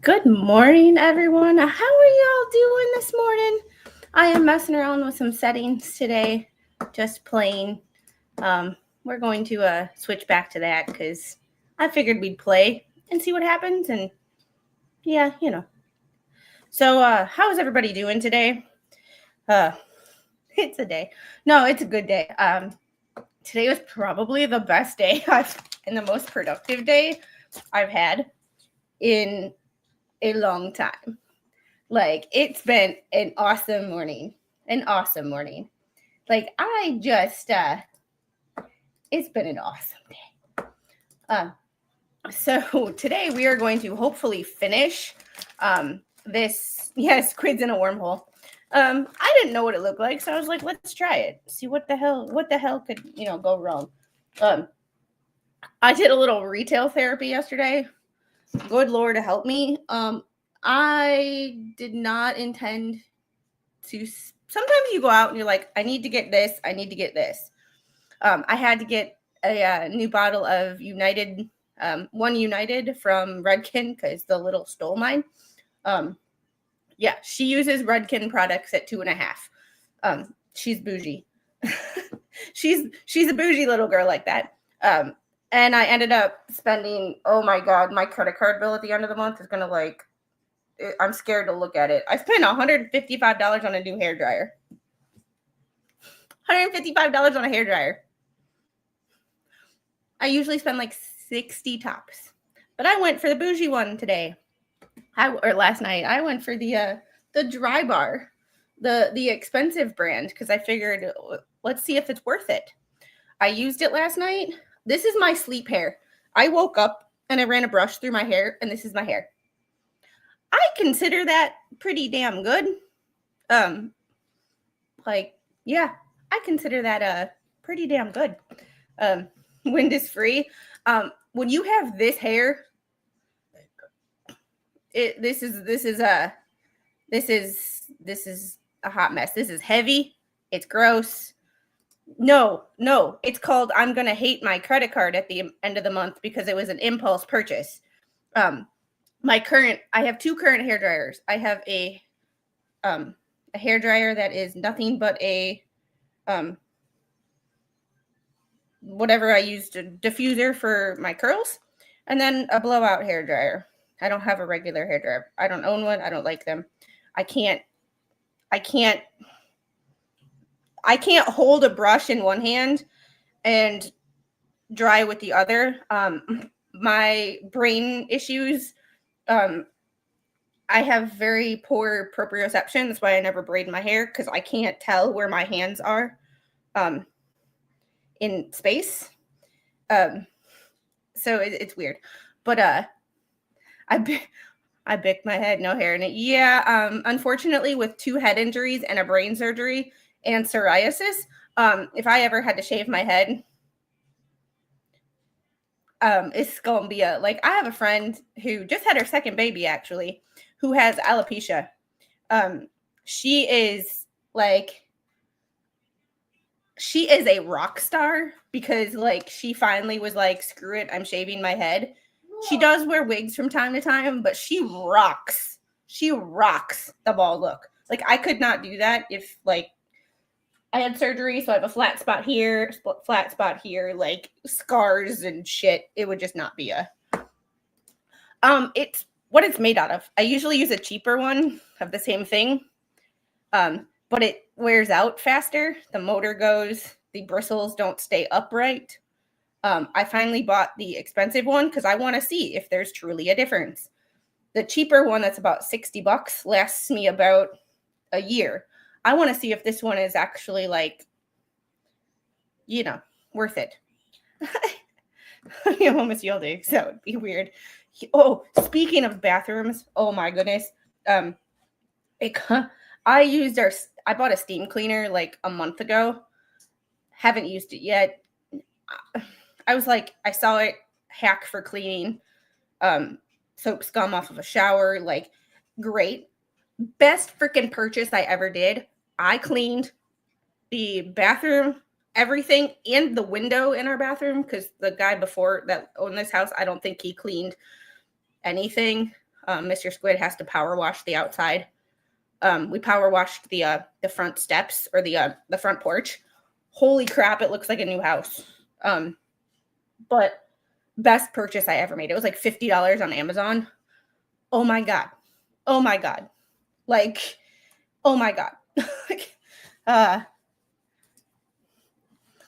Good morning, everyone. How are y'all doing this morning? I am messing around with some settings today, just playing. We're going to switch back to that because I figured we'd play and see what happens. And yeah. So, how is everybody doing today? It's a day. No, it's a good day. Today was probably the best day and the most productive day I've had in a long time. Like, it's been an awesome morning. Like, it's been an awesome day. So today we are going to hopefully finish this. Yes, Quid's in a wormhole. I didn't know what it looked like, so I was like, let's try it. See what the hell could, go wrong. I did a little retail therapy yesterday. Good Lord help me. I did not intend to. Sometimes you go out and you're like, I need to get this. I had to get a new bottle of United, one United from Redken because the little stole mine. Yeah, she uses Redken products at 2.5. She's bougie. she's a bougie little girl like that. And I ended up spending, oh my God, my credit card bill at the end of the month is going to I'm scared to look at it. I spent $155 on a new hairdryer. $155 on a hairdryer. I usually spend like 60 tops. But I went for the bougie one today. Last night. I went for the Dry Bar, the expensive brand, because I figured, let's see if it's worth it. I used it last night. This is my sleep hair. I woke up and I ran a brush through my hair, and this is my hair. I consider that pretty damn good. I consider that pretty damn good. Wind is free. When you have this hair, this is a hot mess. This is heavy. It's gross. No, it's called I'm gonna hate my credit card at the end of the month because it was an impulse purchase. I have two current hair dryers. I have a hair dryer that is nothing but a whatever I used, a diffuser for my curls, and then a blowout hair dryer. I don't have a regular hair dryer. I don't own one. I don't like them. I can't hold a brush in one hand and dry with the other. My brain issues. I have very poor proprioception. That's why I never braid my hair, because I can't tell where my hands are in space. So it's weird. But I bicked my head, no hair in it. Yeah, unfortunately, with 2 head injuries and a brain surgery and psoriasis, if I ever had to shave my head, it's gonna be I have a friend who just had her second baby, actually, who has alopecia. She is a rock star because she finally was like, screw it, I'm shaving my head. She does wear wigs from time to time, but she rocks the bald look. I could not do that if I had surgery, so I have a flat spot here, scars and shit. It would just not be it's what it's made out of. I usually use a cheaper one of the same thing, but it wears out faster. The motor goes, the bristles don't stay upright. I finally bought the expensive one because I want to see if there's truly a difference. The cheaper one that's about $60 lasts me about a year. I want to see if this one is actually worth it. I almost yelled it, so it'd be weird. Oh, speaking of bathrooms, oh my goodness. I bought a steam cleaner a month ago. Haven't used it yet. I was like, I saw it, hack for cleaning soap scum off of a shower. Great. Best freaking purchase I ever did. I cleaned the bathroom, everything, and the window in our bathroom because the guy before that owned this house, I don't think he cleaned anything. Mr. Squid has to power wash the outside. We power washed the front steps or the front porch. Holy crap, it looks like a new house. But best purchase I ever made. It was like $50 on Amazon. Oh my God. Oh my God. Like, oh my God.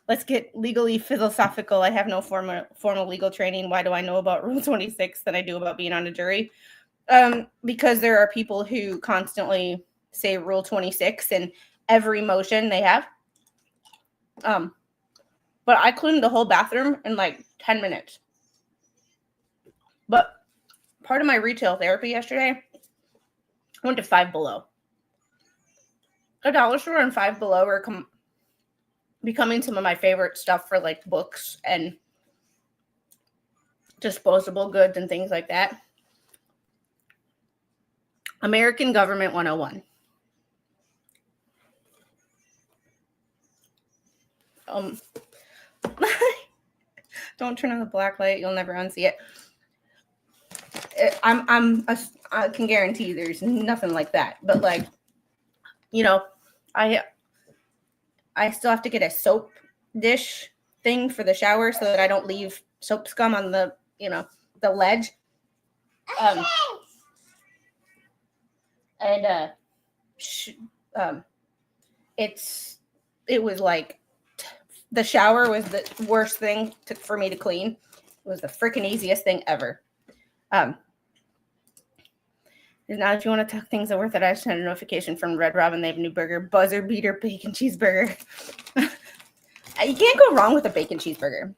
Let's get legally philosophical. I have no formal legal training. Why do I know about Rule 26 than I do about being on a jury? Because there are people who constantly say Rule 26 in every motion they have. But I cleaned the whole bathroom in like 10 minutes. But part of my retail therapy yesterday, I went to Five Below. The dollar store and Five Below are becoming some of my favorite stuff for like books and disposable goods and things like that. American Government 101. Don't turn on the black light. You'll never unsee it. I can guarantee there's nothing like that. But like, you know, I still have to get a soap dish thing for the shower so that I don't leave soap scum on the, the ledge. It was like the shower was the worst thing for me to clean. It was the freaking easiest thing ever. Now, if you want to talk things that worth it, I just had a notification from Red Robin. They have a new burger, Buzzer Beater Bacon Cheeseburger. You can't go wrong with a bacon cheeseburger.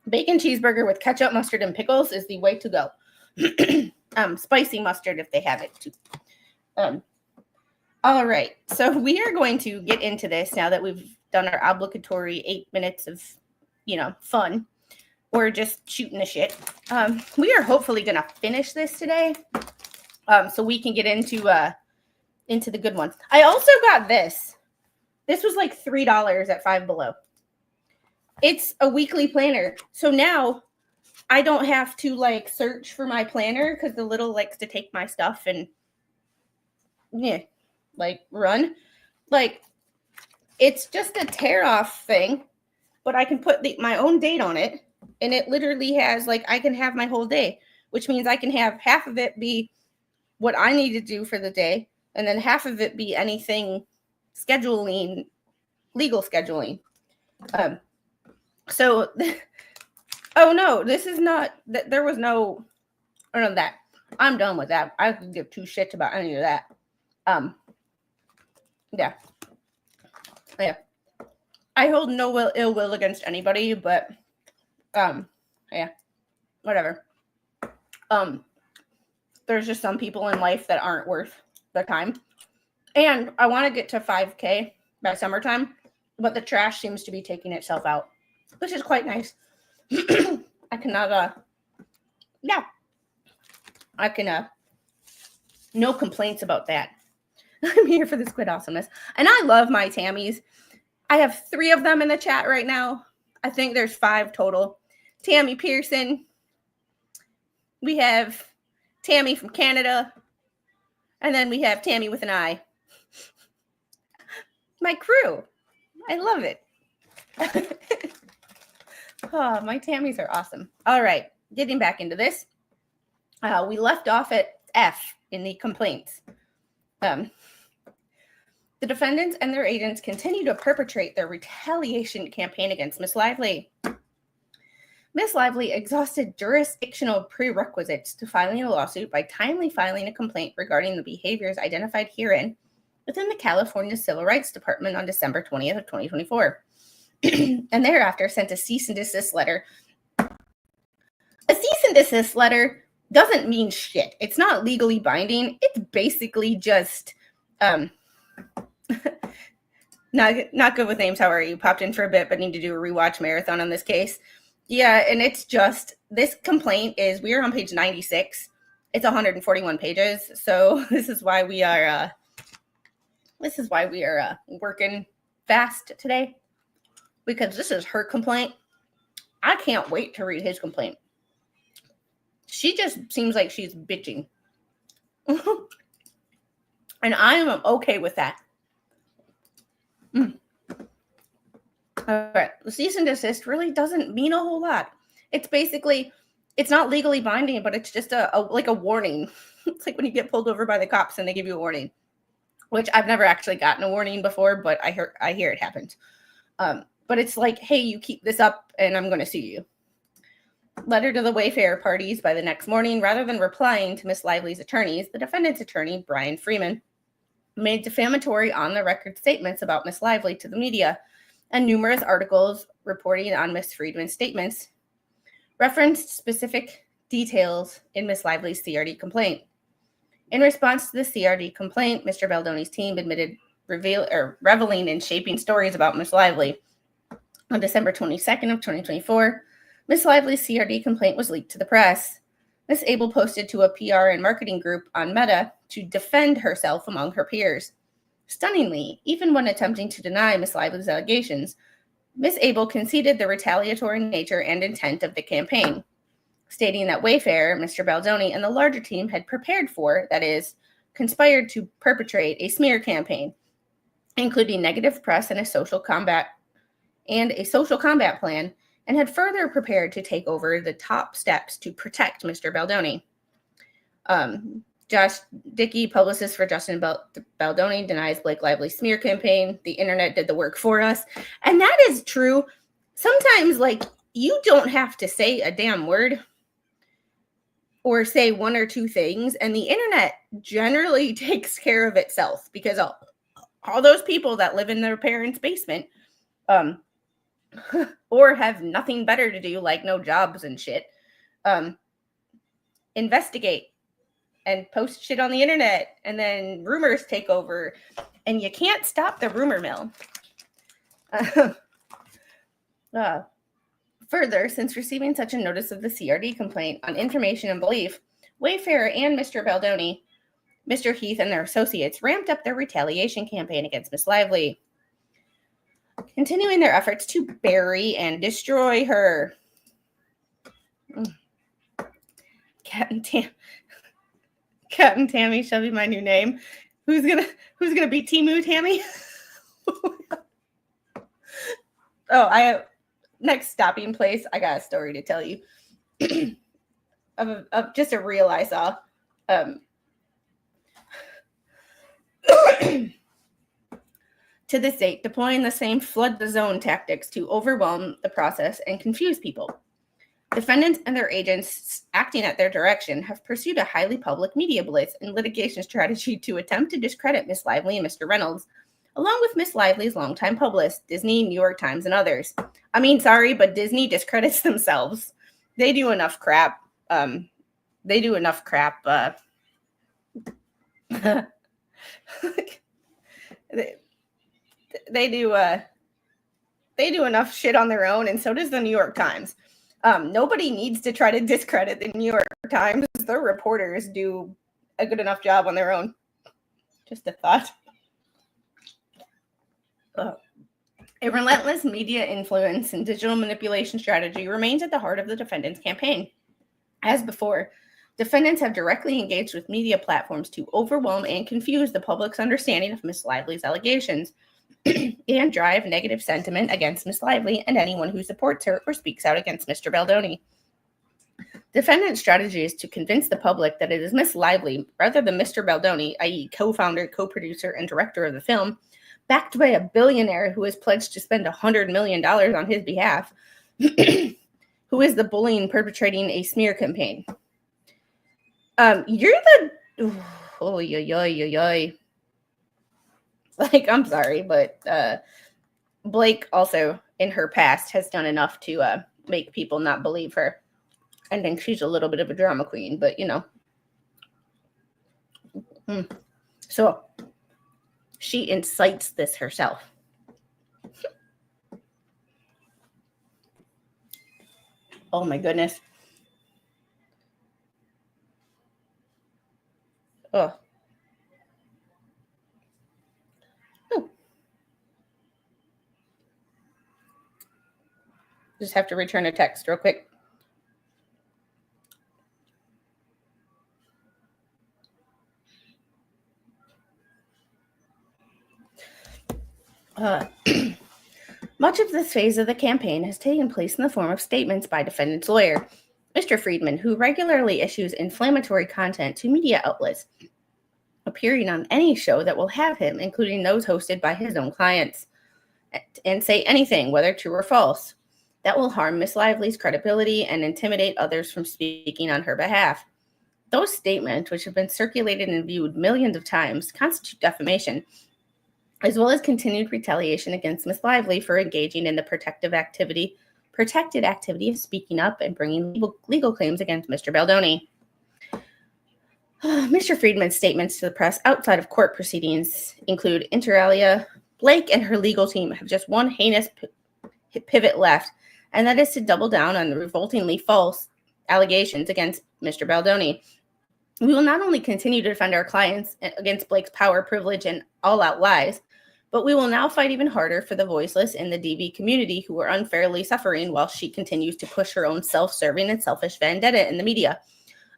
Bacon cheeseburger with ketchup, mustard, and pickles is the way to go. Spicy mustard if they have it too. All right, so we are going to get into this now that we've done our obligatory 8 minutes of, fun. We're just shooting the shit. We are hopefully going to finish this today, so we can get into the good ones. I also got this. This was like $3 at Five Below. It's a weekly planner, so now I don't have to like search for my planner because the little likes to take my stuff and run. Like, it's just a tear off thing, but I can put my own date on it, and it literally has I can have my whole day, which means I can have half of it be what I need to do for the day, and then half of it be anything scheduling, legal scheduling. So, oh no, this is not that. There was no, or no, that. I'm done with that. I could give two shits about any of that. Yeah. I hold no ill will against anybody, but, yeah, whatever. There's just some people in life that aren't worth the time. And I want to get to 5K by summertime, but the trash seems to be taking itself out, which is quite nice. I cannot, I can, no complaints about that. I'm here for the squid awesomeness. And I love my Tammys. I have 3 of them in the chat right now. I think there's 5 total. Tammy Pearson. We have Tammy from Canada. And then we have Tammy with an I. My crew. I love it. Oh, my Tammys are awesome. All right. Getting back into this. We left off at F in the complaints. The defendants and their agents continue to perpetrate their retaliation campaign against Miss Lively. Miss Lively exhausted jurisdictional prerequisites to filing a lawsuit by timely filing a complaint regarding the behaviors identified herein within the California Civil Rights Department on December 20th of 2024, and thereafter sent a cease and desist letter. A cease and desist letter doesn't mean shit. It's not legally binding. It's basically just not good with names. How are you? Popped in for a bit, but need to do a rewatch marathon on this case. Yeah, and it's just, this complaint is, we are on page 96. It's 141 pages. So this is why we are working fast today, because this is her complaint. I can't wait to read his complaint. She just seems like she's bitching. And I am okay with that. All right. The cease and desist really doesn't mean a whole lot. It's basically, it's not legally binding, but it's just a warning. It's like when you get pulled over by the cops and they give you a warning, which I've never actually gotten a warning before, but I hear it happens. But it's like, hey, you keep this up and I'm going to sue you. Letter to the Wayfarer parties by the next morning. Rather than replying to Miss Lively's attorneys, the defendant's attorney, Brian Freeman, made defamatory on-the-record statements about Miss Lively to the media, and numerous articles reporting on Miss Friedman's statements referenced specific details in Miss Lively's CRD complaint. In response to the CRD complaint, Mr. Baldoni's team admitted reveling in shaping stories about Miss Lively. On December 22nd of 2024, Miss Lively's CRD complaint was leaked to the press. Miss Abel posted to a PR and marketing group on Meta to defend herself among her peers. Stunningly, even when attempting to deny Miss Lively's allegations, Miss Abel conceded the retaliatory nature and intent of the campaign, stating that Wayfarer, Mr. Baldoni, and the larger team had prepared for, that is, conspired to perpetrate a smear campaign, including negative press and a social combat plan, and had further prepared to take over the top steps to protect Mr. Baldoni. Josh Dickey, publicist for Justin Baldoni, denies Blake Lively's smear campaign. The internet did the work for us. And that is true. Sometimes, like, you don't have to say a damn word or say one or two things, and the internet generally takes care of itself, because all those people that live in their parents' basement or have nothing better to do, like no jobs and shit, investigate and post shit on the internet, and then rumors take over, and you can't stop the rumor mill. Further, since receiving such a notice of the CRD complaint on information and belief, Wayfarer and Mr. Baldoni, Mr. Heath, and their associates ramped up their retaliation campaign against Miss Lively, continuing their efforts to bury and destroy her. Captain Tammy shall be my new name. Who's gonna be Timu Tammy? Next stopping place, I got a story to tell you of just a reel I saw. To this date, deploying the same flood the zone tactics to overwhelm the process and confuse people. Defendants and their agents acting at their direction have pursued a highly public media blitz and litigation strategy to attempt to discredit Miss Lively and Mr. Reynolds, along with Miss Lively's longtime publicist, Disney, New York Times, and others. I mean, sorry, but Disney discredits themselves. They do enough crap. They do enough enough shit on their own, and so does the New York Times. Nobody needs to try to discredit the New York Times. Their reporters do a good enough job on their own. Just a thought. A relentless media influence and digital manipulation strategy remains at the heart of the defendant's campaign. As before, defendants have directly engaged with media platforms to overwhelm and confuse the public's understanding of Miss Lively's allegations and drive negative sentiment against Miss Lively and anyone who supports her or speaks out against Mr. Baldoni. Defendant's strategy is to convince the public that it is Miss Lively rather than Mr. Baldoni, i.e. co-founder, co-producer, and director of the film, backed by a billionaire who has pledged to spend $100 million on his behalf, who is the bullying perpetrating a smear campaign. You're the... Like, I'm sorry, but Blake also, in her past, has done enough to make people not believe her. I think she's a little bit of a drama queen, but, you know. So, she incites this herself. Oh, my goodness. Oh. Just have to return a text real quick. Much of this phase of the campaign has taken place in the form of statements by defendant's lawyer, Mr. Friedman, who regularly issues inflammatory content to media outlets, appearing on any show that will have him, including those hosted by his own clients, and say anything, whether true or false, that will harm Miss Lively's credibility and intimidate others from speaking on her behalf. Those statements, which have been circulated and viewed millions of times, constitute defamation, as well as continued retaliation against Miss Lively for engaging in the protected activity of speaking up and bringing legal claims against Mr. Baldoni. Mr. Friedman's statements to the press outside of court proceedings include, inter alia, Blake and her legal team have just one heinous pivot left, and that is to double down on the revoltingly false allegations against Mr. Baldoni. We will not only continue to defend our clients against Blake's power, privilege, and all-out lies, but we will now fight even harder for the voiceless in the DV community who are unfairly suffering while she continues to push her own self-serving and selfish vendetta in the media.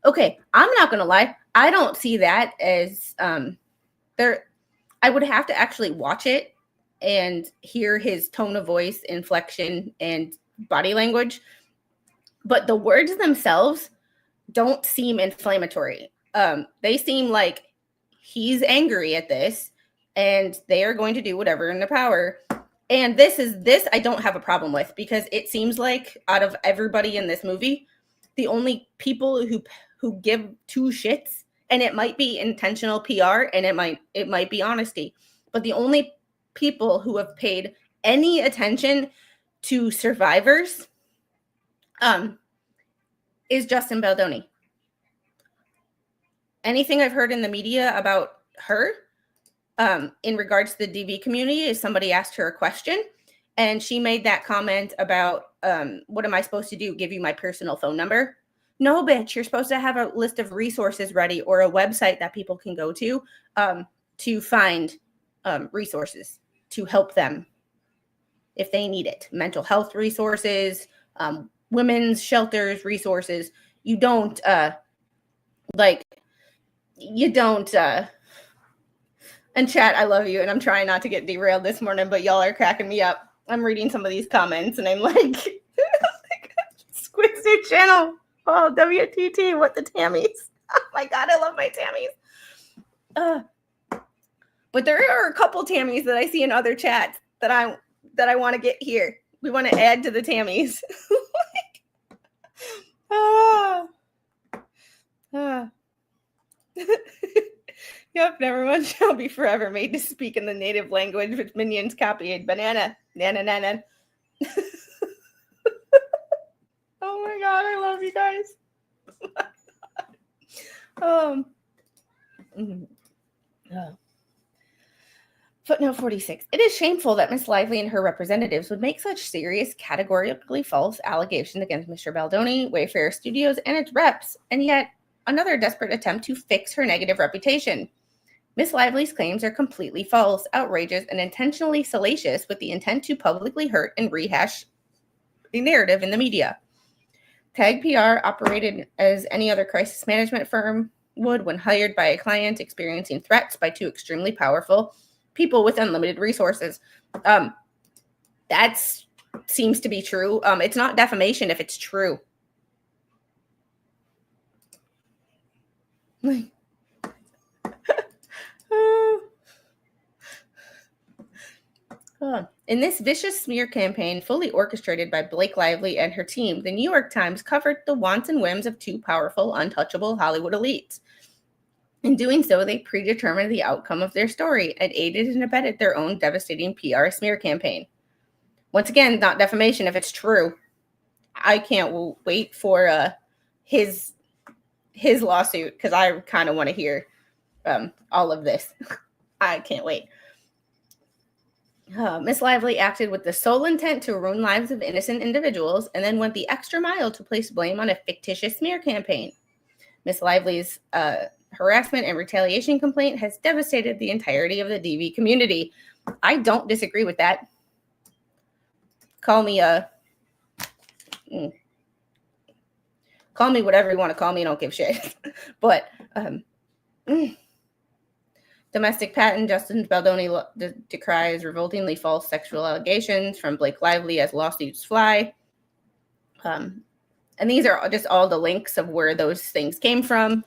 Okay, I'm not going to lie. I don't see that as I would have to actually watch it and hear his tone of voice, inflection, and body language. But the words themselves don't seem inflammatory. They seem like he's angry at this and they are going to do whatever in their power. And this I don't have a problem with, because it seems like out of everybody in this movie, the only people who give two shits, and it might be intentional PR and it might be honesty, but the only people who have paid any attention to survivors is Justin Baldoni. Anything I've heard in the media about her in regards to the DV community is somebody asked her a question and she made that comment about, what am I supposed to do? Give you my personal phone number? No, bitch, you're supposed to have a list of resources ready or a website that people can go to find resources to help them if they need it. Mental health resources, women's shelters resources. You don't and chat, I love you, and I'm trying not to get derailed this morning, but y'all are cracking me up. I'm reading some of these comments and I'm like, Squid's new channel. Oh, WTT, what the Tammies. Oh my God, I love my Tammies. But there are a couple Tammies that I see in other chats that I want to get here. We want to add to the Tammies. Yep, everyone shall be forever made to speak in the native language which minions copied. Banana, nana, nana. Oh my God, I love you guys. Footnote 46. It is shameful that Miss Lively and her representatives would make such serious, categorically false allegations against Mr. Baldoni, Wayfarer Studios, and its reps, and yet another desperate attempt to fix her negative reputation. Miss Lively's claims are completely false, outrageous, and intentionally salacious with the intent to publicly hurt and rehash a narrative in the media. Tag PR operated as any other crisis management firm would when hired by a client experiencing threats by two extremely powerful people with unlimited resources. That seems to be true. It's not defamation if it's true. In this vicious smear campaign, fully orchestrated by Blake Lively and her team, the New York Times covered the wants and whims of two powerful, untouchable Hollywood elites. In doing so, they predetermined the outcome of their story and aided and abetted their own devastating PR smear campaign. Once again, not defamation if it's true. I can't wait for his lawsuit, because I kind of want to hear all of this. I can't wait. Miss Lively acted with the sole intent to ruin lives of innocent individuals and then went the extra mile to place blame on a fictitious smear campaign. Miss Lively's harassment and retaliation complaint has devastated the entirety of the DV community. I don't disagree with that. Call me whatever you want to call me. I don't give shit. But Domestic patent, Justin Baldoni decries revoltingly false sexual allegations from Blake Lively as lawsuits fly. And these are just all the links of where those things came from.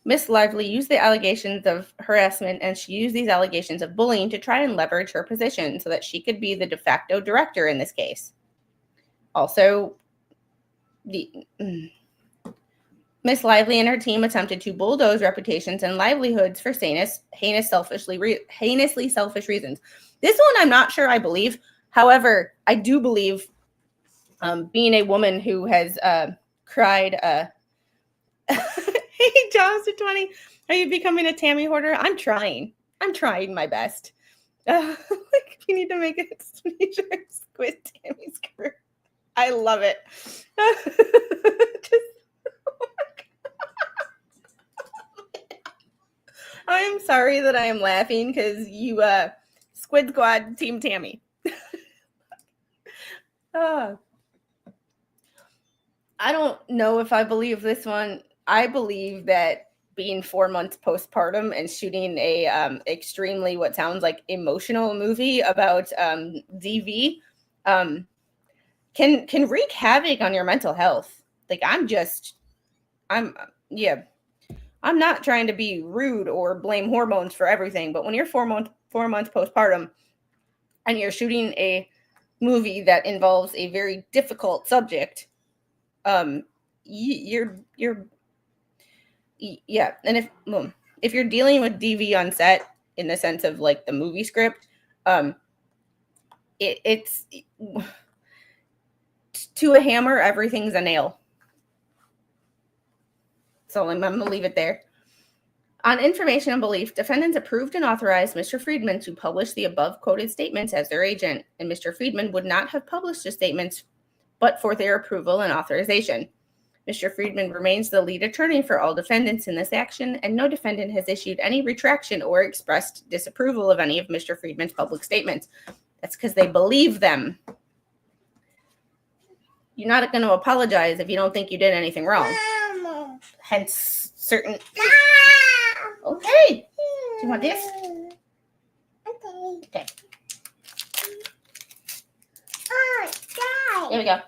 Miss Lively used the allegations of harassment, and she used these allegations of bullying to try and leverage her position so that she could be the de facto director in this case. Also, Miss Lively and her team attempted to bulldoze reputations and livelihoods for heinously selfish reasons. This one I'm not sure I believe. However, I do believe, being a woman who has cried. Hey, Johnson20, are you becoming a Tammy hoarder? I'm trying my best. Like, we need to make a squid Tammy's crew. I love it. I am sorry that I am laughing because you, Squid Squad Team Tammy. I don't know if I believe this one. I believe that being 4 months postpartum and shooting a extremely what sounds like emotional movie about DV can wreak havoc on your mental health. Like, I'm not trying to be rude or blame hormones for everything, but when you're 4 months postpartum and you're shooting a movie that involves a very difficult subject, and if you're dealing with DV on set in the sense of like the movie script, it's to a hammer, everything's a nail. So I'm going to leave it there. On information and belief, defendants approved and authorized Mr. Friedman to publish the above quoted statements as their agent, and Mr. Friedman would not have published the statements but for their approval and authorization. Mr. Friedman remains the lead attorney for all defendants in this action, and no defendant has issued any retraction or expressed disapproval of any of Mr. Friedman's public statements. That's because they believe them. You're not going to apologize if you don't think you did anything wrong. Hence, certain... Okay. Do you want this? Okay. There we go.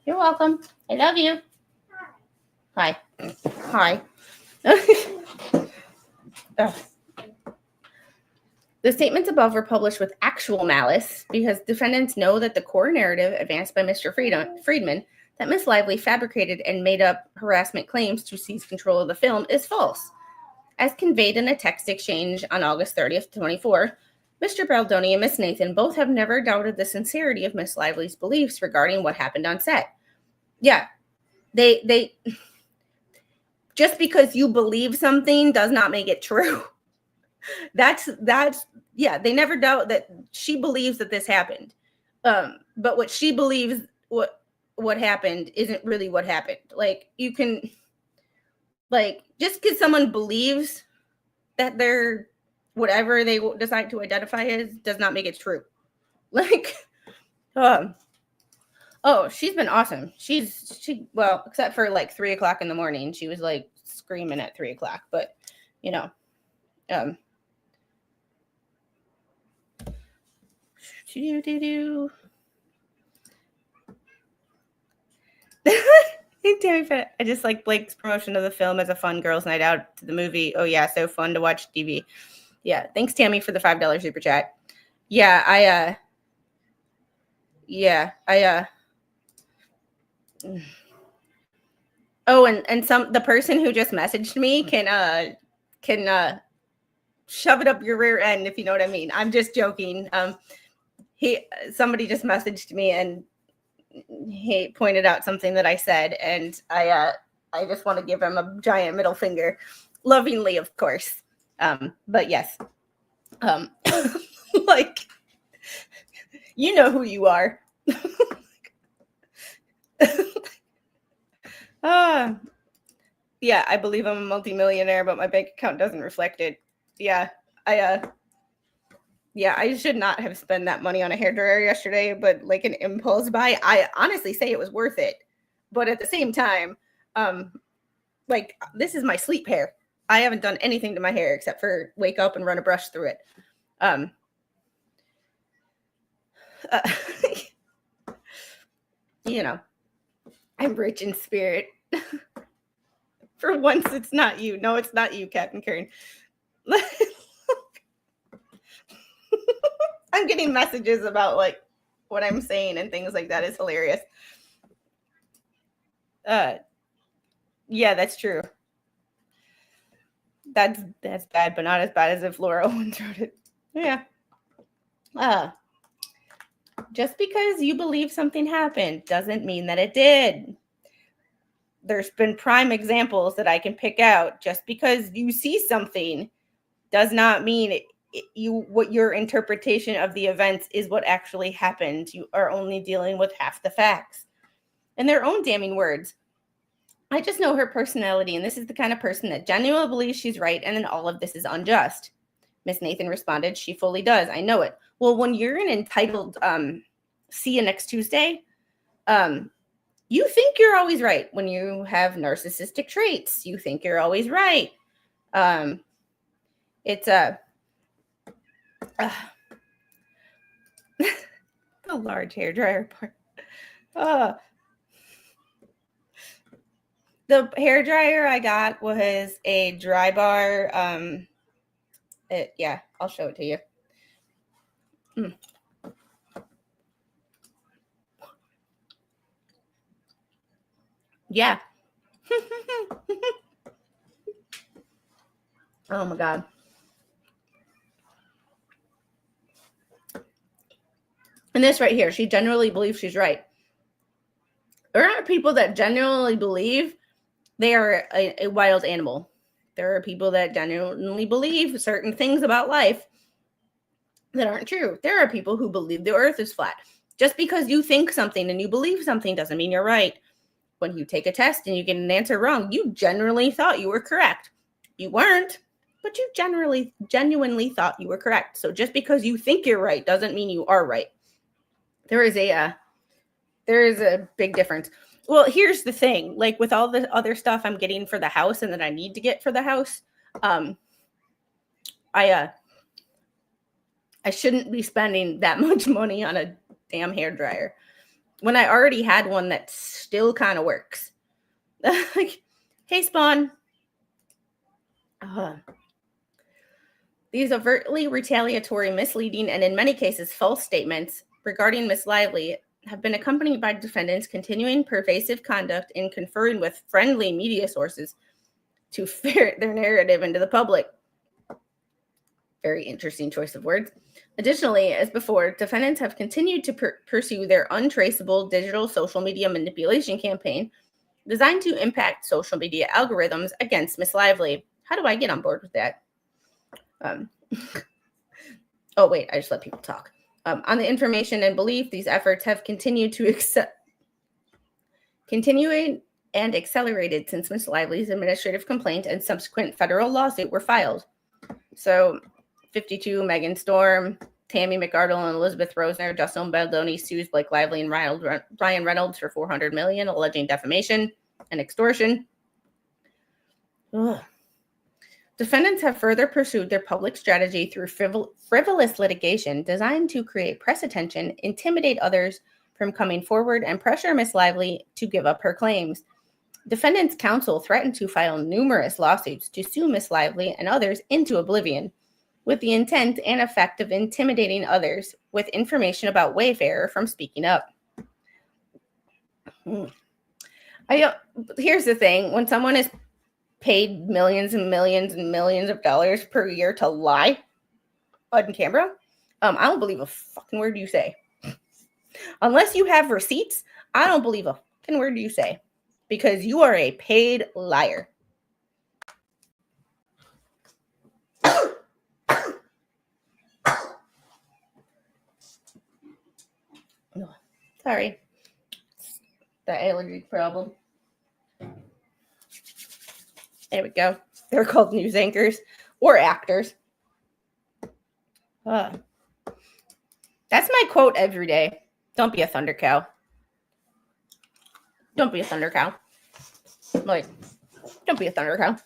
You're welcome. I love you. Hi. Hi. The statements above were published with actual malice because defendants know that the core narrative advanced by Mr. Friedman that Miss Lively fabricated and made up harassment claims to seize control of the film is false. As conveyed in a text exchange on August 30th, 2024, Mr. Baldoni and Miss Nathan both have never doubted the sincerity of Miss Lively's beliefs regarding what happened on set. Yeah, they just because you believe something does not make it true. That's they never doubt that she believes that this happened. But what she believes what happened isn't really what happened. Like, you can, like, just because someone believes that they're whatever they decide to identify as does not make it true. Like, she's been awesome. Well, except for like 3 o'clock in the morning, she was like screaming at 3 o'clock, but I just like Blake's promotion of the film as a fun girls' night out to the movie. Oh yeah, so fun to watch TV. Yeah, thanks Tammy for the $5 super chat. Yeah, Oh, and the person who just messaged me can shove it up your rear end, if you know what I mean. I'm just joking. Somebody just messaged me and he pointed out something that I said, and I just want to give him a giant middle finger, lovingly, of course. But yes, like, you know who you are. Yeah, I believe I'm a multimillionaire, but my bank account doesn't reflect it. Yeah, I should not have spent that money on a hairdryer yesterday, but like an impulse buy, I honestly say it was worth it. But at the same time, Like, this is my sleep hair. I haven't done anything to my hair except for wake up and run a brush through it. Uh, you know, I'm rich in spirit. For once, it's not you. No, it's not you, Captain Karen. I'm getting messages about like what I'm saying and things like that. Is hilarious. Yeah, that's true. That's bad, but not as bad as if Laura Owens wrote it. Yeah. Just because you believe something happened doesn't mean that it did. There's been prime examples that I can pick out. Just because you see something does not mean what your interpretation of the events is what actually happened. You are only dealing with half the facts. In their own damning words, I just know her personality, and this is the kind of person that genuinely believes she's right, and then all of this is unjust. Miss Nathan responded, she fully does. I know it. Well, when you're an entitled, see you next Tuesday, you think you're always right. When you have narcissistic traits, you think you're always right. It's a the large hairdryer part. The hairdryer I got was a Dry Bar. Yeah, I'll show it to you. Yeah. Oh my God. And this right here, she genuinely believes she's right. There are people that genuinely believe they are a wild animal. There are people that genuinely believe certain things about life that aren't true. There are people who believe the earth is flat. Just because you think something and you believe something doesn't mean you're right. When you take a test and you get an answer wrong, you genuinely thought you were correct. You weren't, but you genuinely thought you were correct. So just because you think you're right doesn't mean you are right. There is a big difference. Well, here's the thing. Like with all the other stuff I'm getting for the house and that I need to get for the house, I shouldn't be spending that much money on a damn hairdryer when I already had one that still kind of works. Like, hey, Spawn. These overtly retaliatory, misleading, and in many cases false statements regarding Miss Lively have been accompanied by defendants' continuing pervasive conduct in conferring with friendly media sources to ferret their narrative into the public. Very interesting choice of words. Additionally, as before, defendants have continued to pursue their untraceable digital social media manipulation campaign designed to impact social media algorithms against Miss Lively. How do I get on board with that? Oh, wait, I just let people talk. On the information and belief, these efforts have continued to and accelerated since Miss Lively's administrative complaint and subsequent federal lawsuit were filed. So, 52, Megan Storm, Tammy McArdle, and Elizabeth Rosner, Justin Baldoni sues Blake Lively and Ryan Reynolds for $400 million, alleging defamation and extortion. Ugh. Defendants have further pursued their public strategy through frivolous litigation designed to create press attention, intimidate others from coming forward, and pressure Miss Lively to give up her claims. Defendants' counsel threatened to file numerous lawsuits to sue Miss Lively and others into oblivion, with the intent and effect of intimidating others with information about Wayfarer from speaking up. Here's the thing. When someone is paid millions and millions and millions of dollars per year to lie on camera, I don't believe a fucking word you say. Unless you have receipts, I don't believe a fucking word you say. Because you are a paid liar. Sorry. The allergy problem. There we go. They're called news anchors or actors. That's my quote every day. Don't be a thunder cow. Don't be a thunder cow. Like, Don't be a thunder cow.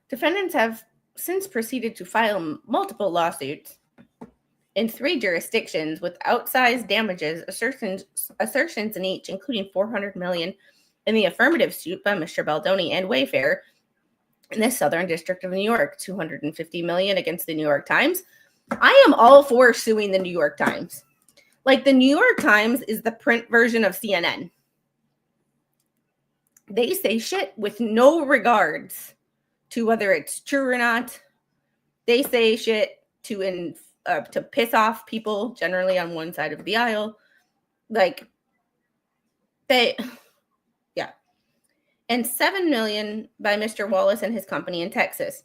Defendants have since proceeded to file multiple lawsuits in 3 jurisdictions with outsized damages assertions in each, including $400 million in the affirmative suit by Mr. Baldoni and Wayfair in the Southern District of New York, $250 million against the New York Times. I am all for suing the New York Times. Like, the New York Times is the print version of CNN. They say shit with no regards to whether it's true or not. They say shit to piss off people, generally on one side of the aisle. Like, yeah. And $7 million by Mr. Wallace and his company in Texas.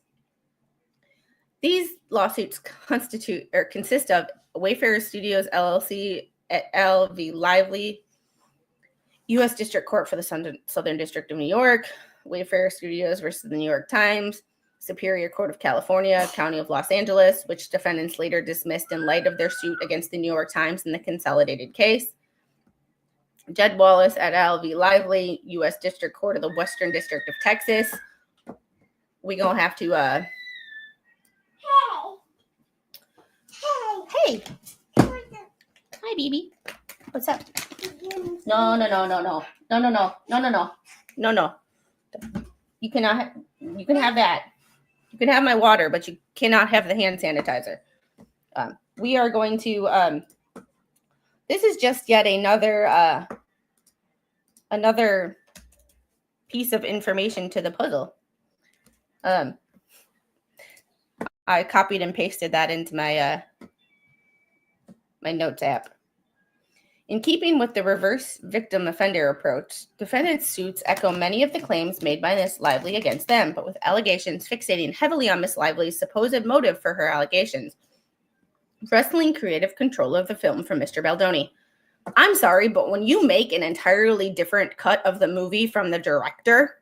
These lawsuits consist of Wayfair Studios LLC et al. V. Lively, U.S. District Court for the Southern District of New York, Wayfair Studios versus the New York Times, Superior Court of California, County of Los Angeles, which defendants later dismissed in light of their suit against the New York Times in the consolidated case. Jed Wallace et al. V. Lively, U.S. District Court of the Western District of Texas. We gonna have to, Hey. Hi, baby. What's up? No. You can have that. You can have my water, but you cannot have the hand sanitizer. We are going to, this is just yet another piece of information to the puzzle. I copied and pasted that into my my notes app. In keeping with the reverse victim offender approach, defendants' suits echo many of the claims made by Miss Lively against them, but with allegations fixating heavily on Miss Lively's supposed motive for her allegations, wresting creative control of the film from Mr. Baldoni. I'm sorry, but when you make an entirely different cut of the movie from the director,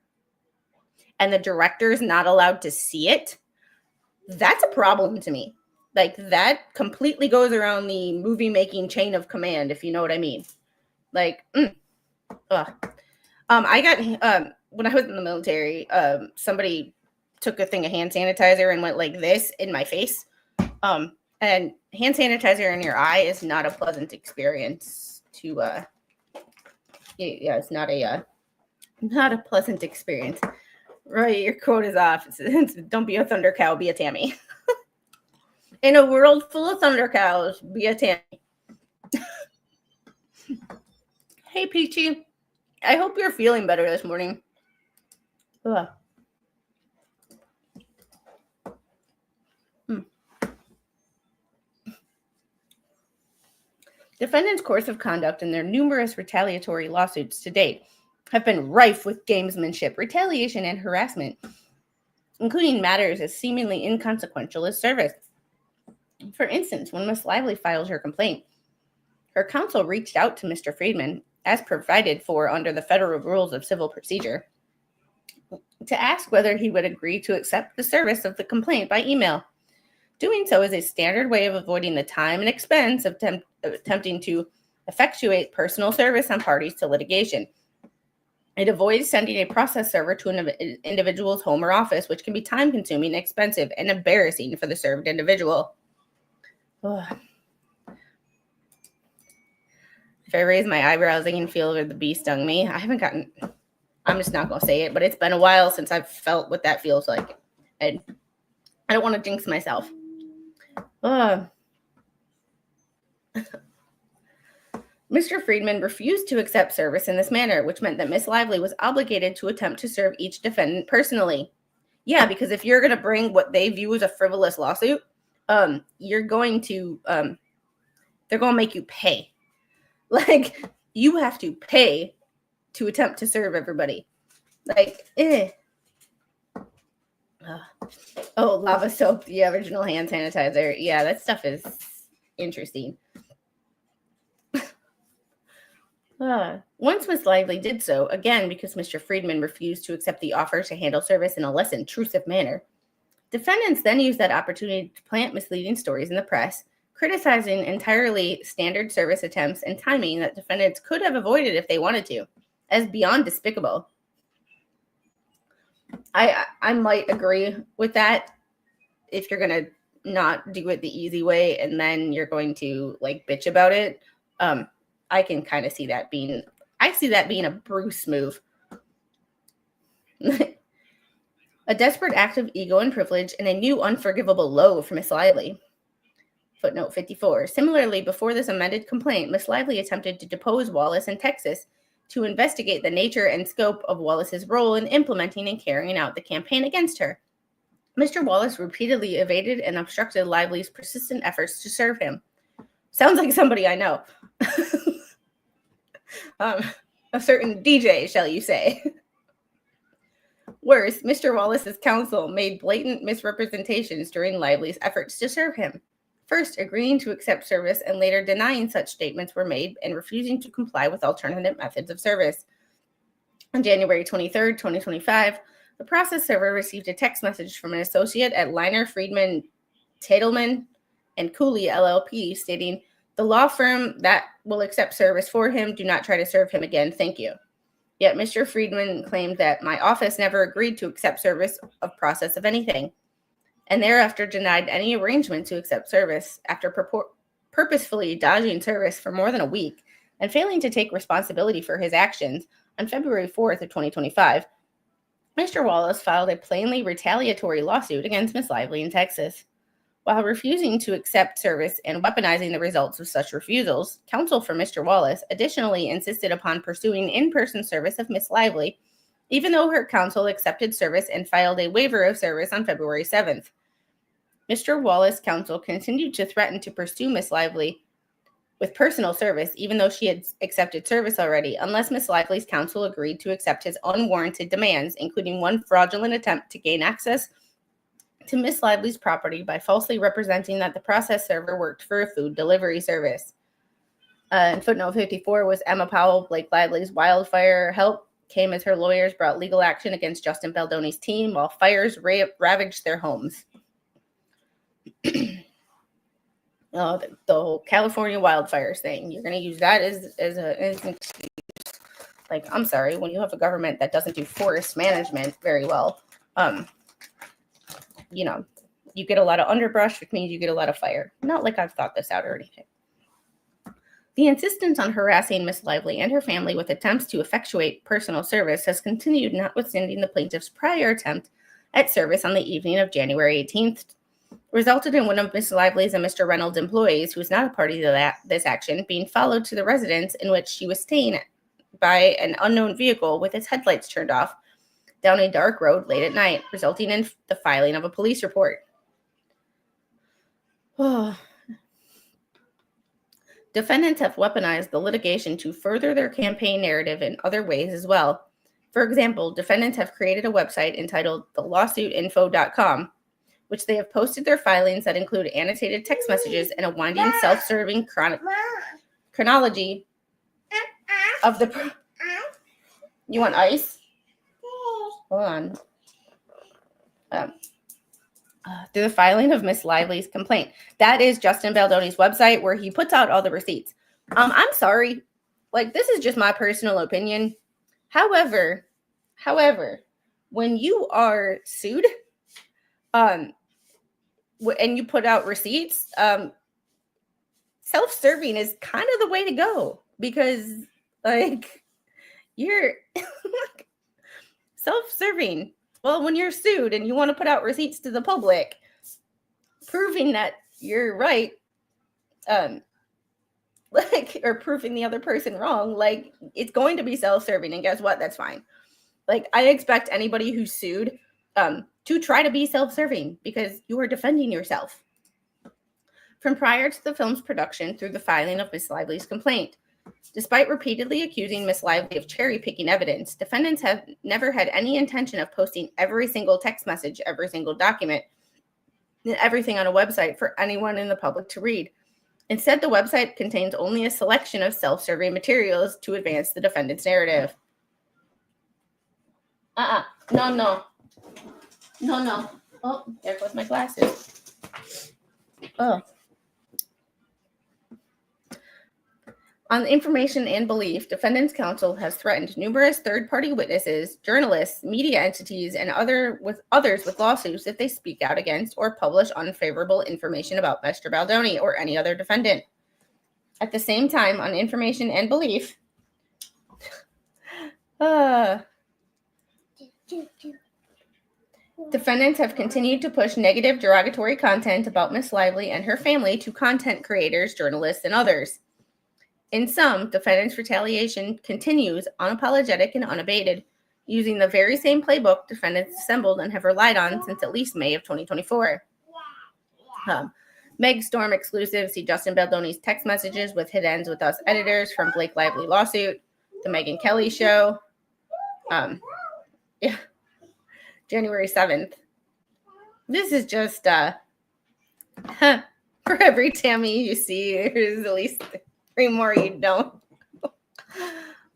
and the director is not allowed to see it, that's a problem to me. Like, that completely goes around the movie making chain of command, if you know what I mean. Like, I got, when I was in the military, somebody took a thing of hand sanitizer and went like this in my face. And hand sanitizer in your eye is not a pleasant experience to, it's not a pleasant experience. Right, your quote is off. It's, don't be a thunder cow, be a Tammy. In a world full of thunder cows, be a Tammy. Hey, Peachy. I hope you're feeling better this morning. Ugh. Defendants' course of conduct in their numerous retaliatory lawsuits to date have been rife with gamesmanship, retaliation, and harassment, including matters as seemingly inconsequential as service. For instance, when Miss Lively filed her complaint, her counsel reached out to Mr. Friedman, as provided for under the Federal Rules of Civil Procedure, to ask whether he would agree to accept the service of the complaint by email. Doing so is a standard way of avoiding the time and expense of attempting to effectuate personal service on parties to litigation. It avoids sending a process server to an individual's home or office, which can be time-consuming, expensive, and embarrassing for the served individual. Ugh. If I raise my eyebrows, I can feel where the bee stung me. I'm just not going to say it, but it's been a while since I've felt what that feels like. And I don't want to jinx myself. Mr. Friedman refused to accept service in this manner, which meant that Miss Lively was obligated to attempt to serve each defendant personally. Yeah, because if you're going to bring what they view as a frivolous lawsuit, you're going to, they're going to make you pay. Like, you have to pay to attempt to serve everybody. Like, Oh, lava soap, the original hand sanitizer. Yeah, that stuff is interesting. Once Miss Lively did so, again because Mr. Friedman refused to accept the offer to handle service in a less intrusive manner, defendants then used that opportunity to plant misleading stories in the press, criticizing entirely standard service attempts and timing that defendants could have avoided if they wanted to, as beyond despicable. I might agree with that if you're going to not do it the easy way and then you're going to like bitch about it. I can kind of see that being a Bruce move. A desperate act of ego and privilege and a new unforgivable low for Miss Lively. Footnote 54. Similarly, before this amended complaint, Miss Lively attempted to depose Wallace in Texas to investigate the nature and scope of Wallace's role in implementing and carrying out the campaign against her. Mr. Wallace repeatedly evaded and obstructed Lively's persistent efforts to serve him. Sounds like somebody I know. A certain DJ, shall you say. Worse, Mr. Wallace's counsel made blatant misrepresentations during Lively's efforts to serve him, first agreeing to accept service and later denying such statements were made and refusing to comply with alternative methods of service. On January 23, 2025, the process server received a text message from an associate at Liner, Friedman, Tatelman, and Cooley LLP stating, "The law firm that will accept service for him, do not try to serve him again, thank you." Yet Mr. Friedman claimed that my office never agreed to accept service of process of anything, and thereafter denied any arrangement to accept service after purposefully dodging service for more than a week and failing to take responsibility for his actions. On February 4th of 2025, Mr. Wallace filed a plainly retaliatory lawsuit against Miss Lively in Texas. While refusing to accept service and weaponizing the results of such refusals, counsel for Mr. Wallace additionally insisted upon pursuing in-person service of Miss Lively, even though her counsel accepted service and filed a waiver of service on February 7th. Mr. Wallace's counsel continued to threaten to pursue Miss Lively with personal service, even though she had accepted service already, unless Miss Lively's counsel agreed to accept his unwarranted demands, including one fraudulent attempt to gain access to Miss Lively's property by falsely representing that the process server worked for a food delivery service. And footnote 54 was Emma Powell, Blake Lively's wildfire help came as her lawyers brought legal action against Justin Baldoni's team while fires ravaged their homes. The whole California wildfires thing. You're going to use that as an excuse. Like, I'm sorry, when you have a government that doesn't do forest management very well, you get a lot of underbrush, which means you get a lot of fire. Not like I've thought this out or anything. The insistence on harassing Miss Lively and her family with attempts to effectuate personal service has continued, notwithstanding the plaintiff's prior attempt at service on the evening of January 18th, resulted in one of Miss Lively's and Mr. Reynolds' employees, who is not a party to this action, being followed to the residence in which she was staying by an unknown vehicle with its headlights turned off down a dark road late at night, resulting in the filing of a police report. Defendants have weaponized the litigation to further their campaign narrative in other ways as well. For example, defendants have created a website entitled thelawsuitinfo.com, which they have posted their filings that include annotated text messages and a winding self-serving chronology of the... You want ice? Hold on. Through the filing of Miss Lively's complaint. That is Justin Baldoni's website where he puts out all the receipts. I'm sorry. Like, this is just my personal opinion. However, when you are sued, and you put out receipts, self-serving is kind of the way to go because, like, you're self-serving. Well, when you're sued and you want to put out receipts to the public, proving that you're right, or proving the other person wrong, like, it's going to be self-serving. And guess what? That's fine. Like, I expect anybody who's sued to try to be self-serving because you are defending yourself. From prior to the film's production through the filing of Miss Lively's complaint. Despite repeatedly accusing Miss Lively of cherry-picking evidence, defendants have never had any intention of posting every single text message, every single document, and everything on a website for anyone in the public to read. Instead, the website contains only a selection of self-serving materials to advance the defendant's narrative. No. Oh, there goes my glasses. Oh. On information and belief, defendants' counsel has threatened numerous third-party witnesses, journalists, media entities, and others with lawsuits if they speak out against or publish unfavorable information about Mr. Baldoni or any other defendant. At the same time, on information and belief, defendants have continued to push negative, derogatory content about Miss Lively and her family to content creators, journalists, and others. In sum, defendants' retaliation continues unapologetic and unabated, using the very same playbook defendants assembled and have relied on since at least May of 2024. Meg Storm exclusive. See Justin Baldoni's text messages with hit ends with us editors from Blake Lively lawsuit. The Megyn Kelly show. January 7th. This is just for every Tammy you see, there's at least 3 more you don't.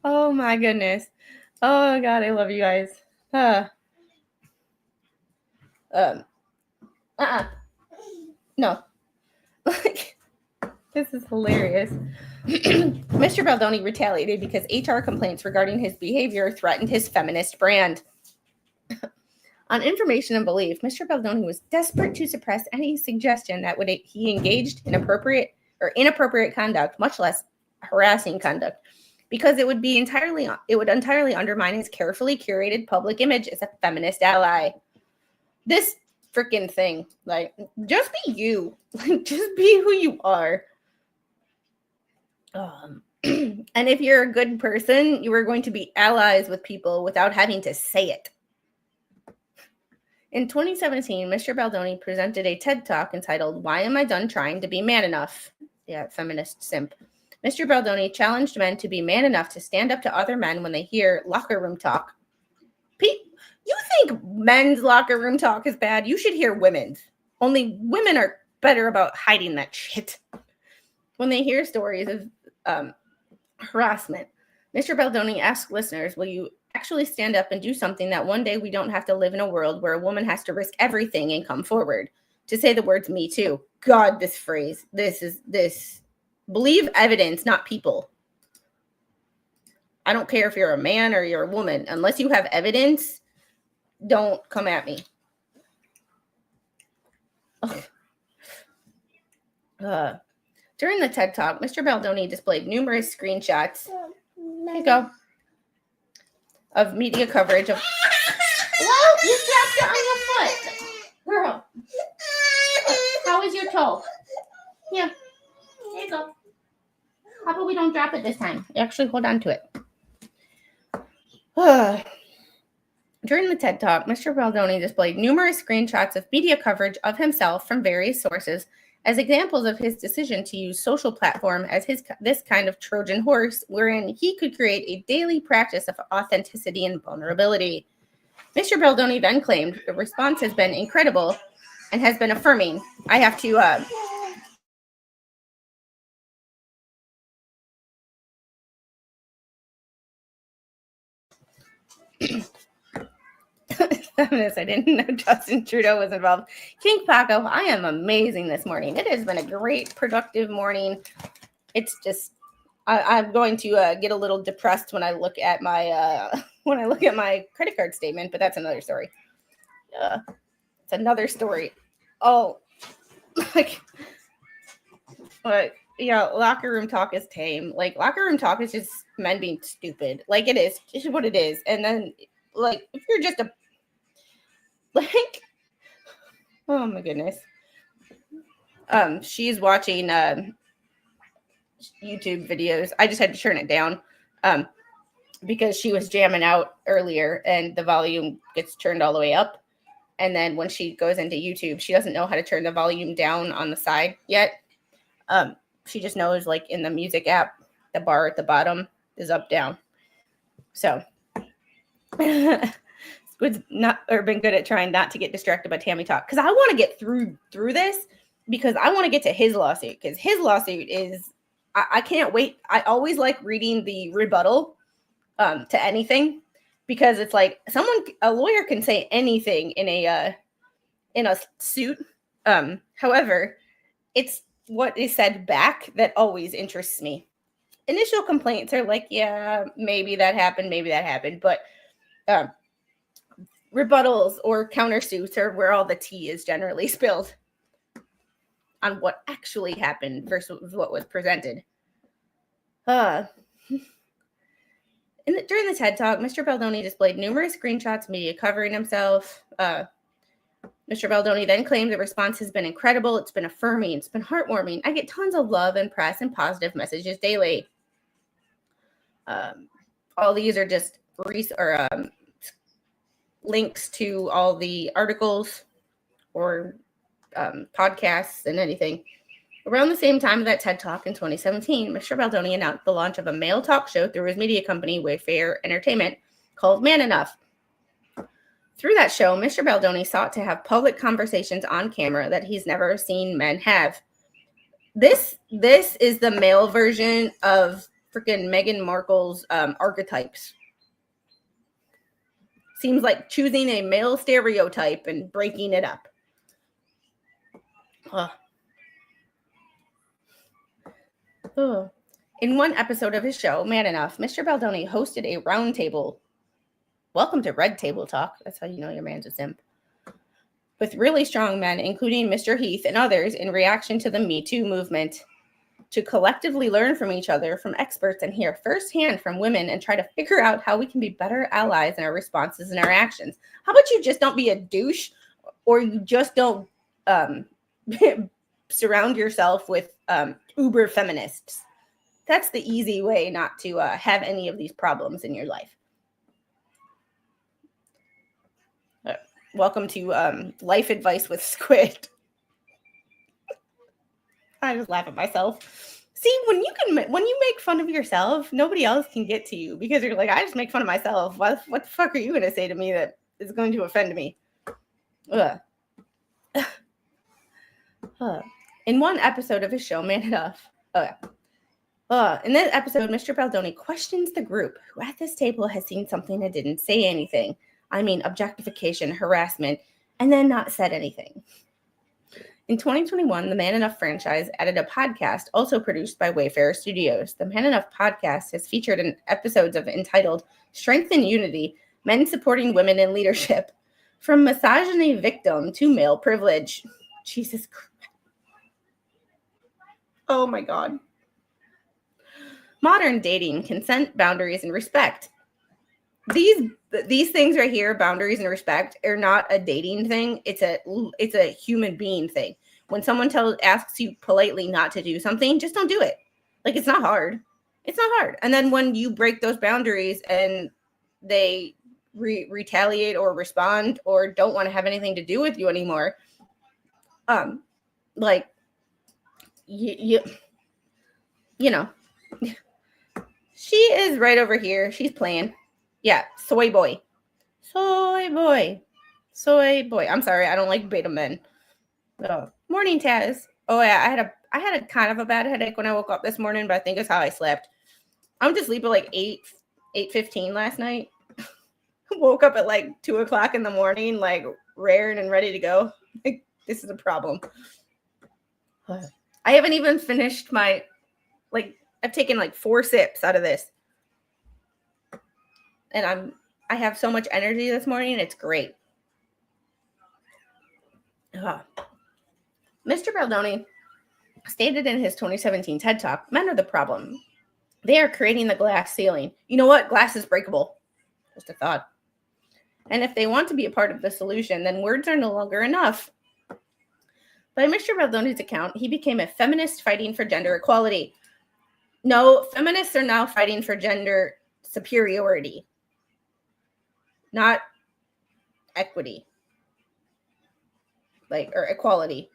Oh my goodness. Oh God, I love you guys. No. This is hilarious. Mr. Baldoni retaliated because HR complaints regarding his behavior threatened his feminist brand. On information and belief, Mr. Baldoni was desperate to suppress any suggestion that he engaged in inappropriate conduct, much less harassing conduct, because it would entirely undermine his carefully curated public image as a feminist ally. This freaking thing, like, just be you, just be who you are. And if you're a good person, you are going to be allies with people without having to say it. In 2017, Mr. Baldoni presented a TED Talk entitled, "Why Am I Done Trying to Be Man Enough?" Yeah, feminist simp. Mr. Baldoni challenged men to be man enough to stand up to other men when they hear locker room talk. Pete, you think men's locker room talk is bad? You should hear women's. Only women are better about hiding that shit. When they hear stories of harassment, Mr. Baldoni asked listeners, will you actually stand up and do something that one day we don't have to live in a world where a woman has to risk everything and come forward to say the words "me too"? God, this phrase, this. Believe evidence, not people. I don't care if you're a man or you're a woman. Unless you have evidence, don't come at me. During the TED Talk, Mr. Baldoni displayed numerous screenshots. There you go. Of media coverage of. Well, you dropped it on your foot, girl. How is your toe? Yeah. There you go. How about we don't drop it this time? Actually, hold on to it. During the TED Talk, Mr. Baldoni displayed numerous screenshots of media coverage of himself from various sources as examples of his decision to use social platform as this kind of Trojan horse, wherein he could create a daily practice of authenticity and vulnerability. Mr. Baldoni then claimed the response has been incredible and has been affirming. I have to feminist. I didn't know Justin Trudeau was involved. King Paco, I am amazing this morning. It has been a great, productive morning. It's just, I'm going to get a little depressed when I look at my credit card statement, but that's another story. It's another story. Oh, like, but yeah, locker room talk is tame. Like, locker room talk is just men being stupid. Like, it is. It's what it is. And then, like, if you're just like, oh my goodness. She's watching YouTube videos. I just had to turn it down because she was jamming out earlier and the volume gets turned all the way up. And then when she goes into YouTube, she doesn't know how to turn the volume down on the side yet. She just knows, like, in the music app, the bar at the bottom is up, down. So Squid's been good at trying not to get distracted by Tammy talk, because I want to get through this, because I want to get to his lawsuit, because his lawsuit is, I can't wait. I always like reading the rebuttal to anything, because it's like a lawyer can say anything in a suit. However, it's what is said back that always interests me. initial complaints are like, yeah, maybe that happened, but rebuttals or countersuits are where all the tea is generally spilled on what actually happened versus what was presented. During the TED Talk, Mr. Baldoni displayed numerous screenshots, media covering himself. Mr. Baldoni then claimed the response has been incredible. It's been affirming. It's been heartwarming. I get tons of love and press and positive messages daily. All these are just links to all the articles or podcasts and anything. Around the same time of that TED Talk in 2017, Mr. Baldoni announced the launch of a male talk show through his media company, Wayfair Entertainment, called Man Enough. Through that show, Mr. Baldoni sought to have public conversations on camera that he's never seen men have. This is the male version of freaking Meghan Markle's archetypes. Seems like choosing a male stereotype and breaking it up. In one episode of his show, Man Enough, Mr. Baldoni hosted a roundtable. Welcome to Red Table Talk. That's how you know your man's a simp. With really strong men, including Mr. Heath and others, in reaction to the Me Too movement, to collectively learn from each other, from experts, and hear firsthand from women and try to figure out how we can be better allies in our responses and our actions. How about you just don't be a douche, or you just don't surround yourself with uber feminists? That's the easy way not to have any of these problems in your life. Welcome to Life Advice with Squid. I just laugh at myself. See, when you make fun of yourself, nobody else can get to you because you're like, I just make fun of myself. What the fuck are you going to say to me that is going to offend me? In one episode of his show, Man Enough. In this episode, Mr. Baldoni questions the group who at this table has seen something and didn't say anything. I mean, objectification, harassment, and then not said anything. In 2021, the Man Enough franchise added a podcast also produced by Wayfair Studios. The Man Enough podcast has featured in episodes entitled Strength and Unity, Men Supporting Women in Leadership, from misogyny victim to male privilege. Jesus Christ. Oh my God. Modern dating, consent, boundaries, and respect. These things right here, boundaries and respect, are not a dating thing. It's a human being thing. When someone asks you politely not to do something, just don't do it. Like, it's not hard. It's not hard. And then when you break those boundaries and they retaliate or respond or don't want to have anything to do with you anymore, like you know, she is right over here. She's playing. Yeah, soy boy. I'm sorry, I don't like beta men. Morning, Taz. Oh yeah, I had a kind of a bad headache when I woke up this morning, but I think it's how I slept. I went to sleep at like 8:15 last night. Woke up at like 2:00 in the morning, like raring and ready to go. Like, this is a problem. I haven't even finished I've taken like 4 sips out of this. And I have so much energy this morning. It's great. Mr. Baldoni stated in his 2017 TED Talk, men are the problem. They are creating the glass ceiling. You know what? Glass is breakable. Just a thought. And if they want to be a part of the solution, then words are no longer enough. By Mr. Baldoni's account, he became a feminist fighting for gender equality. No, feminists are now fighting for gender superiority, not equity, or equality.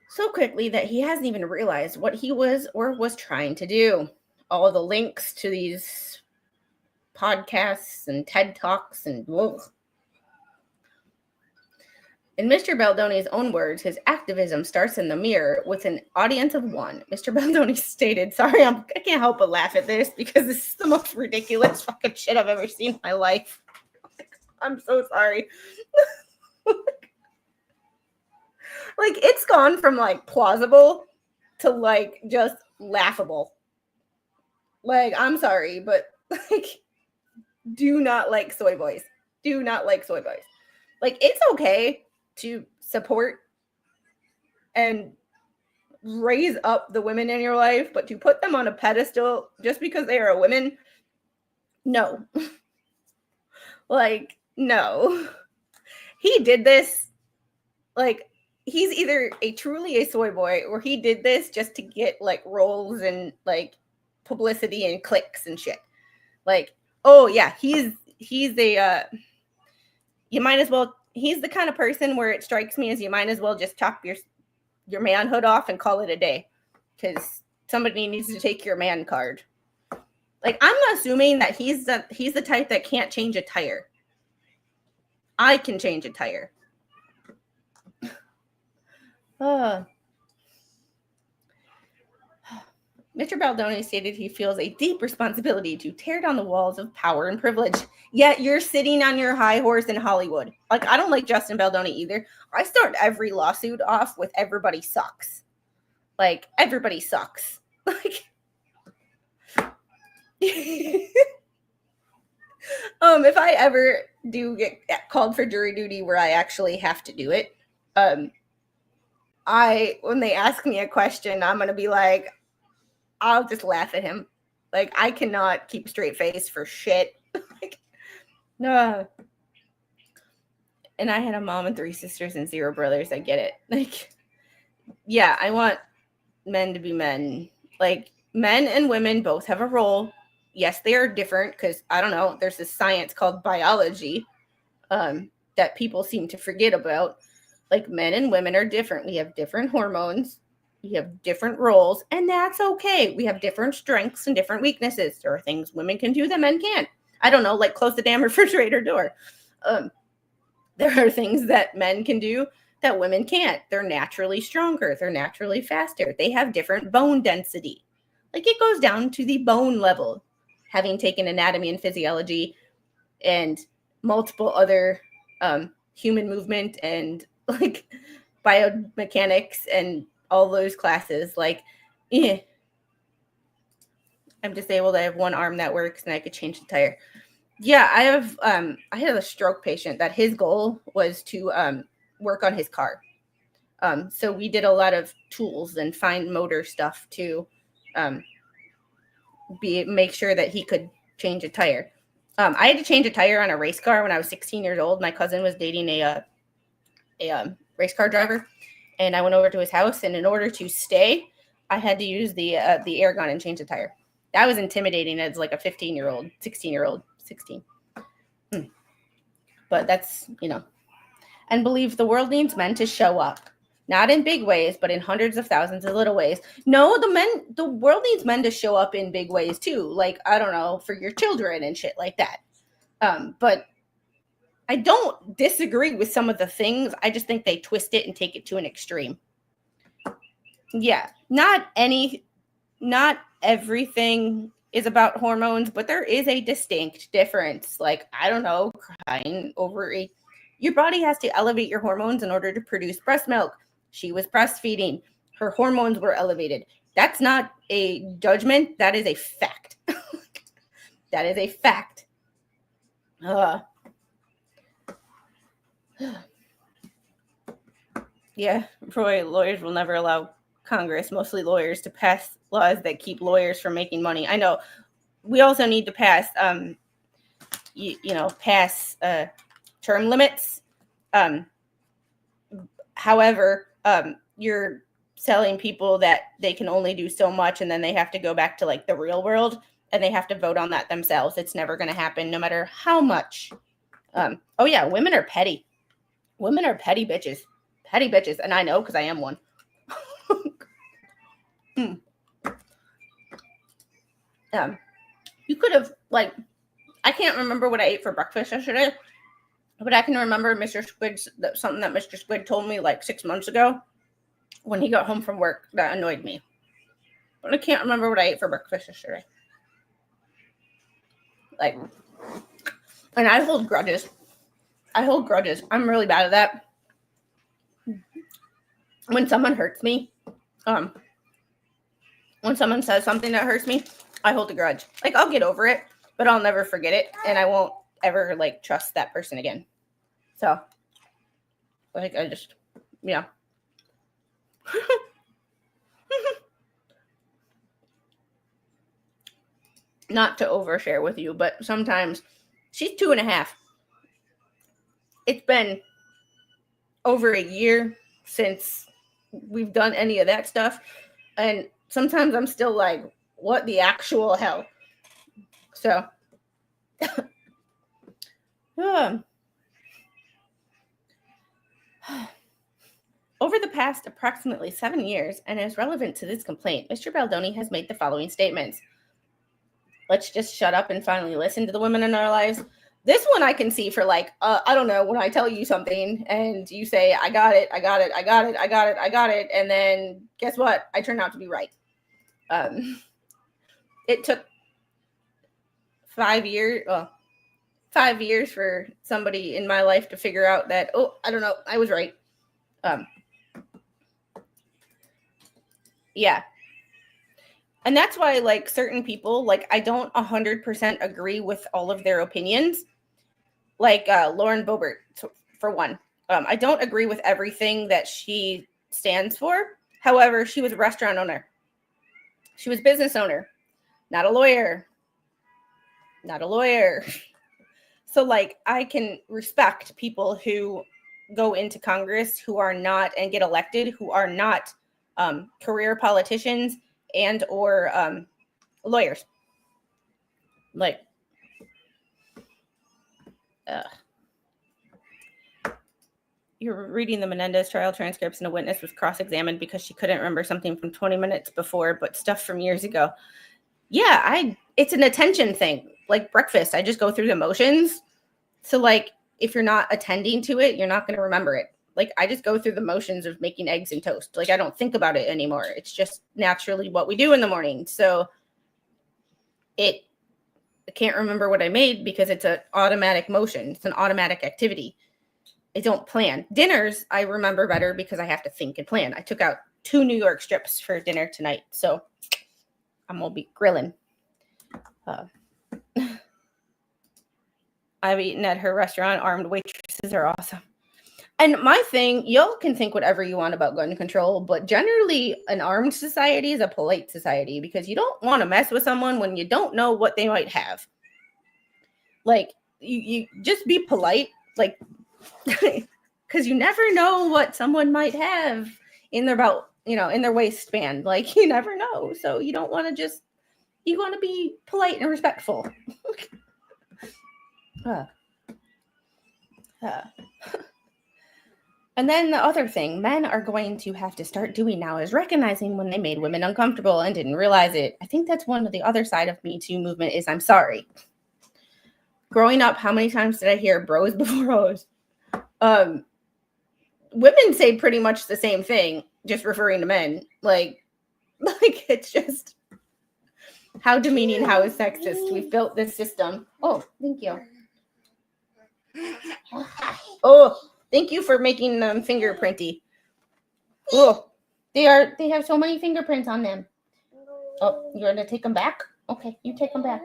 So quickly that he hasn't even realized what he was trying to do. All of the links to these podcasts and TED Talks and whoa. In Mr. Baldoni's own words, his activism starts in the mirror with an audience of one. Mr. Baldoni stated, sorry, I can't help but laugh at this because this is the most ridiculous fucking shit I've ever seen in my life. I'm so sorry. It's gone from plausible to just laughable. Like, I'm sorry, but like, do not like soy boys. Do not like soy boys. Like, it's okay to support and raise up the women in your life, but to put them on a pedestal just because they are a woman, no. Like, no. He did this, like, he's either truly a soy boy or he did this just to get like roles and like publicity and clicks and shit. Like, oh yeah, he's a you might as well, he's the kind of person where it strikes me as you might as well just chop your manhood off and call it a day, because somebody needs to take your man card. Like, I'm assuming that he's the type that can't change a tire. I can change a tire. Mr. Baldoni stated he feels a deep responsibility to tear down the walls of power and privilege. Yet you're sitting on your high horse in Hollywood. Like, I don't like Justin Baldoni either. I start every lawsuit off with everybody sucks. Like, everybody sucks. Like, if I ever do get called for jury duty where I actually have to do it, when they ask me a question, I'm gonna be like, I'll just laugh at him. Like, I cannot keep a straight face for shit. Like, no. And I had a mom and 3 sisters and 0 brothers. I get it. Like, yeah, I want men to be men. Like, men and women both have a role. Yes, they are different because, I don't know, there's this science called biology that people seem to forget about. Like, men and women are different. We have different hormones. We have different roles, and that's okay. We have different strengths and different weaknesses. There are things women can do that men can't. I don't know, like close the damn refrigerator door. There are things that men can do that women can't. They're naturally stronger. They're naturally faster. They have different bone density. Like, it goes down to the bone level. Having taken anatomy and physiology and multiple other human movement and like biomechanics and all those classes, like, I'm disabled. I have one arm that works and I could change the tire. Yeah, I had a stroke patient that his goal was to work on his car. So we did a lot of tools and fine motor stuff to make sure that he could change a tire. I had to change a tire on a race car when I was 16 years old. My cousin was dating a race car driver, and I went over to his house, and in order to stay, I had to use the air gun and change the tire. That was intimidating as like a 15-year-old, 16-year-old, 16. But that's, and believe the world needs men to show up. Not in big ways, but in hundreds of thousands of little ways. No, the world needs men to show up in big ways too. Like, I don't know, for your children and shit like that. But I don't disagree with some of the things. I just think they twist it and take it to an extreme. Yeah, not everything is about hormones, but there is a distinct difference. Like, I don't know, crying over your body has to elevate your hormones in order to produce breast milk. She was breastfeeding. Her hormones were elevated. That's not a judgment. That is a fact. That is a fact. Yeah, Roy, lawyers will never allow Congress, mostly lawyers, to pass laws that keep lawyers from making money. I know. We also need to pass, pass term limits. However, you're telling people that they can only do so much, and then they have to go back to like the real world, and they have to vote on that themselves. It's never going to happen, no matter how much. Oh yeah, women are petty. Women are petty bitches. Petty bitches, and I know because I am one. You could have, like, I can't remember what I ate for breakfast yesterday, but I can remember something that Mr. Squid told me like 6 months ago when he got home from work that annoyed me. But I can't remember what I ate for breakfast yesterday. Like, and I hold grudges. I'm really bad at that. When someone hurts me, when someone says something that hurts me, I hold a grudge. Like, I'll get over it, but I'll never forget it, and I won't ever, like, trust that person again. So, like, I just, yeah. Not to overshare with you, but sometimes she's 2.5. It's been over a year since we've done any of that stuff, and sometimes I'm still like, what the actual hell? So, over the past approximately 7 years, and as relevant to this complaint, Mr. Baldoni has made the following statements. Let's just shut up and finally listen to the women in our lives. This one I can see for like, I don't know, when I tell you something and you say, I got it, and then guess what? I turned out to be right. It took 5 years, 5 years for somebody in my life to figure out that, I don't know, I was right. Yeah. And that's why, like, certain people, like, I don't 100% agree with all of their opinions. Like Lauren Boebert, for one. I don't agree with everything that she stands for. However, she was a restaurant owner. She was a business owner, not a lawyer. Not a lawyer. So, like, I can respect people who go into Congress who are not, and get elected, who are not career politicians and or lawyers. Like, you're reading the Menendez trial transcripts and a witness was cross-examined because she couldn't remember something from 20 minutes before, but stuff from years ago. Yeah, it's an attention thing. Like breakfast, I just go through the motions. So, like, if you're not attending to it, you're not going to remember it. Like, I just go through the motions of making eggs and toast. Like, I don't think about it anymore. It's just naturally what we do in the morning. So I can't remember what I made because it's an automatic motion. It's an automatic activity. I don't plan. Dinners, I remember better because I have to think and plan. I took out 2 New York strips for dinner tonight. So I'm going to be grilling. I've eaten at her restaurant. Armed waitresses are awesome. And my thing, y'all can think whatever you want about gun control, but generally an armed society is a polite society because you don't want to mess with someone when you don't know what they might have. Like, you just be polite, like, because you never know what someone might have in their belt, in their waistband. Like, you never know. So you don't want to you want to be polite and respectful. And then the other thing men are going to have to start doing now is recognizing when they made women uncomfortable and didn't realize it. I think that's one of the other side of Me Too movement is I'm sorry. Growing up, how many times did I hear bros before hoes? Women say pretty much the same thing, just referring to men. Like it's just how demeaning, how is sexist. We've built this system. Oh, thank you. Oh, thank you for making them fingerprinty. Oh, they have so many fingerprints on them. Oh, you're gonna take them back? Okay, you take them back.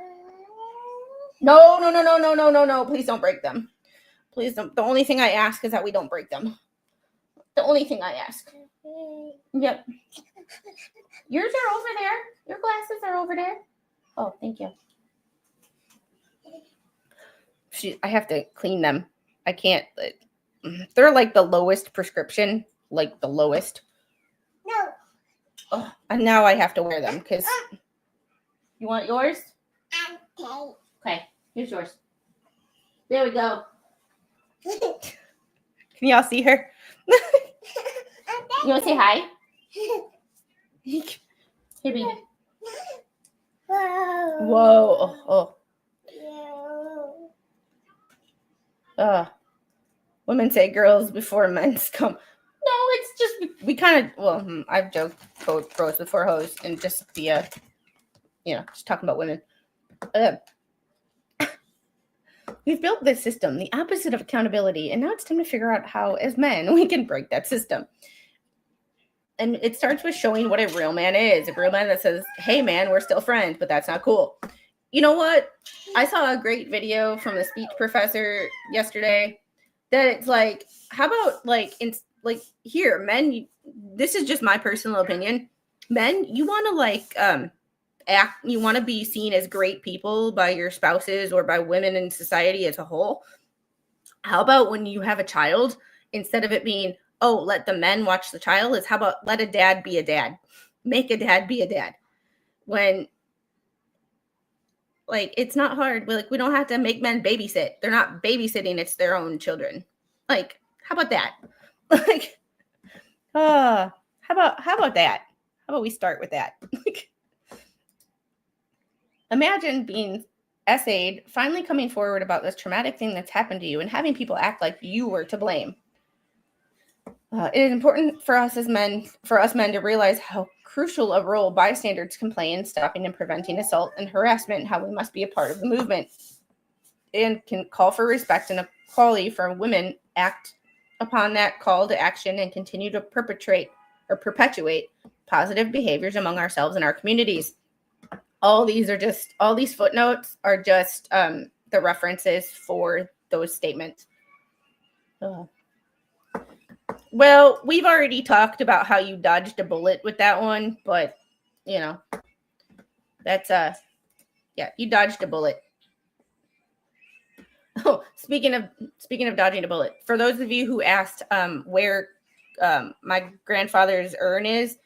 No. Please don't break them. Please don't. The only thing I ask is that we don't break them. The only thing I ask. Yep. Yours are over there. Your glasses are over there. Oh, thank you. I have to clean them. I can't. They're like the lowest prescription. Like the lowest. No. Oh, and now I have to wear them because. You want yours? Okay. Okay. Here's yours. There we go. Can y'all see her? You want to say hi? Hey, baby. Whoa. Women say girls before men's come. No, it's just we kind of. I've joked bros before hoes and just the just talking about women. We've built this system, the opposite of accountability, and now it's time to figure out how, as men, we can break that system. And it starts with showing what a real man is. A real man that says, hey man, we're still friends, but that's not cool. You know what? I saw a great video from the speech professor yesterday that it's like, how about like here, men, this is just my personal opinion. Men, you want to like act, you want to be seen as great people by your spouses or by women in society as a whole. How about when you have a child, instead of it being, oh, let the men watch the child, is how about let a dad be a dad? Make a dad be a dad. When like it's not hard. We don't have to make men babysit. They're not babysitting, it's their own children. Like, how about that? Like, how about that? How about we start with that? Imagine being essayed, finally coming forward about this traumatic thing that's happened to you and having people act like you were to blame. It is important for us men to realize how crucial a role bystanders can play in stopping and preventing assault and harassment, and how we must be a part of the movement and can call for respect and equality for women, act upon that call to action, and continue to perpetuate positive behaviors among ourselves and our communities. All these footnotes are just the references for those statements. Well, we've already talked about how you dodged a bullet with that one, but you know, that's yeah, you dodged a bullet. Oh, speaking of dodging a bullet, for those of you who asked where my grandfather's urn is,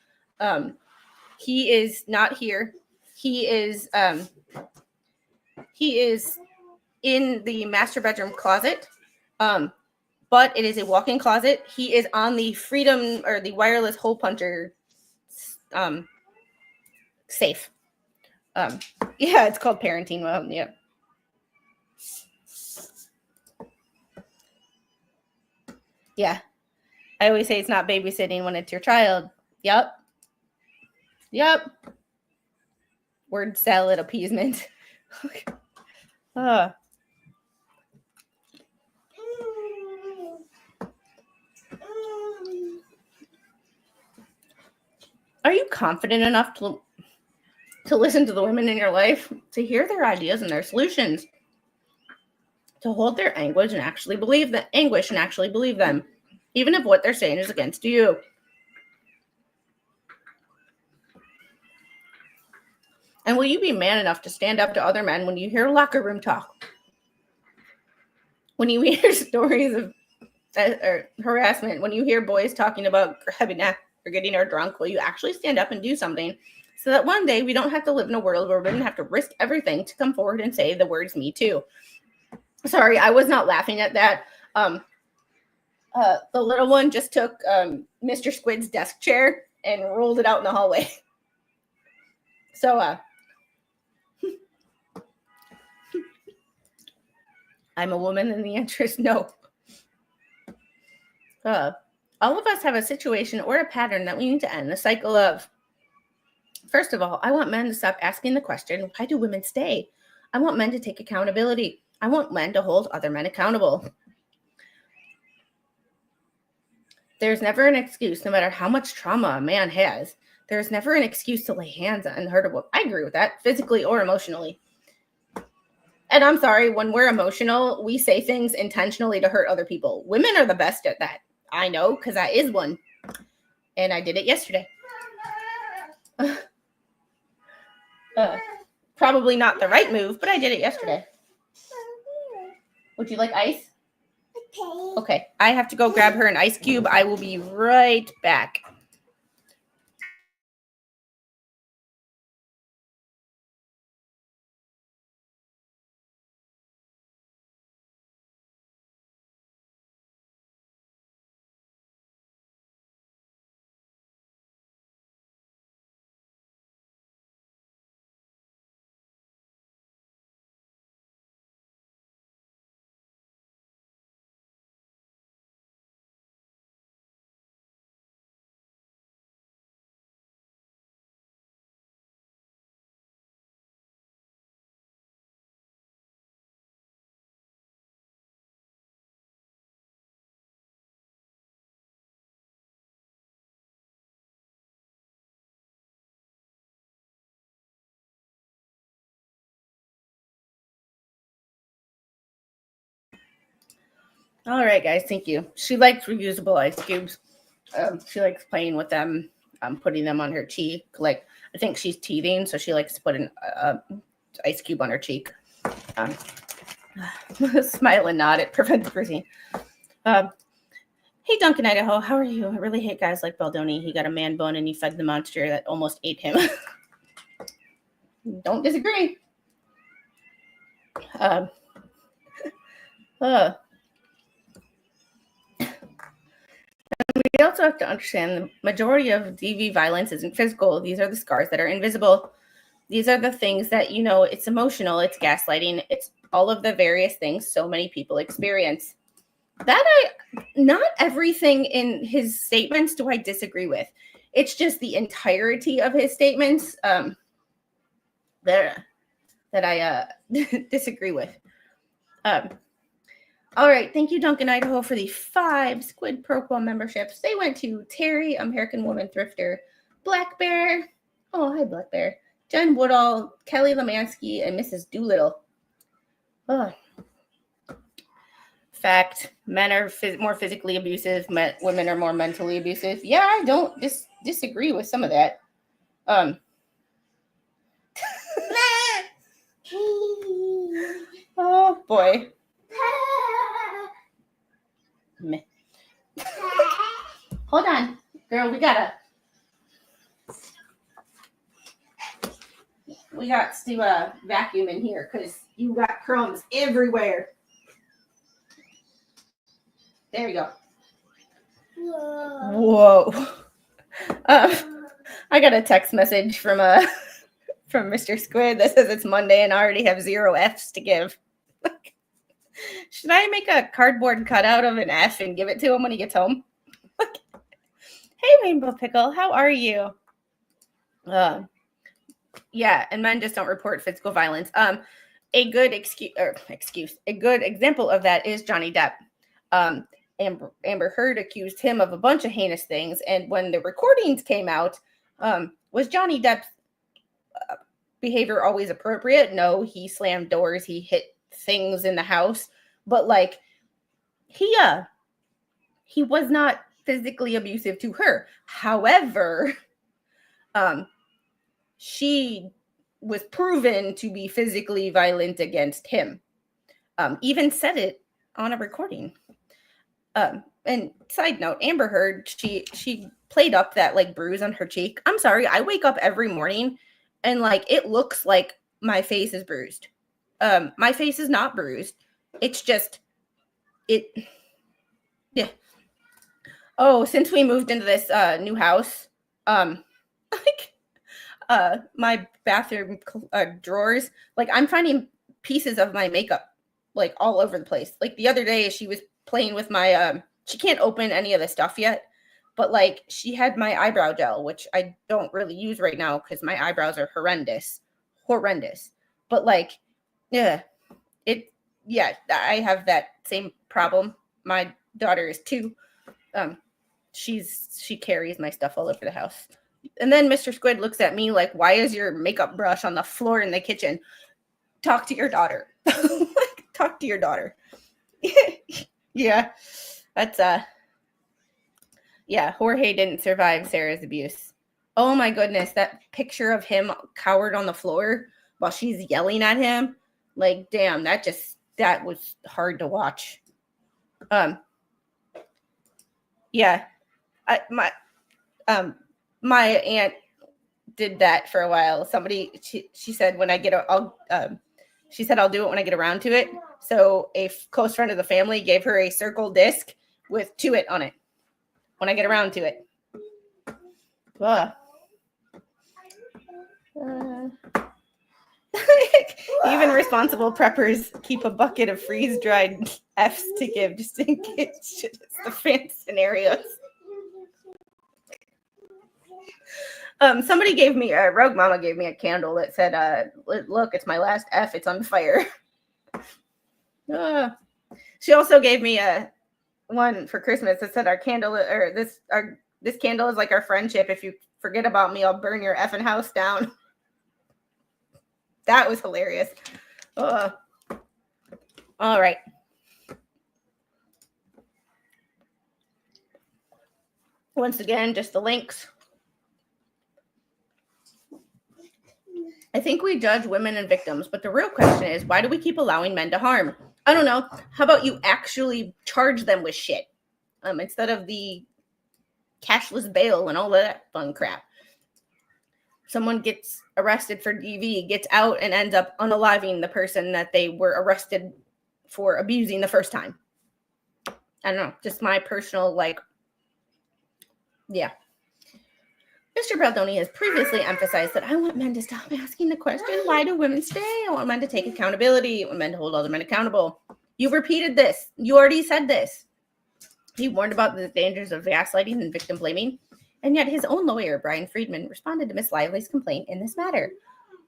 he is not here. He is in the master bedroom closet. But it is a walk-in closet. He is on the Freedom or the wireless hole puncher safe. Yeah, it's called parenting. Well, yeah. Yeah. I always say it's not babysitting when it's your child. Yep. Word salad appeasement. Are you confident enough to listen to the women in your life, to hear their ideas and their solutions, to hold their anguish and actually believe them, even if what they're saying is against you? And will you be man enough to stand up to other men when you hear locker room talk? When you hear stories of harassment, when you hear boys talking about grabbing or getting her drunk, will you actually stand up and do something so that one day we don't have to live in a world where women have to risk everything to come forward and say the words "me too"? Sorry, I was not laughing at that. The little one just took Mr. Squid's desk chair and rolled it out in the hallway. So, I'm a woman, and the answer is no. All of us have a situation or a pattern that we need to end the cycle of. First of all, I want men to stop asking the question, why do women stay? I want men to take accountability. I want men to hold other men accountable. There's never an excuse, no matter how much trauma a man has. There's never an excuse to lay hands on her. I agree with that, physically or emotionally. And I'm sorry, when we're emotional, we say things intentionally to hurt other people. Women are the best at that. I know, because I is one. And I did it yesterday. Probably not the right move, but I did it yesterday. Would you like ice? Okay. I have to go grab her an ice cube. I will be right back. All right, guys. Thank you. She likes reusable ice cubes. She likes playing with them, putting them on her cheek. Like, I think she's teething, so she likes to put an ice cube on her cheek. Smile and nod. It prevents bruising. Hey, Duncan, Idaho. How are you? I really hate guys like Baldoni. He got a man bun and he fed the monster that almost ate him. Don't disagree. We also have to understand the majority of DV violence isn't physical. These are the scars that are invisible. These are the things that, it's emotional, it's gaslighting, it's all of the various things so many people experience. Not everything in his statements do I disagree with. It's just the entirety of his statements that I disagree with. All right. Thank you, Duncan, Idaho, for the 5 Squid Pro Quo memberships. They went to Terry, American Woman Thrifter, Black Bear. Oh, hi, Black Bear. Jen Woodall, Kelly Lemansky, and Mrs. Doolittle. Oh. Fact, men are more physically abusive. Women are more mentally abusive. Yeah, I don't disagree with some of that. Oh, boy. Hold on, girl. We got to vacuum in here because you got crumbs everywhere. There you go. Whoa. I got a text message from Mr. Squid that says it's Monday and I already have 0 F's to give. Should I make a cardboard cutout of an F and give it to him when he gets home? Hey, Rainbow Pickle, how are you? Yeah, and men just don't report physical violence. A good a good example of that is Johnny Depp. Amber Heard accused him of a bunch of heinous things, and when the recordings came out, was Johnny Depp's behavior always appropriate? No, he slammed doors, he hit things in the house, but like he was not physically abusive to her. However, she was proven to be physically violent against him. Even said it on a recording. And side note, Amber Heard, she played up that like bruise on her cheek. I'm sorry, I wake up every morning and like it looks like my face is bruised. My face is not bruised. It's just yeah. Oh, since we moved into this new house, my bathroom drawers, like I'm finding pieces of my makeup like all over the place. Like the other day she was playing with my she can't open any of the stuff yet, but like she had my eyebrow gel, which I don't really use right now because my eyebrows are horrendous. But like I have that same problem. My daughter is 2. She carries my stuff all over the house. And then Mr. Squid looks at me like, why is your makeup brush on the floor in the kitchen? Talk to your daughter. Talk to your daughter. Yeah. That's Jorge didn't survive Sarah's abuse. Oh my goodness, that picture of him cowered on the floor while she's yelling at him. Like, damn, that was hard to watch. Yeah. My aunt did that for a while. Somebody, she said, when I get she said, I'll do it when I get around to it. So a close friend of the family gave her a circle disc with "to it" on it when I get around to it. Even responsible preppers keep a bucket of freeze-dried F's to give just in case. It's the fan scenarios. Somebody gave me Rogue Mama gave me a candle that said, "Look, it's my last F. It's on fire." She also gave me one for Christmas that said, "Our candle, or this candle is like our friendship. If you forget about me, I'll burn your effing house down." That was hilarious. All right. Once again, just the links. I think we judge women and victims, but the real question is, why do we keep allowing men to harm? I don't know. How about you actually charge them with shit instead of the cashless bail and all of that fun crap? Someone gets arrested for DV, gets out, and ends up unaliving the person that they were arrested for abusing the first time. I don't know. Just my personal, yeah. Mr. Baldoni has previously emphasized that I want men to stop asking the question, why do women stay? I want men to take accountability. I want men to hold other men accountable. You've repeated this. You already said this. He warned about the dangers of gaslighting and victim blaming. And yet his own lawyer, Brian Friedman, responded to Miss Lively's complaint in this matter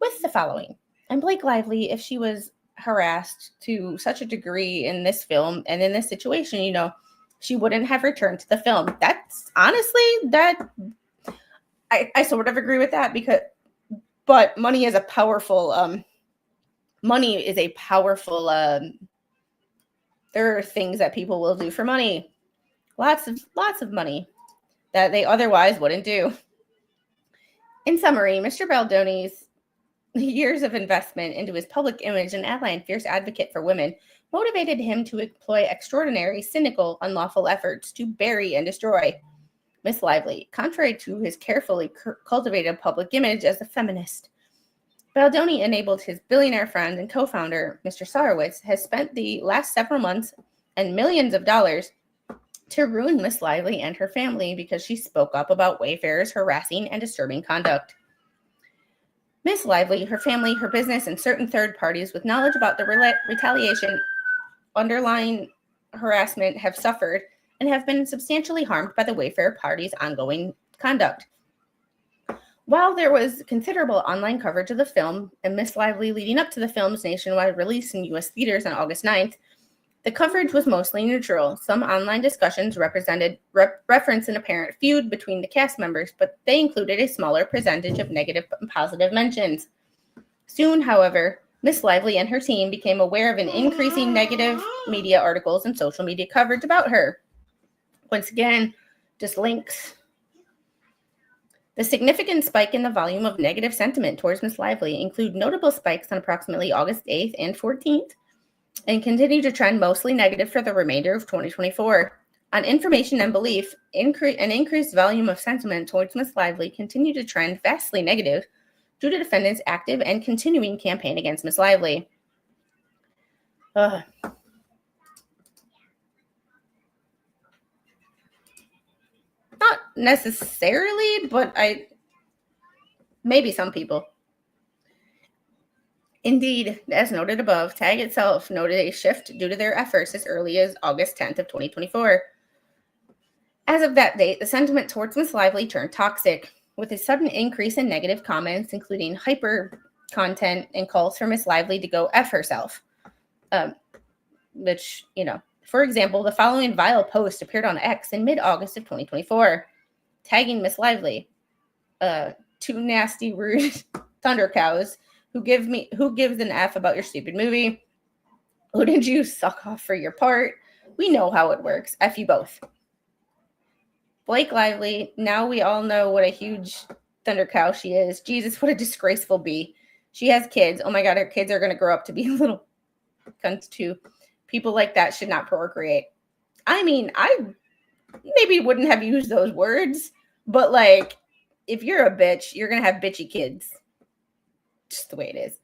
with the following. And Blake Lively, if she was harassed to such a degree in this film and in this situation, she wouldn't have returned to the film. That's honestly, I sort of agree with that but money is a powerful, there are things that people will do for money. Lots of money that they otherwise wouldn't do. In summary, Mr. Baldoni's years of investment into his public image and ally and fierce advocate for women motivated him to employ extraordinary, cynical, unlawful efforts to bury and destroy Miss Lively, contrary to his carefully cultivated public image as a feminist. Baldoni enabled his billionaire friend and co-founder, Mr. Sarowitz, has spent the last several months and millions of dollars to ruin Miss Lively and her family because she spoke up about Wayfarers' harassing and disturbing conduct. Miss Lively, her family, her business, and certain third parties with knowledge about the retaliation underlying harassment have suffered and have been substantially harmed by the Wayfarer party's ongoing conduct. While there was considerable online coverage of the film and Miss Lively leading up to the film's nationwide release in U.S. theaters on August 9th, the coverage was mostly neutral. Some online discussions represented reference an apparent feud between the cast members, but they included a smaller percentage of negative and positive mentions. Soon, however, Miss Lively and her team became aware of an increasing negative media articles and social media coverage about her. Once again, just links. The significant spike in the volume of negative sentiment towards Miss Lively include notable spikes on approximately August 8th and 14th, and continue to trend mostly negative for the remainder of 2024. On information and belief, an increased volume of sentiment towards Miss Lively continued to trend vastly negative due to defendants' active and continuing campaign against Miss Lively. Not necessarily, but maybe some people. Indeed, as noted above, TAG itself noted a shift due to their efforts as early as August 10th of 2024. As of that date, the sentiment towards Miss Lively turned toxic, with a sudden increase in negative comments, including hyper content and calls for Miss Lively to go F herself. Which, for example, the following vile post appeared on X in mid-August of 2024, tagging Miss Lively. Two nasty, rude thunder cows who gives an F about your stupid movie. Who did you suck off for your part? We know how it works. F you both. Blake Lively, now we all know what a huge thunder cow she is. Jesus, what a disgraceful bee. She has kids. Oh my God, her kids are going to grow up to be little cunts too. People like that should not procreate. I mean, I maybe wouldn't have used those words, but if you're a bitch, you're going to have bitchy kids. Just the way it is.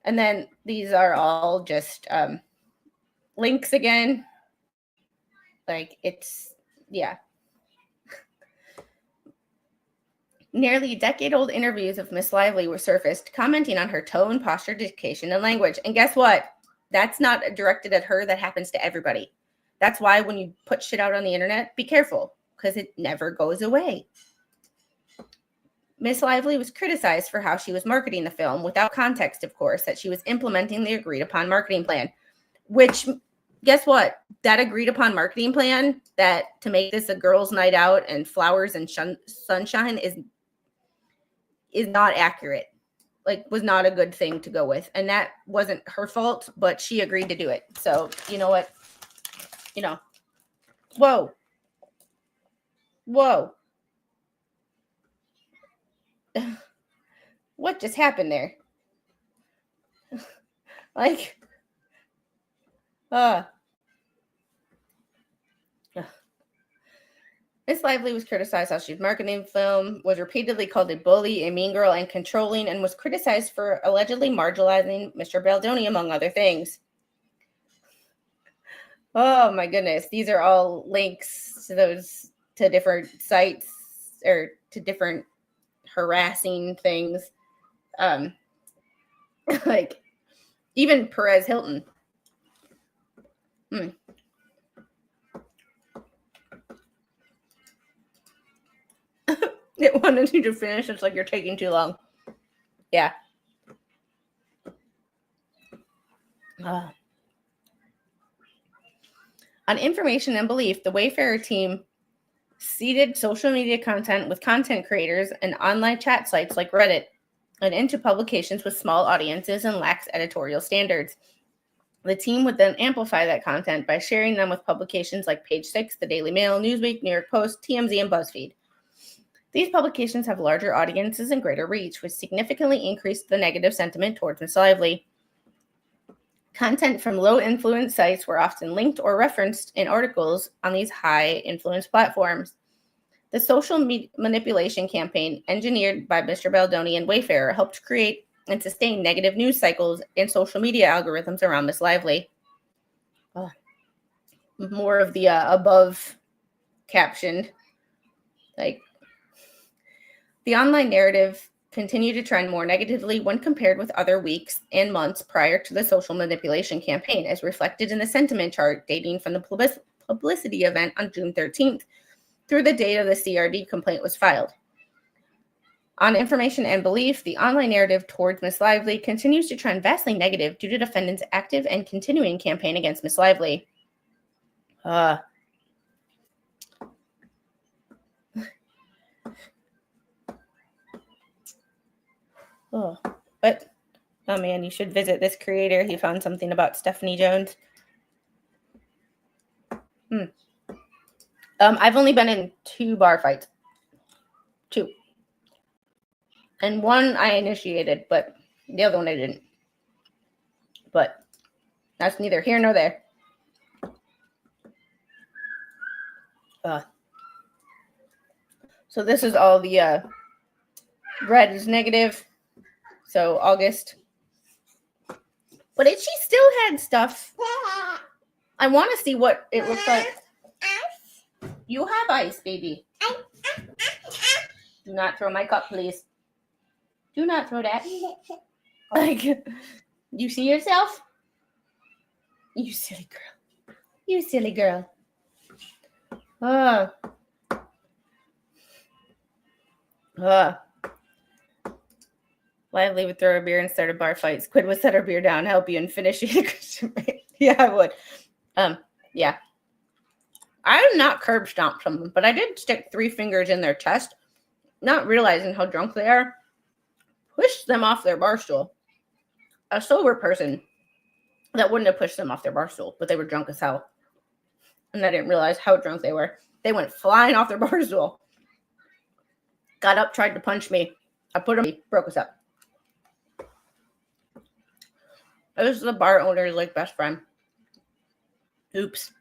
And then these are all just links again. Yeah. Nearly decade-old interviews of Miss Lively were surfaced, commenting on her tone, posture, dictation, and language. And guess what? That's not directed at her. That happens to everybody. That's why when you put shit out on the internet, be careful, because it never goes away. Miss Lively was criticized for how she was marketing the film, without context, of course, that she was implementing the agreed-upon marketing plan. Which, guess what? That agreed-upon marketing plan, that to make this a girls' night out and flowers and sunshine is not accurate. Was not a good thing to go with. And that wasn't her fault, but she agreed to do it. So, you know what? Whoa. Whoa. What just happened there? Like, Miss Lively was criticized how she's marketing the film, was repeatedly called a bully, a mean girl, and controlling, and was criticized for allegedly marginalizing Mr. Baldoni, among other things. Oh my goodness. These are all links to different sites or to different harassing things. Like even Perez Hilton. It wanted you to finish. It's like you're taking too long. Yeah. On information and belief, the Wayfarer team seeded social media content with content creators and online chat sites like Reddit and into publications with small audiences and lax editorial standards. The team would then amplify that content by sharing them with publications like Page Six, The Daily Mail, Newsweek, New York Post, TMZ, and BuzzFeed. These publications have larger audiences and greater reach, which significantly increased the negative sentiment towards Miss Lively. Content from low-influence sites were often linked or referenced in articles on these high-influence platforms. The social manipulation campaign engineered by Mr. Baldoni and Wayfarer helped create and sustain negative news cycles and social media algorithms around Miss Lively. More of the above captioned. Like, the online narrative continued to trend more negatively when compared with other weeks and months prior to the social manipulation campaign, as reflected in the sentiment chart dating from the publicity event on June 13th through the date of the CRD complaint was filed. On information and belief, the online narrative towards Miss Lively continues to trend vastly negative due to defendants' active and continuing campaign against Miss Lively. But, oh man, you should visit this creator. He found something about Stephanie Jones. I've only been in 2 bar fights. 2. And one I initiated, but the other one I didn't. But that's neither here nor there. So this is all the red is negative. So August. But she still had stuff. I want to see what it looks like. You have ice, baby. Do not throw my cup, please. Do not throw that. Like, you see yourself? You silly girl. You silly girl. Lively would throw a beer and start a bar fight. Squid would set her beer down, help you, and finish you. Yeah, I would. Yeah. I did not curb stomp someone, but I did stick 3 fingers in their chest, not realizing how drunk they are. Pushed them off their bar stool. A sober person that wouldn't have pushed them off their bar stool, but they were drunk as hell. And I didn't realize how drunk they were. They went flying off their bar stool. Got up, tried to punch me. I put them, broke us up. This is the bar owner's like best friend. Oops.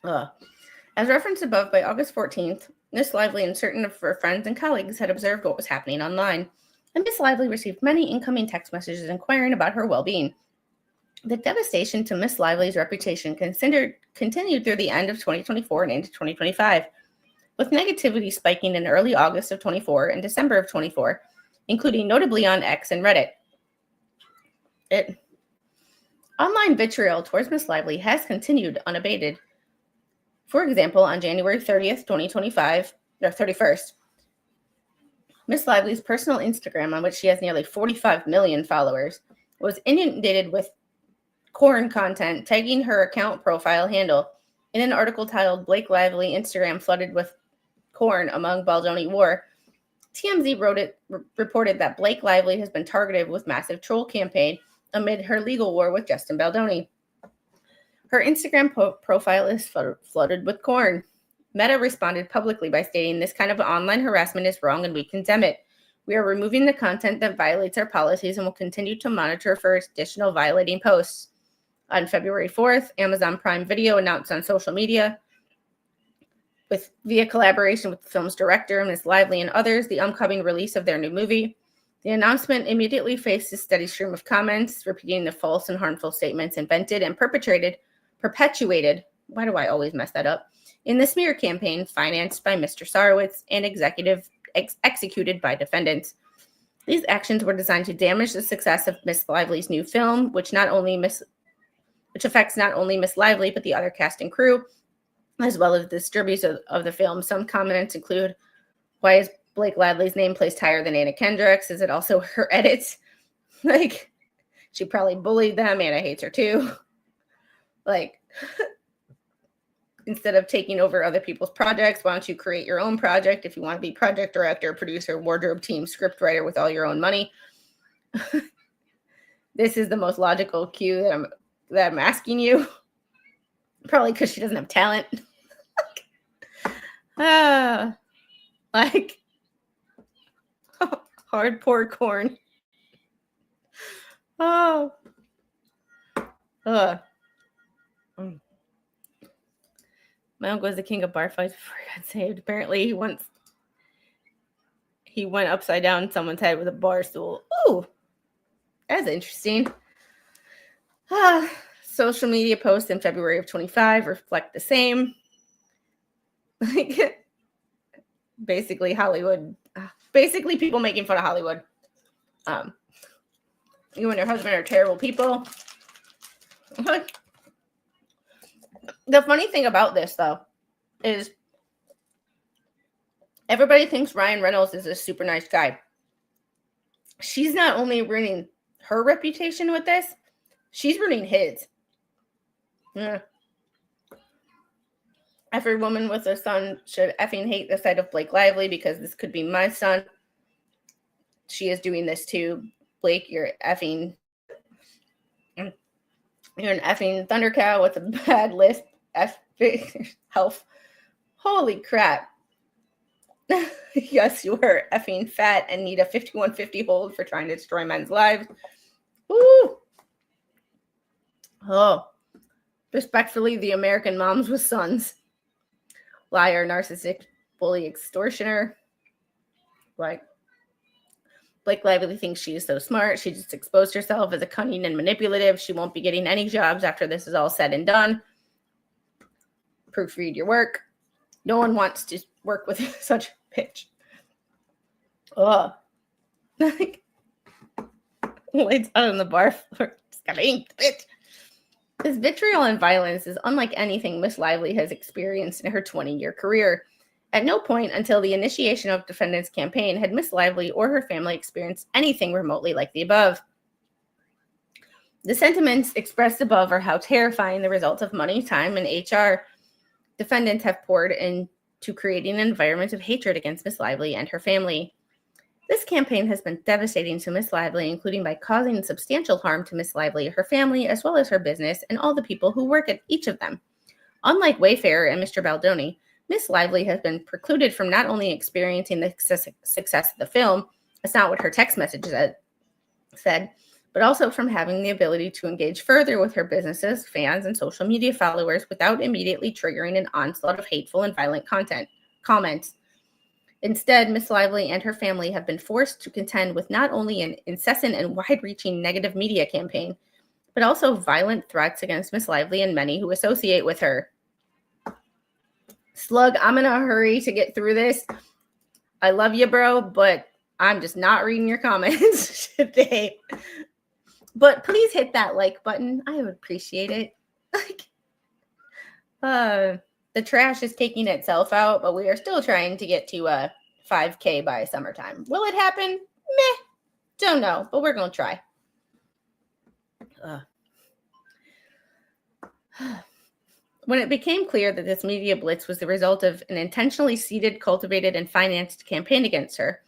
As referenced above, by August 14th, Miss Lively and certain of her friends and colleagues had observed what was happening online, and Miss Lively received many incoming text messages inquiring about her well-being. The devastation to Miss Lively's reputation continued through the end of 2024 and into 2025, with negativity spiking in early August of 24 and December of 24, including notably on X and Reddit. Online vitriol towards Miss Lively has continued unabated. For example, on January 30th, 2025, or 31st, Miss Lively's personal Instagram, on which she has nearly 45 million followers, was inundated with corn content, tagging her account profile handle in an article titled "Blake Lively Instagram Flooded with Corn Among Baldoni War." TMZ reported that Blake Lively has been targeted with massive troll campaign amid her legal war with Justin Baldoni. Her Instagram profile is flooded with corn. Meta responded publicly by stating, "This kind of online harassment is wrong and we condemn it. We are removing the content that violates our policies and will continue to monitor for additional violating posts." On February 4th, Amazon Prime Video announced on social media, via collaboration with the film's director, Ms. Lively, and others, the upcoming release of their new movie. The announcement immediately faced a steady stream of comments, repeating the false and harmful statements invented and perpetuated, why do I always mess that up, in the smear campaign financed by Mr. Sarowitz and executed by defendants. These actions were designed to damage the success of Miss Lively's new film, which affects not only Miss Lively, but the other cast and crew, as well as the distributors of the film. Some comments include, why is Blake Lively's name placed higher than Anna Kendrick's? Is it also her edits? Like, she probably bullied them. Anna hates her too. Like, instead of taking over other people's projects, why don't you create your own project if you want to be project director, producer, wardrobe team, script writer with all your own money? This is the most logical cue that I'm asking you. Probably because she doesn't have talent. Like hard poor corn. Oh. My uncle was the king of bar fights before he got saved. Apparently, he went upside down someone's head with a bar stool. Ooh, that's interesting. Social media posts in February of 25 reflect the same. Like, basically Hollywood. Basically, people making fun of Hollywood. You and your husband are terrible people. The funny thing about this, though, is everybody thinks Ryan Reynolds is a super nice guy. She's not only ruining her reputation with this, she's ruining his. Yeah. Every woman with a son should effing hate the sight of Blake Lively, because this could be my son. She is doing this too. Blake, you're an effing thundercow with a bad lisp. Health. Holy crap. Yes, you are effing fat and need a 5150 hold for trying to destroy men's lives. Woo! Oh. Respectfully, the American moms with sons. Liar, narcissistic, bully, extortioner. Like, Blake Lively thinks she is so smart. She just exposed herself as a cunning and manipulative. She won't be getting any jobs after this is all said and done. Proofread your work. No one wants to work with such bitch. Ugh. Like, lays out on the bar floor. Just got inked, bitch. This vitriol and violence is unlike anything Miss Lively has experienced in her 20-year career. At no point until the initiation of defendant's campaign had Miss Lively or her family experienced anything remotely like the above. The sentiments expressed above are how terrifying the results of money, time, and HR defendants have poured into creating an environment of hatred against Miss Lively and her family. This campaign has been devastating to Miss Lively, including by causing substantial harm to Miss Lively, her family, as well as her business, and all the people who work at each of them. Unlike Wayfarer and Mr. Baldoni, Miss Lively has been precluded from not only experiencing the success of the film, that's not what her text message said, but also from having the ability to engage further with her businesses, fans, and social media followers without immediately triggering an onslaught of hateful and violent comments. Instead, Miss Lively and her family have been forced to contend with not only an incessant and wide-reaching negative media campaign, but also violent threats against Miss Lively and many who associate with her. Slug, I'm in a hurry to get through this. I love you, bro, but I'm just not reading your comments today. But please hit that like button. I would appreciate it. The trash is taking itself out, but we are still trying to get to 5K by summertime. Will it happen? Meh. Don't know, but we're going to try. When it became clear that this media blitz was the result of an intentionally seeded, cultivated, and financed campaign against her,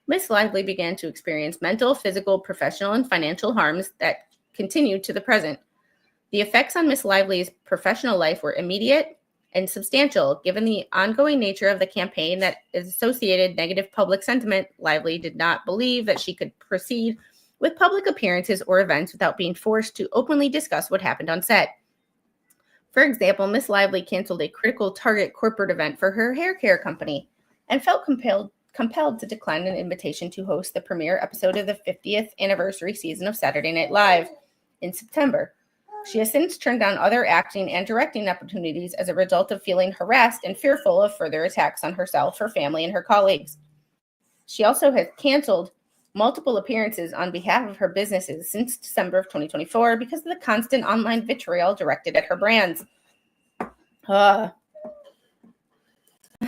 Miss Lively began to experience mental, physical, professional, and financial harms that continued to the present. The effects on Miss Lively's professional life were immediate and substantial. Given the ongoing nature of the campaign that is associated negative public sentiment, Lively did not believe that she could proceed with public appearances or events without being forced to openly discuss what happened on set. For example, Miss Lively canceled a critical Target corporate event for her hair care company and felt compelled to decline an invitation to host the premiere episode of the 50th anniversary season of Saturday Night Live in September. She has since turned down other acting and directing opportunities as a result of feeling harassed and fearful of further attacks on herself, her family, and her colleagues. She also has canceled multiple appearances on behalf of her businesses since December of 2024 because of the constant online vitriol directed at her brands. It's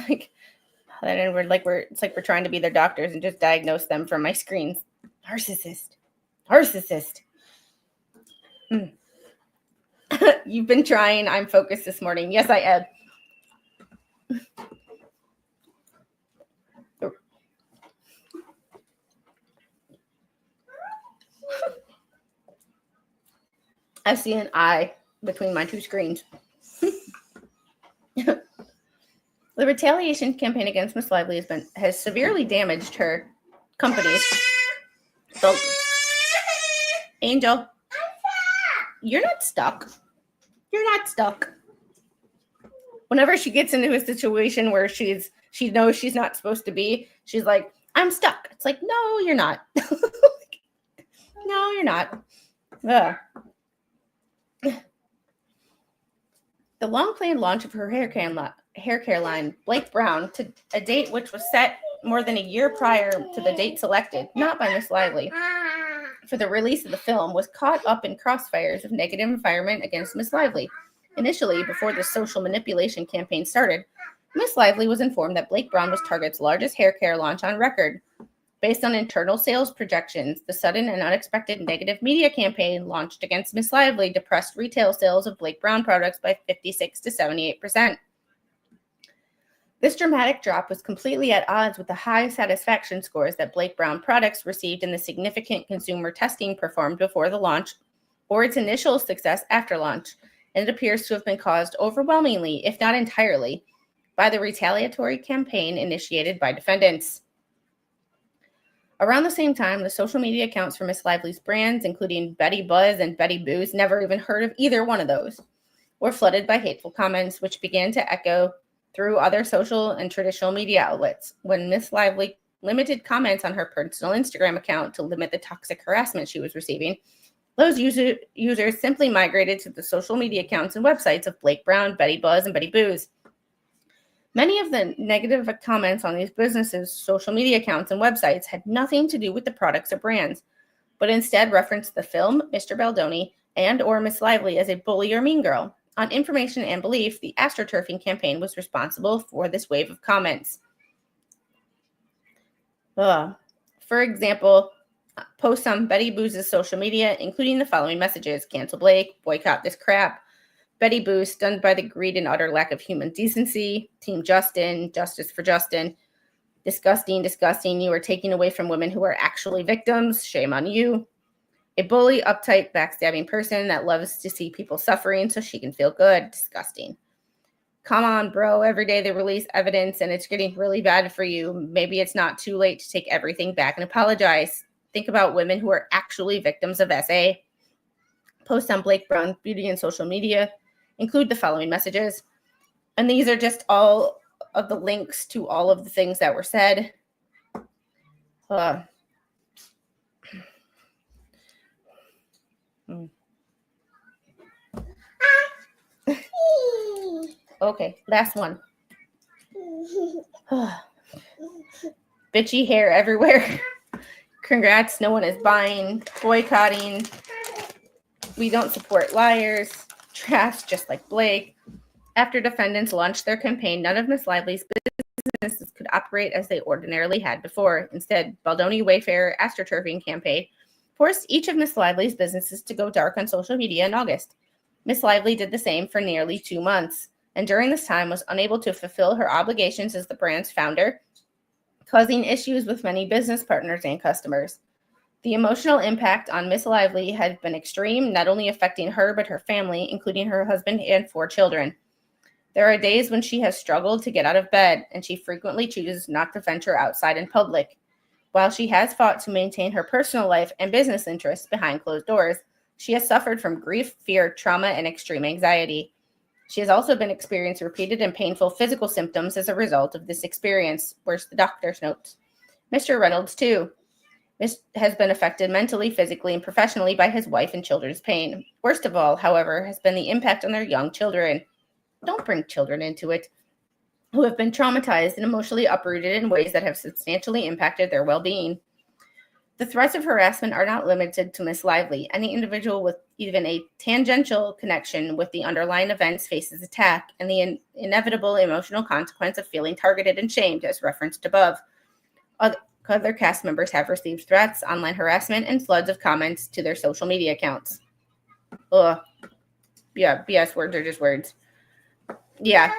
like we're trying to be their doctors and just diagnose them from my screens. Narcissist. You've been trying. I'm focused this morning. Yes, I am. I see an eye between my two screens. The retaliation campaign against Miss Lively has severely damaged her companies. So, Angel, you're not stuck. Whenever she gets into a situation where she knows she's not supposed to be, she's like, I'm stuck. It's like, no, you're not. No, you're not. Ugh. The long-planned launch of her hair care line, Blake Brown, to a date which was set more than a year prior to the date selected, not by Miss Lively, for the release of the film, was caught up in crossfires of negative environment against Miss Lively. Initially, before the social manipulation campaign started, Miss Lively was informed that Blake Brown was Target's largest hair care launch on record. Based on internal sales projections, the sudden and unexpected negative media campaign launched against Miss Lively depressed retail sales of Blake Brown products by 56 to 78%. This dramatic drop was completely at odds with the high satisfaction scores that Blake Brown products received in the significant consumer testing performed before the launch or its initial success after launch, and it appears to have been caused overwhelmingly, if not entirely, by the retaliatory campaign initiated by defendants. Around the same time, the social media accounts for Miss Lively's brands, including Betty Buzz and Betty Boo's, never even heard of either one of those, were flooded by hateful comments, which began to echo through other social and traditional media outlets. When Miss Lively limited comments on her personal Instagram account to limit the toxic harassment she was receiving, those users simply migrated to the social media accounts and websites of Blake Brown, Betty Buzz, and Betty Boo's. Many of the negative comments on these businesses' social media accounts and websites had nothing to do with the products or brands, but instead referenced the film, Mr. Baldoni, and or Miss Lively as a bully or mean girl. On information and belief, the astroturfing campaign was responsible for this wave of comments. For example, posts on Betty Boo's social media, including the following messages: cancel Blake, boycott this crap, Betty Boo, stunned by the greed and utter lack of human decency, Team Justin, justice for Justin, disgusting, you are taking away from women who are actually victims, shame on you, a bully, uptight, backstabbing person that loves to see people suffering so she can feel good, disgusting. Come on, bro, every day they release evidence and it's getting really bad for you. Maybe it's not too late to take everything back and apologize. Think about women who are actually victims of SA. Post on Blake Brown Beauty and social media. Include the following messages. And these are just all of the links to all of the things that were said. Okay, last one. Bitchy hair everywhere. Congrats, no one is buying, boycotting. We don't support liars. Trash, just like Blake. After defendants launched their campaign, none of Miss Lively's businesses could operate as they ordinarily had before. Instead, Baldoni Wayfarer astroturfing campaign forced each of Miss Lively's businesses to go dark on social media in August. Miss Lively did the same for nearly 2 months, and during this time was unable to fulfill her obligations as the brand's founder, causing issues with many business partners and customers. The emotional impact on Miss Lively has been extreme, not only affecting her but her family, including her husband and 4 children. There are days when she has struggled to get out of bed, and she frequently chooses not to venture outside in public. While she has fought to maintain her personal life and business interests behind closed doors, she has suffered from grief, fear, trauma, and extreme anxiety. She has also been experiencing repeated and painful physical symptoms as a result of this experience. Where's the doctor's notes? Mr. Reynolds, too, has been affected mentally, physically, and professionally by his wife and children's pain. Worst of all, however, has been the impact on their young children. Don't bring children into it, who have been traumatized and emotionally uprooted in ways that have substantially impacted their well-being. The threats of harassment are not limited to Miss Lively. Any individual with even a tangential connection with the underlying events faces attack and the inevitable emotional consequence of feeling targeted and shamed, as referenced above. Other cast members have received threats, online harassment, and floods of comments to their social media accounts. Ugh. Yeah, BS words are just words. Yeah.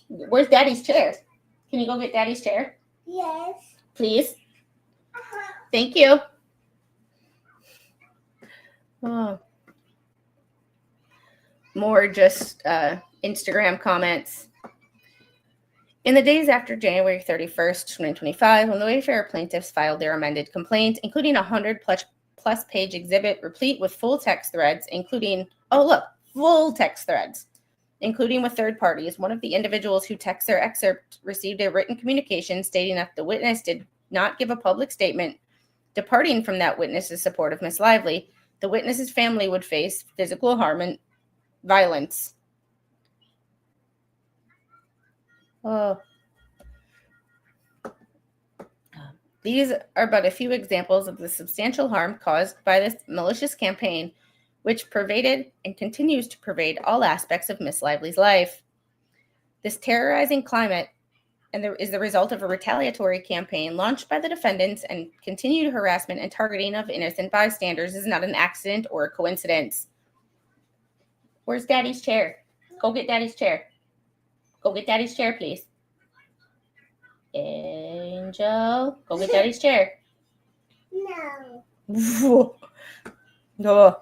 Where's Daddy's chair? Can you go get Daddy's chair? Yes. Please? Thank you. Oh. More just Instagram comments. In the days after January 31st, 2025, when the Wayfair plaintiffs filed their amended complaint, including a 100-plus page exhibit replete with full text threads, full text threads, including with third parties, one of the individuals who texted their excerpt received a written communication stating that the witness did not give a public statement. Departing from that witness's support of Miss Lively, the witness's family would face physical harm and violence. Oh. These are but a few examples of the substantial harm caused by this malicious campaign, which pervaded and continues to pervade all aspects of Miss Lively's life. This terrorizing climate is the result of a retaliatory campaign launched by the defendants, and continued harassment and targeting of innocent bystanders is not an accident or a coincidence. Where's Daddy's chair? Go get Daddy's chair. Go get Daddy's chair, please. Angel, go get Daddy's chair. No. No.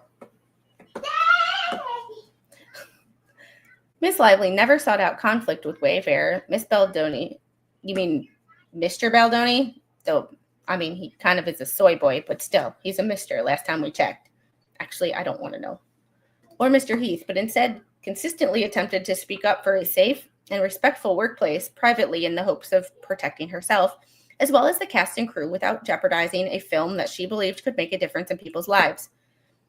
Miss Lively never sought out conflict with Wayfair. Miss Baldoni, you mean Mr. Baldoni? Though, I mean, he kind of is a soy boy, but still, he's a Mr. last time we checked. Actually, I don't want to know. Or Mr. Heath, but instead consistently attempted to speak up for a safe and respectful workplace privately in the hopes of protecting herself, as well as the cast and crew, without jeopardizing a film that she believed could make a difference in people's lives.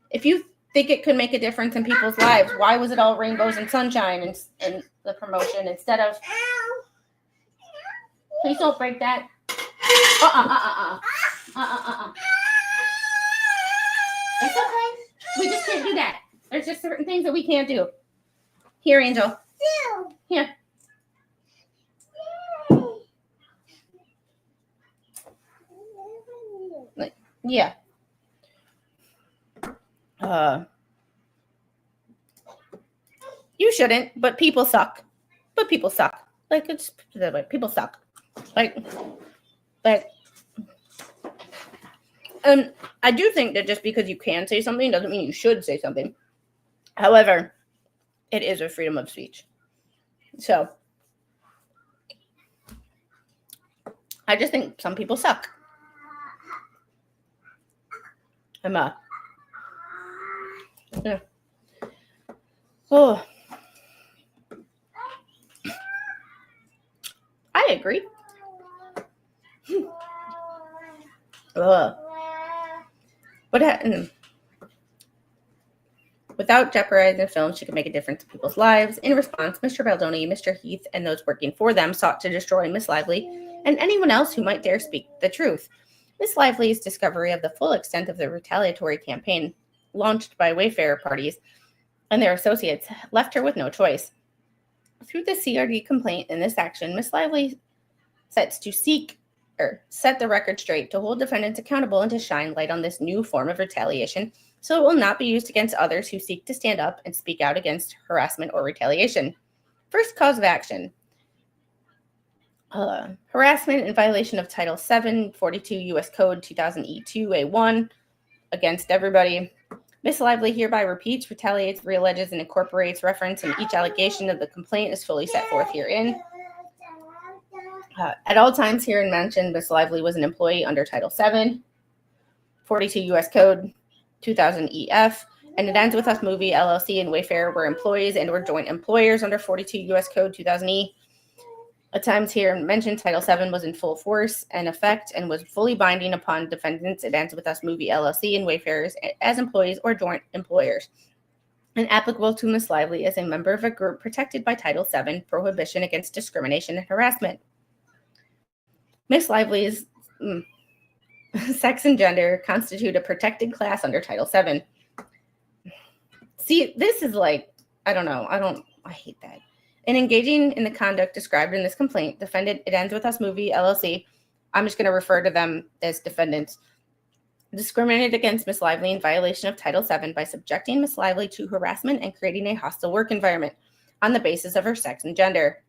If you think it could make a difference in people's lives, why was it all rainbows and sunshine in the promotion instead of... Please don't break that. It's okay. We just can't do that. There's just certain things that we can't do. Here, Angel. Here. Yeah. You shouldn't, but people suck. Like, it's that way. People suck. Like, but I do think that just because you can say something doesn't mean you should say something. However, it is a freedom of speech. So, I just think some people suck. Yeah. Oh. I agree. But without jeopardizing the film, she could make a difference in people's lives. In response, Mr. Baldoni, Mr. Heath, and those working for them sought to destroy Miss Lively and anyone else who might dare speak the truth. Miss Lively's discovery of the full extent of the retaliatory campaign launched by Wayfair parties and their associates left her with no choice. Through the CRD complaint in this action, Miss Lively sets to set the record straight, to hold defendants accountable, and to shine light on this new form of retaliation so it will not be used against others who seek to stand up and speak out against harassment or retaliation. First cause of action. Harassment in violation of Title 7, 42 U.S. Code 2000E2A1 against everybody. Miss Lively hereby repeats, retaliates, realleges, and incorporates reference in each allegation of the complaint is fully set forth herein. At all times herein mentioned, Miss Lively was an employee under Title 7, 42 U.S. Code 2000EF, and it ends with us movie, LLC, and Wayfair were employees and were joint employers under 42 U.S. Code 2000E. At times here mentioned, Title VII was in full force and effect and was fully binding upon defendants. It ends with us movie, LLC, and Wayfarers as employees or joint employers, and applicable to Miss Lively as a member of a group protected by Title VII, prohibition against discrimination and harassment. Miss Lively's sex and gender constitute a protected class under Title VII. See, this is like, I hate that. In engaging in the conduct described in this complaint, defendant, it ends with us movie, LLC, I'm just going to refer to them as defendants, discriminated against Miss Lively in violation of Title VII by subjecting Miss Lively to harassment and creating a hostile work environment on the basis of her sex and gender.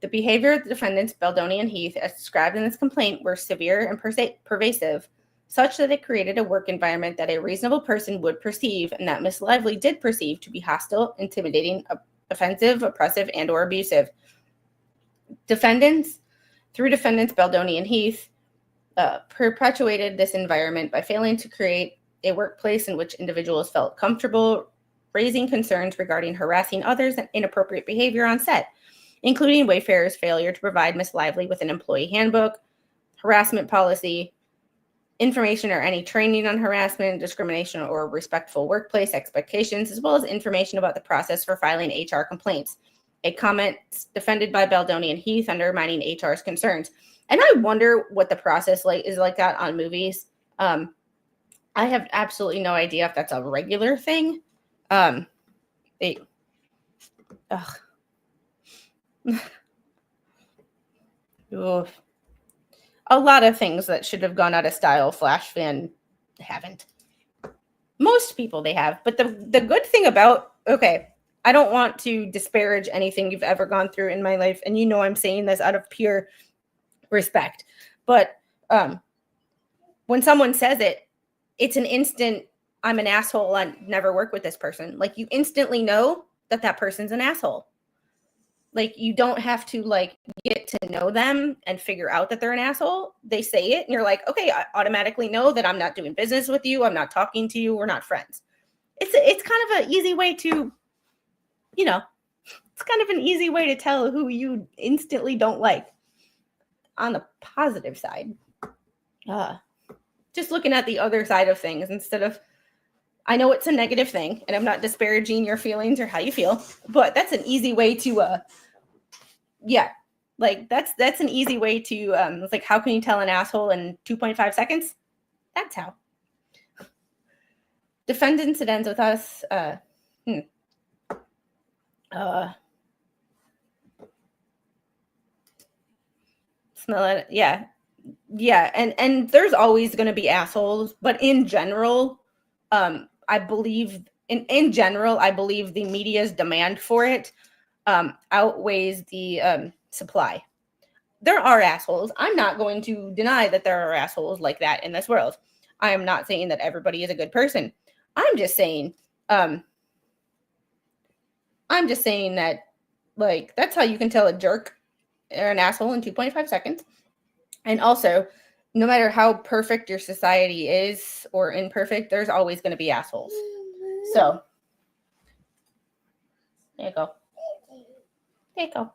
The behavior of the defendants, Baldoni and Heath, as described in this complaint, were severe and pervasive, such that it created a work environment that a reasonable person would perceive, and that Miss Lively did perceive, to be hostile, intimidating, offensive, oppressive, and or abusive. Defendants Baldoni and Heath perpetuated this environment by failing to create a workplace in which individuals felt comfortable raising concerns regarding harassing others and inappropriate behavior on set, including Wayfair's failure to provide Miss Lively with an employee handbook, harassment policy, information or any training on harassment, discrimination, or respectful workplace expectations, as well as information about the process for filing HR complaints. A comment defended by Baldoni and Heath undermining HR's concerns. And I wonder what the process is like that on movies. I have absolutely no idea if that's a regular thing. A lot of things that should have gone out of style, Flash fan haven't. Most people they have. But the good thing about, okay, I don't want to disparage anything you've ever gone through in my life. And you know I'm saying this out of pure respect. But when someone says it, it's an instant, I'm an asshole, I never work with this person. Like, you instantly know that that person's an asshole. Like, you don't have to, like, get to know them and figure out that they're an asshole. They say it, and you're like, okay, I automatically know that I'm not doing business with you. I'm not talking to you. We're not friends. It's kind of an easy way to, it's kind of an easy way to tell who you instantly don't like. On the positive side, just looking at the other side of things instead of, I know it's a negative thing, and I'm not disparaging your feelings or how you feel, but that's an easy way to, that's an easy way to, it's like, how can you tell an asshole in 2.5 seconds? That's how. Defendants, it ends with us, smell it, yeah, and there's always going to be assholes, but in general, I believe in general, I believe the media's demand for it outweighs the supply. There are assholes. I'm not going to deny that there are assholes like that in this world. I am not saying that everybody is a good person. I'm just saying that, like, that's how you can tell a jerk or an asshole in 2.5 seconds. And also, no matter how perfect your society is or imperfect, there's always going to be assholes. So, there you go. There you go.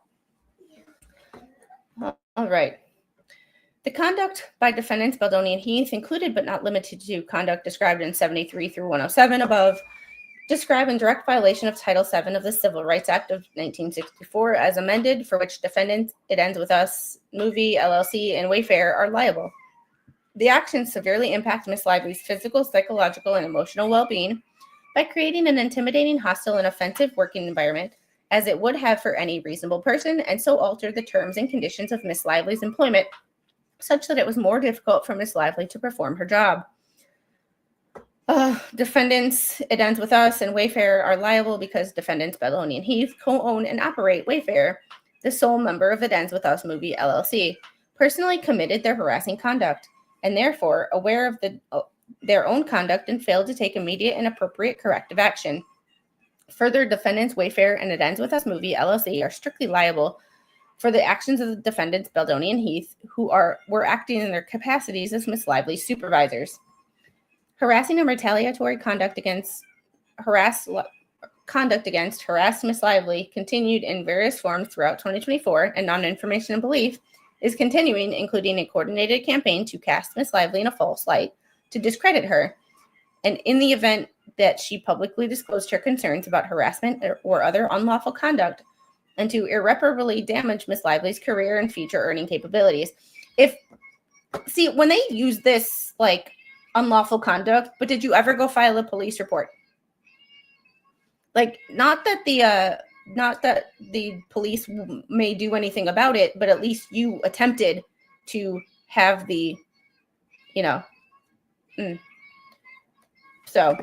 All right. The conduct by defendants Baldoni and Heath, included but not limited to conduct described in 73 through 107 above, describe in direct violation of Title VII of the Civil Rights Act of 1964 as amended, for which defendants, it ends with us, movie, LLC, and Wayfair are liable. The actions severely impact Miss Lively's physical, psychological, and emotional well-being by creating an intimidating, hostile, and offensive working environment, as it would have for any reasonable person, and so alter the terms and conditions of Miss Lively's employment, such that it was more difficult for Miss Lively to perform her job. Defendants, it ends with us, and Wayfair are liable because defendants Baldoni and Heath co-own and operate Wayfair, the sole member of It Ends With Us Movie LLC, personally committed their harassing conduct, and therefore aware of their own conduct and failed to take immediate and appropriate corrective action. Further, defendants Wayfair and It Ends With Us Movie LLC are strictly liable for the actions of the defendants Baldoni and Heath, who were acting in their capacities as Miss Lively's supervisors. Harassing and retaliatory conduct against harassed Miss Lively continued in various forms throughout 2024, and non-information and belief is continuing, including a coordinated campaign to cast Miss Lively in a false light, to discredit her, and in the event that she publicly disclosed her concerns about harassment or other unlawful conduct, and to irreparably damage Miss Lively's career and future earning capabilities. When they use this, like, unlawful conduct, but did you ever go file a police report? Like, not that the police may do anything about it, but at least you attempted to have the, So,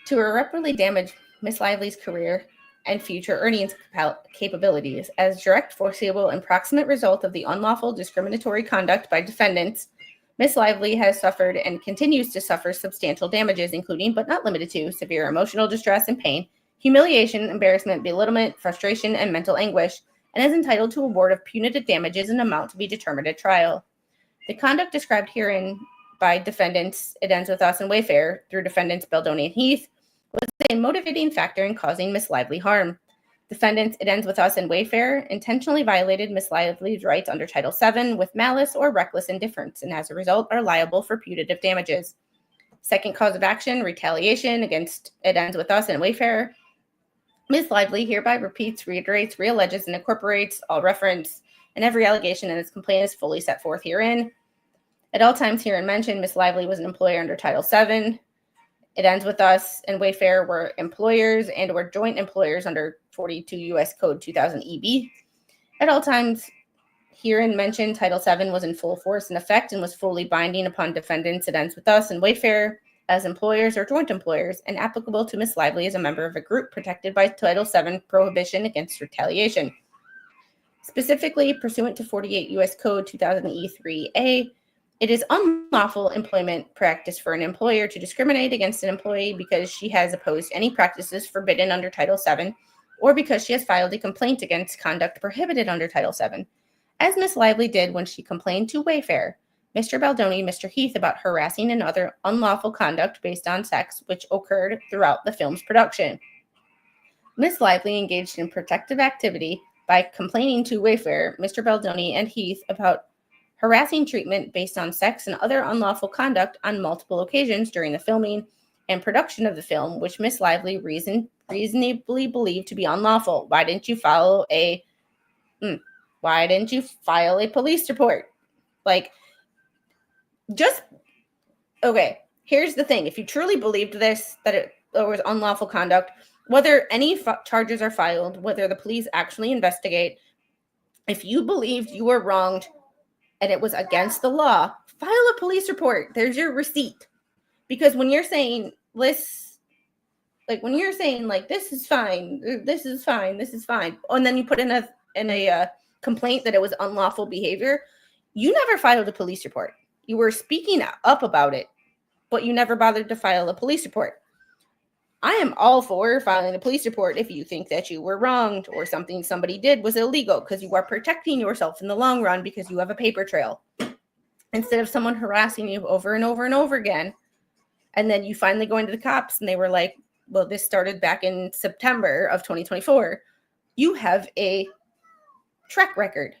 to irreparably damage Miss Lively's career and future earnings capabilities as direct, foreseeable, and proximate result of the unlawful discriminatory conduct by defendants, Miss Lively has suffered and continues to suffer substantial damages, including but not limited to severe emotional distress and pain, humiliation, embarrassment, belittlement, frustration, and mental anguish, and is entitled to award of punitive damages in amount to be determined at trial. The conduct described herein by defendants It Ends With Us and Wayfair through defendants Baldoni and Heath was a motivating factor in causing Miss Lively harm. Defendants It Ends With Us and Wayfair intentionally violated Miss Lively's rights under Title VII with malice or reckless indifference, and as a result are liable for punitive damages. Second cause of action, retaliation against It Ends With Us and Wayfair. Miss Lively hereby repeats, reiterates, realleges, and incorporates all reference and every allegation in this complaint is fully set forth herein. At all times herein mentioned, Miss Lively was an employer under Title VII. It Ends With Us and Wayfair were employers and were joint employers under 42 U.S. Code 2000 EB. At all times herein mentioned, Title VII was in full force and effect and was fully binding upon defendants It Ends With Us and Wayfair as employers or joint employers, and applicable to Miss Lively as a member of a group protected by Title VII prohibition against retaliation. Specifically, pursuant to 48 U.S. Code 2000 E3A, it is unlawful employment practice for an employer to discriminate against an employee because she has opposed any practices forbidden under Title VII or because she has filed a complaint against conduct prohibited under Title VII, as Miss Lively did when she complained to Wayfair, Mr. Baldoni, Mr. Heath about harassing and other unlawful conduct based on sex which occurred throughout the film's production. Miss Lively engaged in protective activity by complaining to Wayfair, Mr. Baldoni, and Heath about harassing treatment based on sex and other unlawful conduct on multiple occasions during the filming and production of the film, which Miss Lively reasonably believed to be unlawful. Why didn't you file a police report? Okay, here's the thing. If you truly believed this, that there was unlawful conduct, whether any charges are filed, whether the police actually investigate, if you believed you were wronged and it was against the law, file a police report. There's your receipt. Because when you're saying this, this is fine, and then you put in a complaint that it was unlawful behavior, you never filed a police report. You were speaking up about it, but you never bothered to file a police report. I am all for filing a police report if you think that you were wronged or something somebody did was illegal, because you are protecting yourself in the long run because you have a paper trail. Instead of someone harassing you over and over and over again, and then you finally go into the cops and they were like, well, this started back in September of 2024. You have a track record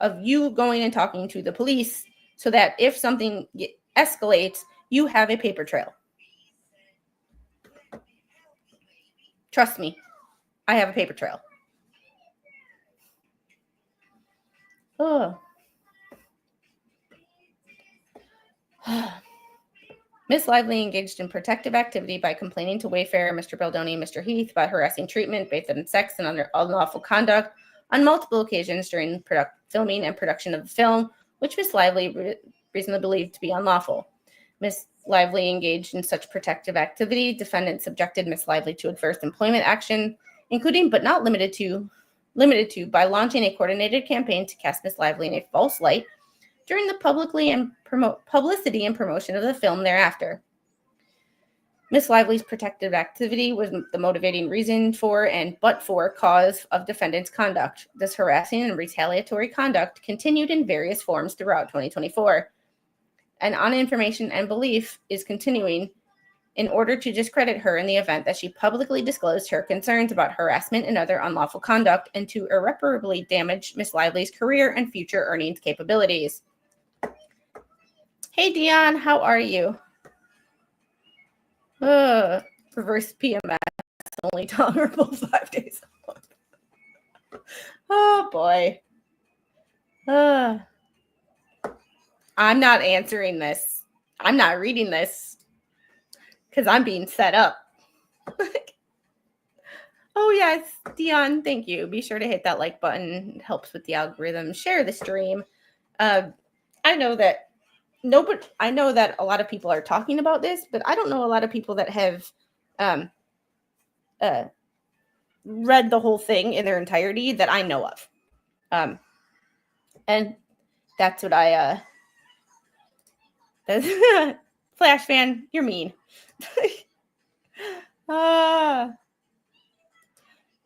of you going and talking to the police so that if something escalates, you have a paper trail. Trust me, I have a paper trail. Oh. Miss Lively engaged in protective activity by complaining to Wayfair, Mr. Baldoni, and Mr. Heath about harassing treatment based on sex and other unlawful conduct on multiple occasions during filming and production of the film, which Miss Lively reasonably believed to be unlawful. Ms. Lively engaged in such protective activity. Defendant subjected Ms. Lively to adverse employment action, including but not limited to by launching a coordinated campaign to cast Ms. Lively in a false light during the publicity and promotion of the film thereafter. Ms. Lively's protective activity was the motivating reason for and but for cause of defendant's conduct. This harassing and retaliatory conduct continued in various forms throughout 2024. And on information and belief is continuing in order to discredit her in the event that she publicly disclosed her concerns about harassment and other unlawful conduct and to irreparably damage Ms. Lively's career and future earnings capabilities. Hey, Dion, how are you? Reverse PMS, only tolerable 5 days a month. Oh, boy. I'm not answering this. I'm not reading this because I'm being set up. Oh, yes, Dion, thank you. Be sure to hit that like button. It helps with the algorithm. Share the stream. I know that a lot of people are talking about this, but I don't know a lot of people that have read the whole thing in their entirety that I know of. And that's what Flash fan, you're mean.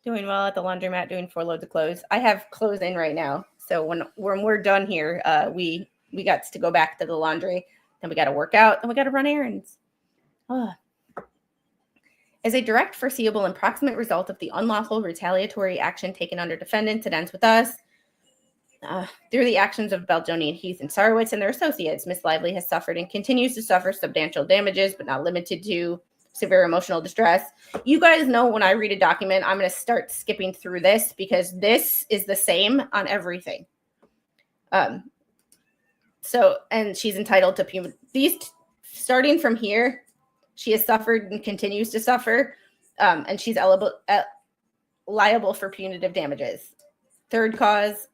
Doing well at the laundromat, doing 4 loads of clothes. I have clothes in right now. So when we're done here, we got to go back to the laundry. Then we got to work out. Then we got to run errands. As a direct, foreseeable, and proximate result of the unlawful retaliatory action taken under defendants, it ends with us. Through the actions of Baldoni and Heath and Sarowitz and their associates, Ms. Lively has suffered and continues to suffer substantial damages, but not limited to severe emotional distress. You guys know when I read a document, I'm going to start skipping through this because this is the same on everything. So, and she's entitled to these starting from here. She has suffered and continues to suffer, and she's liable for punitive damages. Third cause,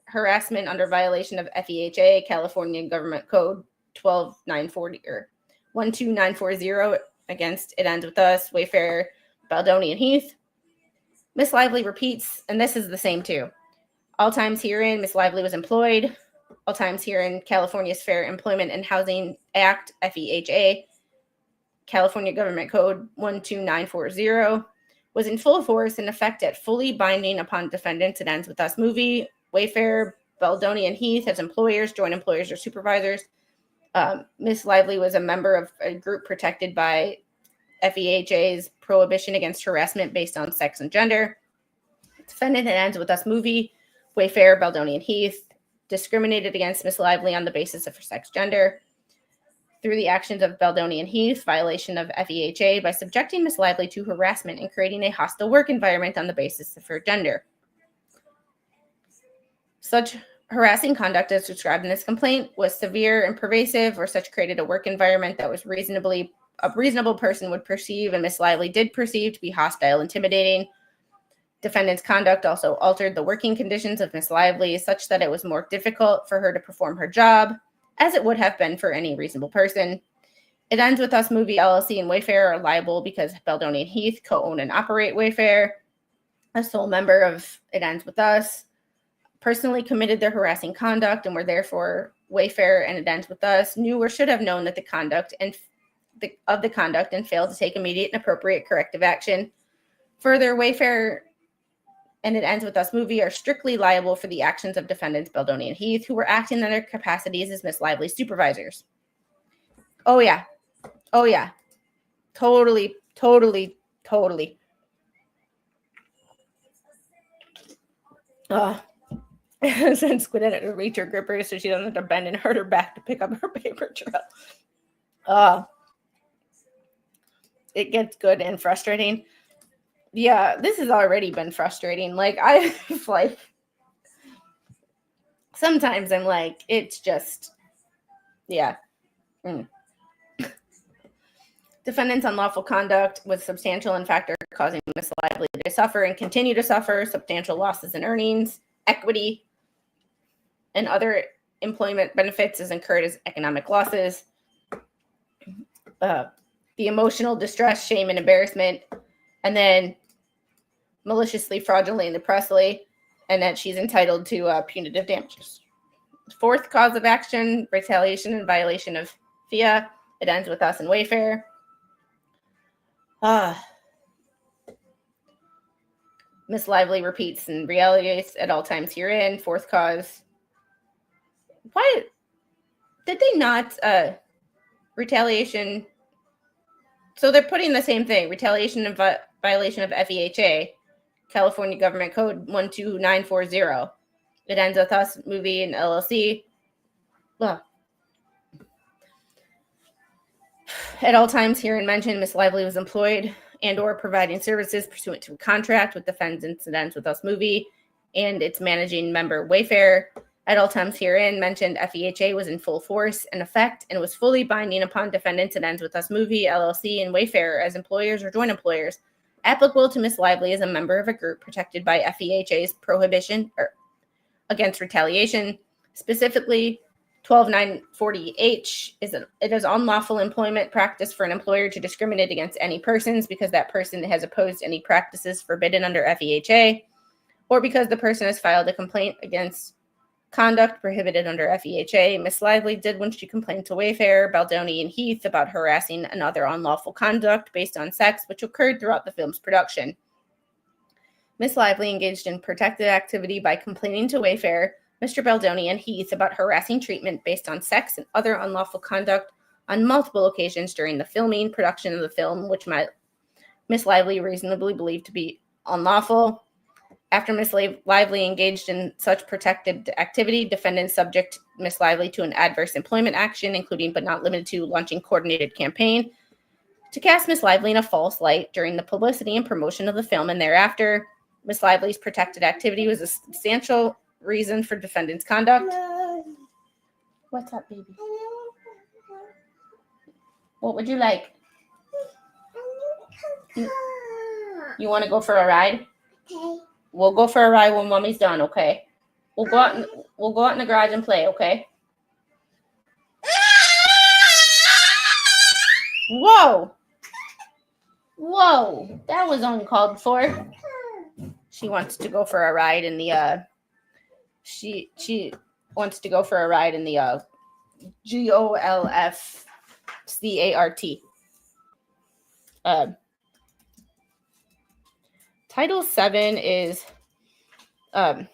harassment under violation of FEHA, California Government Code 12940 or 12940 against It Ends With Us, Wayfarer, Baldoni, and Heath. Ms. Lively repeats, and this is the same too. All times herein, Ms. Lively was employed. All times herein, California's Fair Employment and Housing Act, FEHA, California Government Code 12940, was in full force and effect at fully binding upon defendants. It Ends With Us movie, Wayfarer, Baldoni, and Heath as employers, joint employers, or supervisors. Ms. Lively was a member of a group protected by FEHA's prohibition against harassment based on sex and gender. Defendant It Ends With Us movie, Wayfarer, Baldoni, and Heath discriminated against Ms. Lively on the basis of her sex gender. Through the actions of Baldoni and Heath, violation of FEHA by subjecting Ms. Lively to harassment and creating a hostile work environment on the basis of her gender. Such harassing conduct as described in this complaint was severe and pervasive, or such created a work environment that was a reasonable person would perceive, and Ms. Lively did perceive to be hostile, intimidating. Defendant's conduct also altered the working conditions of Ms. Lively such that it was more difficult for her to perform her job, as it would have been for any reasonable person. It Ends With Us movie, LLC, and Wayfarer are liable because Baldoni and Heath co-own and operate Wayfarer. A sole member of It Ends With Us personally committed their harassing conduct, and were therefore Wayfarer and It Ends With Us knew or should have known that the conduct and failed to take immediate and appropriate corrective action. Further, Wayfarer and It Ends With Us movie are strictly liable for the actions of defendants Baldoni and Heath, who were acting in their capacities as Ms. Lively's supervisors. Oh yeah. Totally. Send Squid in to reach her gripper so she doesn't have to bend and hurt her back to pick up her paper trail. It gets good and frustrating. Yeah, this has already been frustrating. Sometimes I'm like, it's just, yeah. Defendant's unlawful conduct was substantial in factor causing Ms. Lively to suffer and continue to suffer substantial losses in earnings, equity, and other employment benefits as incurred as economic losses. the emotional distress, shame, and embarrassment, and then maliciously, fraudulently, and oppressively, and that she's entitled to punitive damages. Fourth cause of action, retaliation in violation of FIA. It ends with us in Wayfair. Miss Lively repeats and retaliates at all times herein. Fourth cause. Why did they not retaliation? So they're putting the same thing. Retaliation in violation of FEHA, California Government Code 12940. It ends with us movie and LLC. Ugh. At all times herein mentioned, Miss Lively was employed and or providing services pursuant to a contract with Defendants and Ends with Us movie and its managing member Wayfair. At all times herein mentioned, FEHA was in full force and effect and was fully binding upon Defendants and Ends with Us movie, LLC, and Wayfair as employers or joint employers, applicable to Miss Lively as a member of a group protected by FEHA's prohibition against retaliation. Specifically, 12940H it is unlawful employment practice for an employer to discriminate against any persons because that person has opposed any practices forbidden under FEHA, or because the person has filed a complaint against conduct prohibited under FEHA. Miss Lively did when she complained to Wayfair, Baldoni, and Heath about harassing and other unlawful conduct based on sex, which occurred throughout the film's production. Miss Lively engaged in protected activity by complaining to Wayfair, Mr. Baldoni, and Heath about harassing treatment based on sex and other unlawful conduct on multiple occasions during the filming production of the film, which Miss Lively reasonably believed to be unlawful. After Miss Lively engaged in such protected activity, defendants subject Miss Lively to an adverse employment action, including but not limited to launching coordinated campaign to cast Miss Lively in a false light during the publicity and promotion of the film and thereafter. Miss Lively's protected activity was a substantial reason for defendant's conduct. What's up, baby? What would you like? You want to go for a ride? Okay. We'll go for a ride when Mommy's done, okay? We'll go out in the garage and play, okay? Whoa! Whoa! That was uncalled for. She wants to go for a ride in the she wants to go for a ride in the GOLFCART. Title 7 is what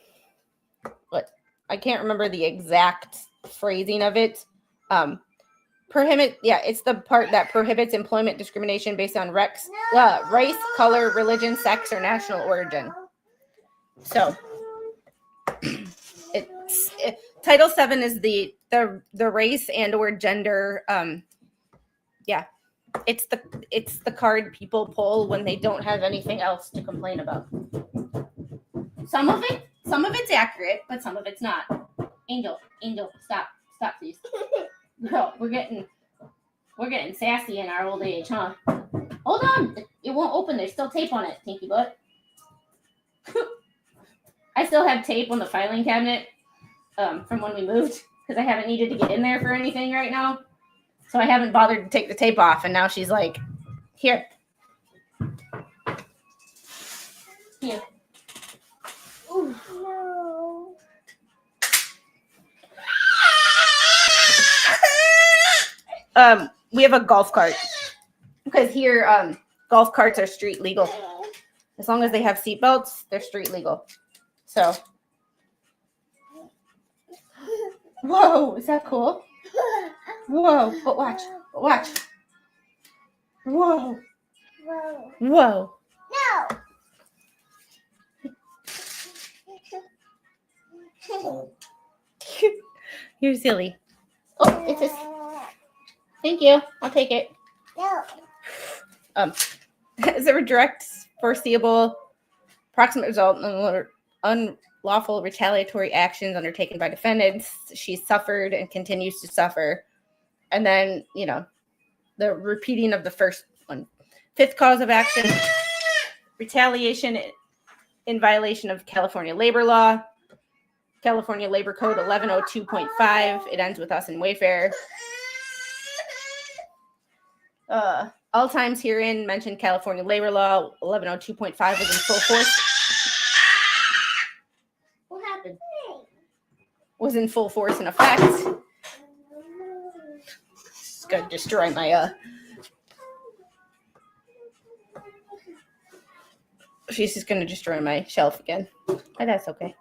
I can't remember the exact phrasing of it. It's the part that prohibits employment discrimination based on race, color, religion, sex, or national origin. So Title 7 is the race and or gender. It's the card people pull when they don't have anything else to complain about. Some of it's accurate, but some of it's not. Angel, stop, please. Girl, we're getting sassy in our old age, huh? Hold on, it won't open. There's still tape on it, Tinky Butt. I still have tape on the filing cabinet from when we moved because I haven't needed to get in there for anything right now. So I haven't bothered to take the tape off, and now she's like, here. Ooh. No. We have a golf cart because here golf carts are street legal. As long as they have seatbelts, they're street legal. So, whoa, is that cool? Whoa, but watch. Whoa. No. You're silly. Oh, it's this. Thank you. I'll take it. No. Is there a direct, foreseeable, proximate result in unlawful retaliatory actions undertaken by defendants? She's suffered and continues to suffer. And then, the repeating of the first one. Fifth cause of action, retaliation in violation of California labor law, California Labor Code 1102.5. It ends with us in Wayfair. All times herein mentioned California labor law 1102.5 was in full force. What happened? Was in full force and effect. It's gonna destroy my she's just gonna destroy my shelf again. But that's okay.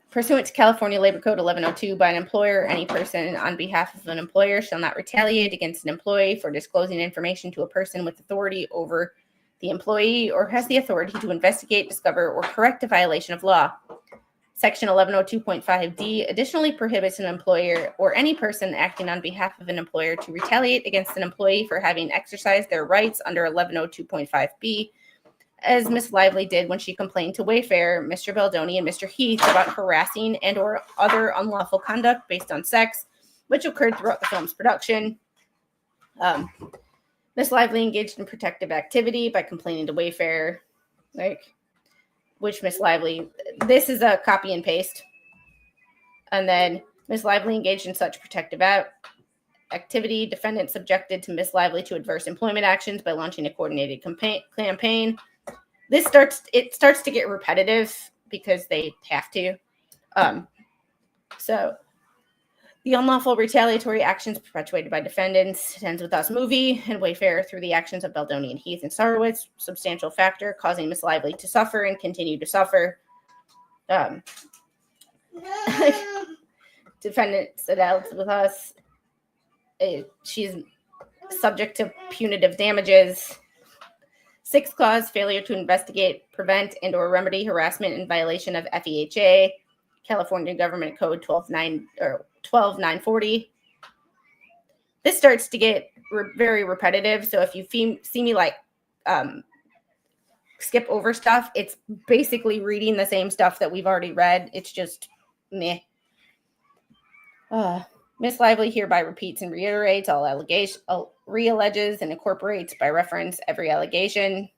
Pursuant to California Labor Code 1102, by an employer or any person on behalf of an employer shall not retaliate against an employee for disclosing information to a person with authority over the employee or has the authority to investigate, discover, or correct a violation of law. Section 1102.5D additionally prohibits an employer or any person acting on behalf of an employer to retaliate against an employee for having exercised their rights under 1102.5B, as Miss Lively did when she complained to Wayfair, Mr. Baldoni, and Mr. Heath about harassing and or other unlawful conduct based on sex, which occurred throughout the film's production. Miss Lively engaged in protective activity by complaining to Wayfair, which Miss Lively, this is a copy and paste. And then Miss Lively engaged in such protective activity. Defendant subjected to Miss Lively to adverse employment actions by launching a coordinated campaign. It starts to get repetitive because they have to. So the unlawful retaliatory actions perpetuated by defendants. It ends with us movie and Wayfair through the actions of Baldoni and Heath and Sarowitz, substantial factor causing Miss Lively to suffer and continue to suffer. Defendant said ends with us. She's subject to punitive damages. Sixth clause, failure to investigate, prevent, and or remedy harassment in violation of FEHA, California Government Code 12940. This starts to get very repetitive. So if you see me skip over stuff, it's basically reading the same stuff that we've already read. It's just meh. Miss Lively hereby repeats and reiterates all allegations, realleges and incorporates by reference every allegation.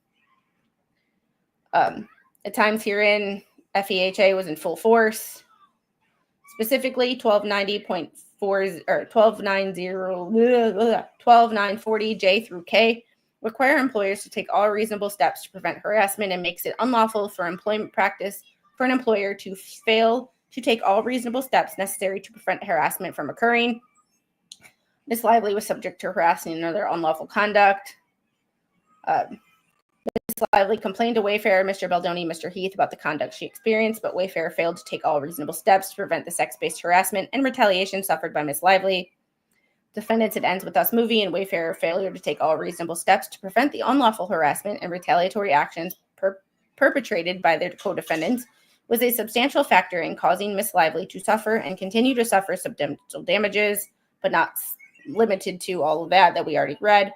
At times herein, FEHA was in full force. Specifically, 1290.4 or 12940 J through K require employers to take all reasonable steps to prevent harassment and makes it unlawful for employment practice for an employer to fail to take all reasonable steps necessary to prevent harassment from occurring. Miss Lively was subject to harassing and other unlawful conduct. Miss Lively complained to Wayfair, Mr. Baldoni, Mr. Heath about the conduct she experienced, but Wayfair failed to take all reasonable steps to prevent the sex-based harassment and retaliation suffered by Miss Lively. Defendants, it ends with us movie and Wayfair failure to take all reasonable steps to prevent the unlawful harassment and retaliatory actions perpetrated by their co-defendants was a substantial factor in causing Miss Lively to suffer and continue to suffer substantial damages, but not limited to all of that we already read.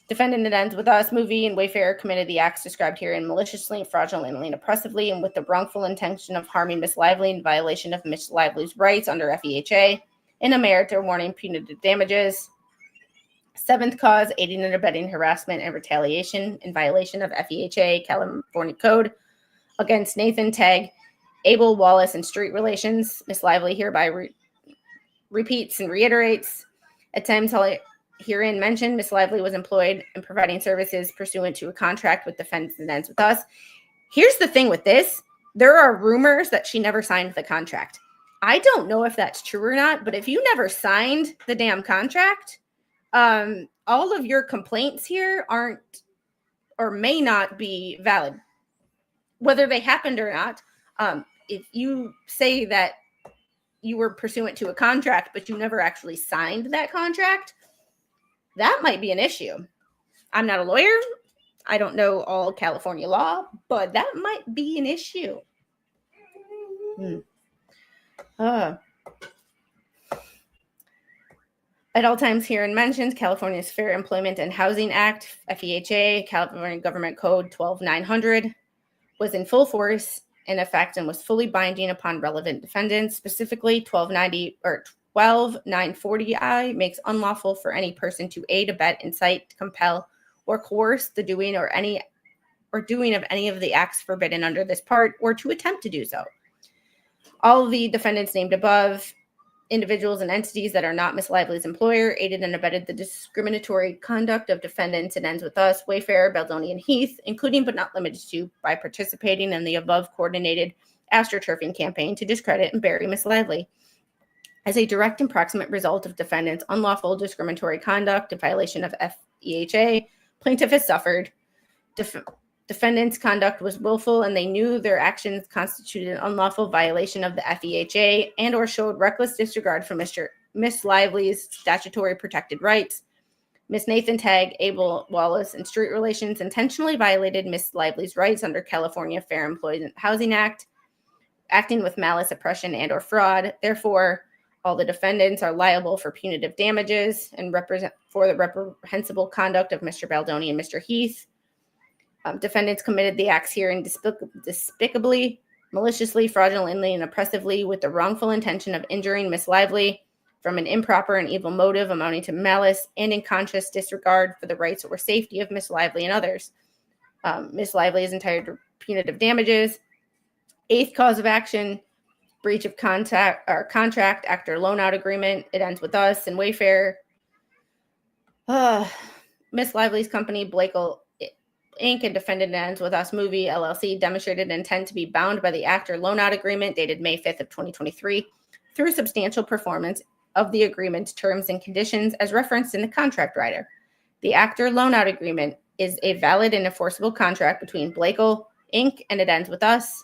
Defendant, it ends with us movie and Wayfair committed the acts described herein maliciously, fraudulently, and oppressively, and with the wrongful intention of harming Miss Lively in violation of Miss Lively's rights under FEHA in a merit or warning punitive damages. Seventh cause, aiding and abetting harassment and retaliation in violation of FEHA, California Code, against Nathan, Tag, Abel, Wallace, and Street Relations. Miss Lively hereby repeats and reiterates. At times herein mentioned, Miss Lively was employed in providing services pursuant to a contract with defendants and ends with us. Here's the thing with this. There are rumors that she never signed the contract. I don't know if that's true or not, but if you never signed the damn contract, all of your complaints here aren't or may not be valid. Whether they happened or not, if you say that you were pursuant to a contract, but you never actually signed that contract, that might be an issue. I'm not a lawyer. I don't know all California law, but that might be an issue. At all times herein mentions California's Fair Employment and Housing Act, FEHA, California Government Code 12900, was in full force in effect and was fully binding upon relevant defendants. Specifically, 1290 or 12940I makes unlawful for any person to aid, abet, incite, compel, or coerce the doing of any of the acts forbidden under this part, or to attempt to do so. All of the defendants named above individuals and entities that are not Miss Lively's employer aided and abetted the discriminatory conduct of defendants. It ends with us, Wayfair, Baldoni, and Heath, including but not limited to by participating in the above coordinated astroturfing campaign to discredit and bury Miss Lively. As a direct and proximate result of defendants' unlawful discriminatory conduct in violation of FEHA, plaintiff has suffered. Defendants' conduct was willful, and they knew their actions constituted an unlawful violation of the FEHA and or showed reckless disregard for Miss Lively's statutory protected rights. Miss Nathan Tagg, Abel Wallace, and Street Relations intentionally violated Miss Lively's rights under California Fair Employment Housing Act, acting with malice, oppression, and or fraud. Therefore, all the defendants are liable for punitive damages and for the reprehensible conduct of Mr. Baldoni and Mr. Heath. Defendants committed the acts herein despicably, maliciously, fraudulently, and oppressively with the wrongful intention of injuring Miss Lively from an improper and evil motive amounting to malice and in conscious disregard for the rights or safety of Miss Lively and others. Miss Lively is entitled to punitive damages. Eighth cause of action, breach of contract, actor loan-out agreement. It ends with us and Wayfair. Miss Lively's company, Blakel Inc. and defendant ends with us movie LLC demonstrated intent to be bound by the actor loan-out agreement dated May 5th of 2023 through substantial performance of the agreement's terms and conditions as referenced in the contract rider. The actor loan-out agreement is a valid and enforceable contract between Blakel Inc. and it ends with us.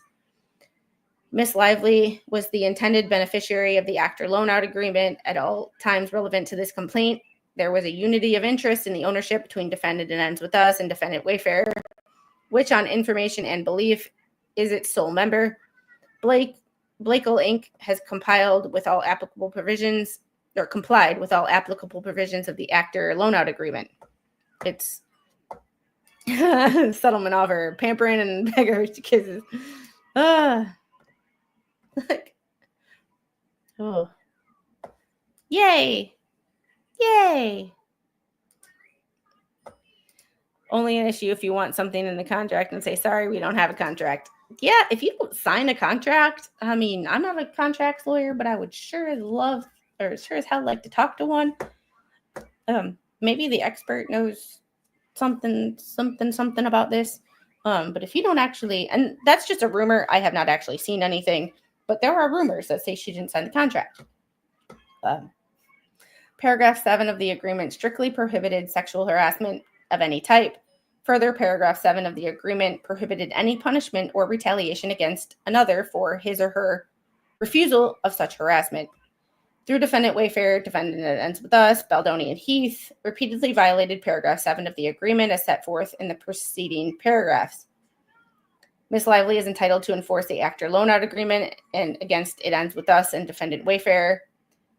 Miss Lively was the intended beneficiary of the actor loan-out agreement at all times relevant to this complaint. There was a unity of interest in the ownership between defendant and ends with us and defendant Wayfair, which on information and belief is its sole member. Blakel Inc. has complied with all applicable provisions of the actor loan-out agreement. It's settlement offer, pampering and beggars to kisses. Oh. Yay. Only an issue if you want something in the contract and say, sorry, we don't have a contract. Yeah, if you don't sign a contract, I mean, I'm not a contracts lawyer, but I would sure as hell like to talk to one. Maybe the expert knows something about this. But if you don't actually, and that's just a rumor, I have not actually seen anything, but there are rumors that say she didn't sign the contract. Paragraph 7 of the agreement strictly prohibited sexual harassment of any type. Further, paragraph 7 of the agreement prohibited any punishment or retaliation against another for his or her refusal of such harassment. Through defendant Wayfair, defendant that ends with us, Baldoni and Heath repeatedly violated paragraph 7 of the agreement as set forth in the preceding paragraphs. Miss Lively is entitled to enforce the actor loan-out agreement and against it ends with us and defendant Wayfair.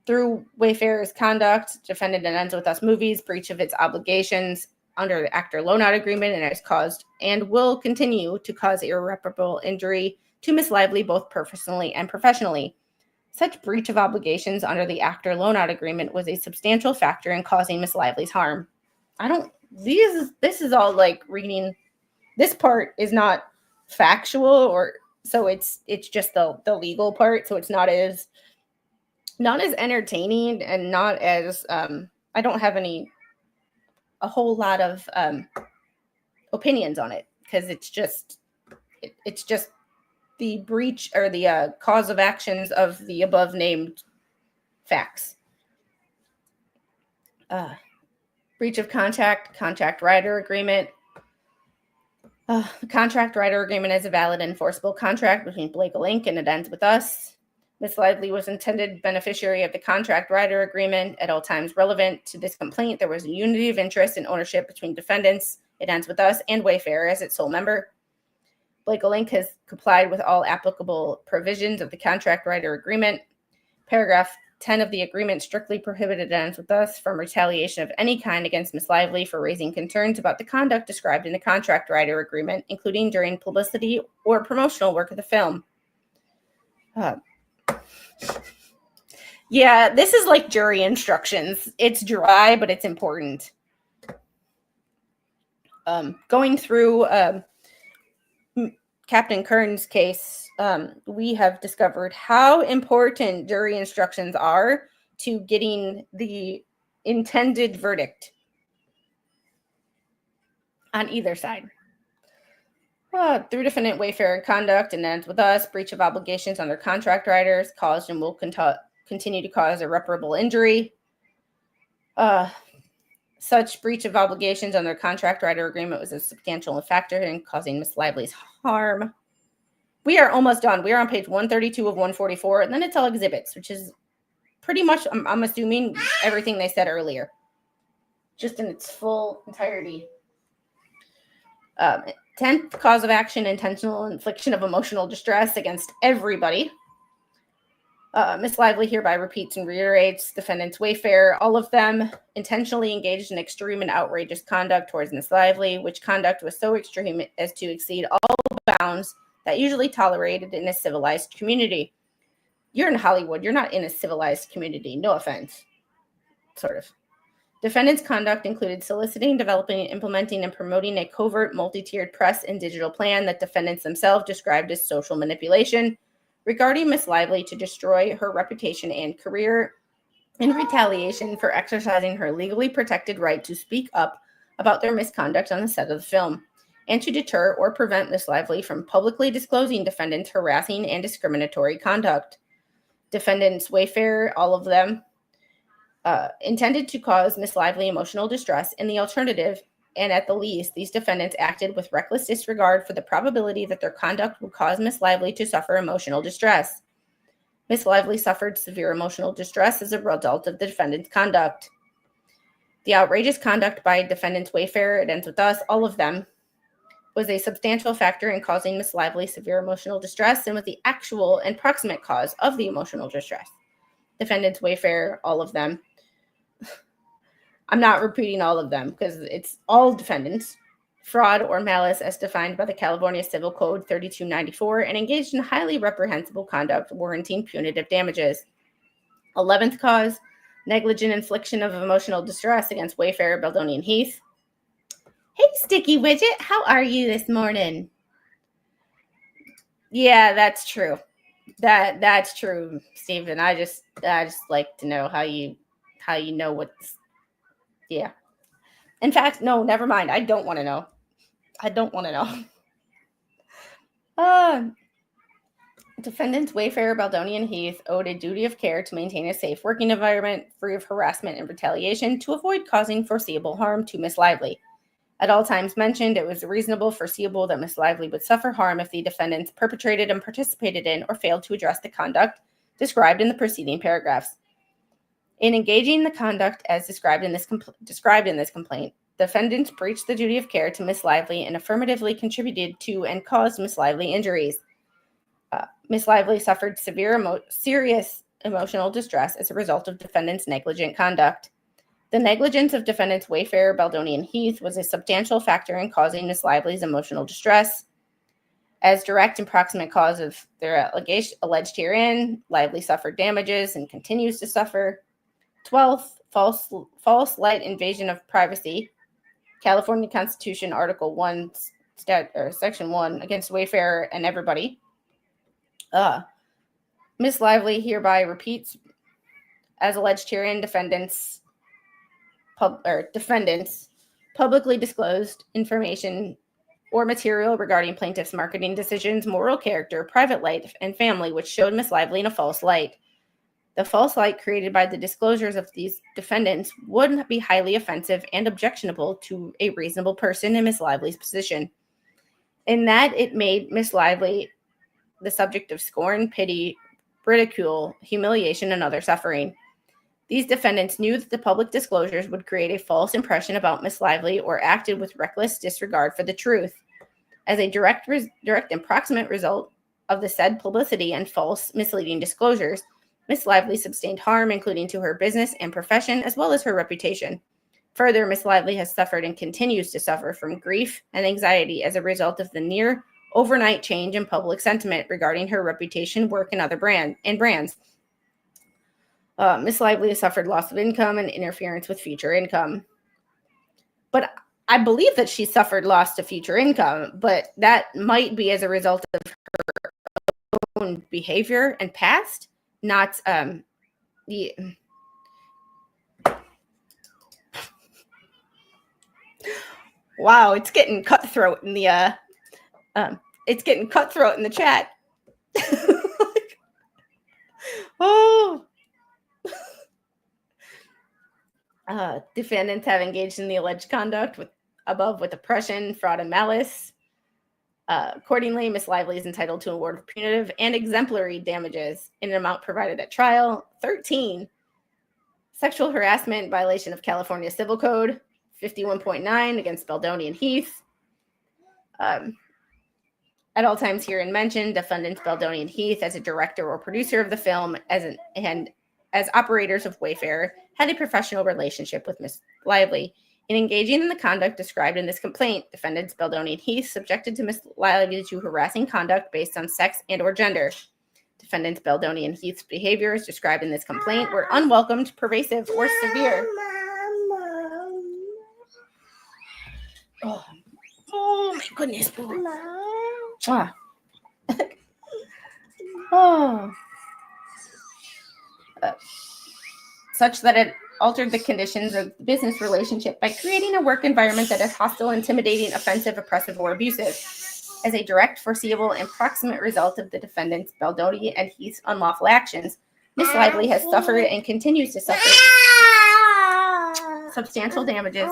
Through Wayfair's conduct, defendant and ends with us movies, breach of its obligations under the actor loan-out agreement and has caused and will continue to cause irreparable injury to Miss Lively both personally and professionally. Such breach of obligations under the actor loan-out agreement was a substantial factor in causing Miss Lively's harm. This is all like reading. This part is not factual, or so it's just the legal part, so it's not as entertaining and not as I don't have a whole lot of opinions on it because it's just the breach or the cause of actions of the above named facts. Breach of contract rider agreement. The contract rider agreement is a valid and enforceable contract between Blakel Inc. and it ends with us. Miss Lively was intended beneficiary of the contract rider agreement at all times relevant to this complaint. There was a unity of interest and ownership between defendants, it ends with us, and Wayfair as its sole member. Blakel Inc. has complied with all applicable provisions of the contract rider agreement. Paragraph 10 of the agreement strictly prohibited it ends with us from retaliation of any kind against Miss Lively for raising concerns about the conduct described in the contract rider agreement, including during publicity or promotional work of the film. Yeah, this is like jury instructions. It's dry, but it's important. Going through Captain Kern's case, we have discovered how important jury instructions are to getting the intended verdict on either side. Through defendant Wayfarer conduct and ends with us, breach of obligations on their contract riders caused and will continue to cause irreparable injury. Such breach of obligations on their contract rider agreement was a substantial factor in causing Miss Lively's harm. We are almost done. We are on page 132 of 144, and then it's all exhibits, which is pretty much, I'm assuming, everything they said earlier, just in its full entirety. 10th cause of action, intentional infliction of emotional distress against everybody. Miss Lively hereby repeats and reiterates defendants Wayfarer, all of them intentionally engaged in extreme and outrageous conduct towards Miss Lively, which conduct was so extreme as to exceed all bounds that usually tolerated in a civilized community. You're in Hollywood. You're not in a civilized community. No offense. Sort of. Defendants' conduct included soliciting, developing, implementing, and promoting a covert, multi-tiered press and digital plan that defendants themselves described as social manipulation regarding Miss Lively to destroy her reputation and career in retaliation for exercising her legally protected right to speak up about their misconduct on the set of the film, and to deter or prevent Miss Lively from publicly disclosing defendants' harassing and discriminatory conduct. Defendants Wayfarer, all of them, intended to cause Miss Lively emotional distress. In the alternative, and at the least, these defendants acted with reckless disregard for the probability that their conduct would cause Miss Lively to suffer emotional distress. Miss Lively suffered severe emotional distress as a result of the defendant's conduct. The outrageous conduct by defendants Wayfarer, it ends with us, all of them, was a substantial factor in causing Miss Lively severe emotional distress and was the actual and proximate cause of the emotional distress. Defendants Wayfarer, all of them. I'm not repeating all of them because it's all defendants. Fraud or malice as defined by the California Civil Code 3294 and engaged in highly reprehensible conduct warranting punitive damages. 11th cause, negligent infliction of emotional distress against Wayfarer, Baldoni, and Heath. Hey, Sticky Widget, how are you this morning? Yeah, that's true. That's true, Stephen. I just like to know how you know what's. Yeah. In fact, no, never mind. I don't want to know. Defendants Wayfarer, Baldoni, and Heath owed a duty of care to maintain a safe working environment free of harassment and retaliation to avoid causing foreseeable harm to Miss Lively. At all times mentioned, it was reasonable foreseeable that Miss Lively would suffer harm if the defendants perpetrated and participated in or failed to address the conduct described in the preceding paragraphs. In engaging the conduct as described in this complaint, defendants breached the duty of care to Miss Lively and affirmatively contributed to and caused Miss Lively injuries. Miss Lively suffered serious emotional distress as a result of defendants' negligent conduct. The negligence of defendants Wayfarer, Baldoni, and Heath was a substantial factor in causing Miss Lively's emotional distress. As direct and proximate cause of their alleged herein, Lively suffered damages and continues to suffer. 12th, false light invasion of privacy. California Constitution, Article 1, Section 1, against Wayfarer and everybody. Miss Lively hereby repeats, as alleged herein, defendants publicly disclosed information or material regarding plaintiff's marketing decisions, moral character, private life, and family, which showed Miss Lively in a false light. The false light created by the disclosures of these defendants would be highly offensive and objectionable to a reasonable person in Miss Lively's position, in that it made Miss Lively the subject of scorn, pity, ridicule, humiliation, and other suffering. These defendants knew that the public disclosures would create a false impression about Miss Lively or acted with reckless disregard for the truth. As a direct and proximate result of the said publicity and false, misleading disclosures, Miss Lively sustained harm, including to her business and profession, as well as her reputation. Further, Miss Lively has suffered and continues to suffer from grief and anxiety as a result of the near overnight change in public sentiment regarding her reputation, work, and other brands. Miss Lively has suffered loss of income and interference with future income. But I believe that she suffered loss to future income, but that might be as a result of her own behavior and past, not the. Wow, it's getting cutthroat in the chat. Oh. Defendants have engaged in the alleged conduct with oppression, fraud, and malice. Accordingly, Ms. Lively is entitled to an award of punitive and exemplary damages in an amount provided at trial. 13, sexual harassment, violation of California Civil Code, 51.9 against Baldoni and Heath. At all times herein mentioned, defendants Baldoni and Heath, as a director or producer of the film, and as operators of Wayfair, had a professional relationship with Ms. Lively. In engaging in the conduct described in this complaint, defendants Baldoni and Heath subjected to Ms. Lively to harassing conduct based on sex and or gender. Defendants Baldoni and Heath's behaviors described in this complaint were unwelcomed, pervasive, or severe. Oh my goodness. Such that it altered the conditions of the business relationship by creating a work environment that is hostile, intimidating, offensive, oppressive, or abusive. As a direct, foreseeable, and proximate result of the defendants Baldoni and Heath's unlawful actions, Ms. Lively has suffered and continues to suffer substantial damages,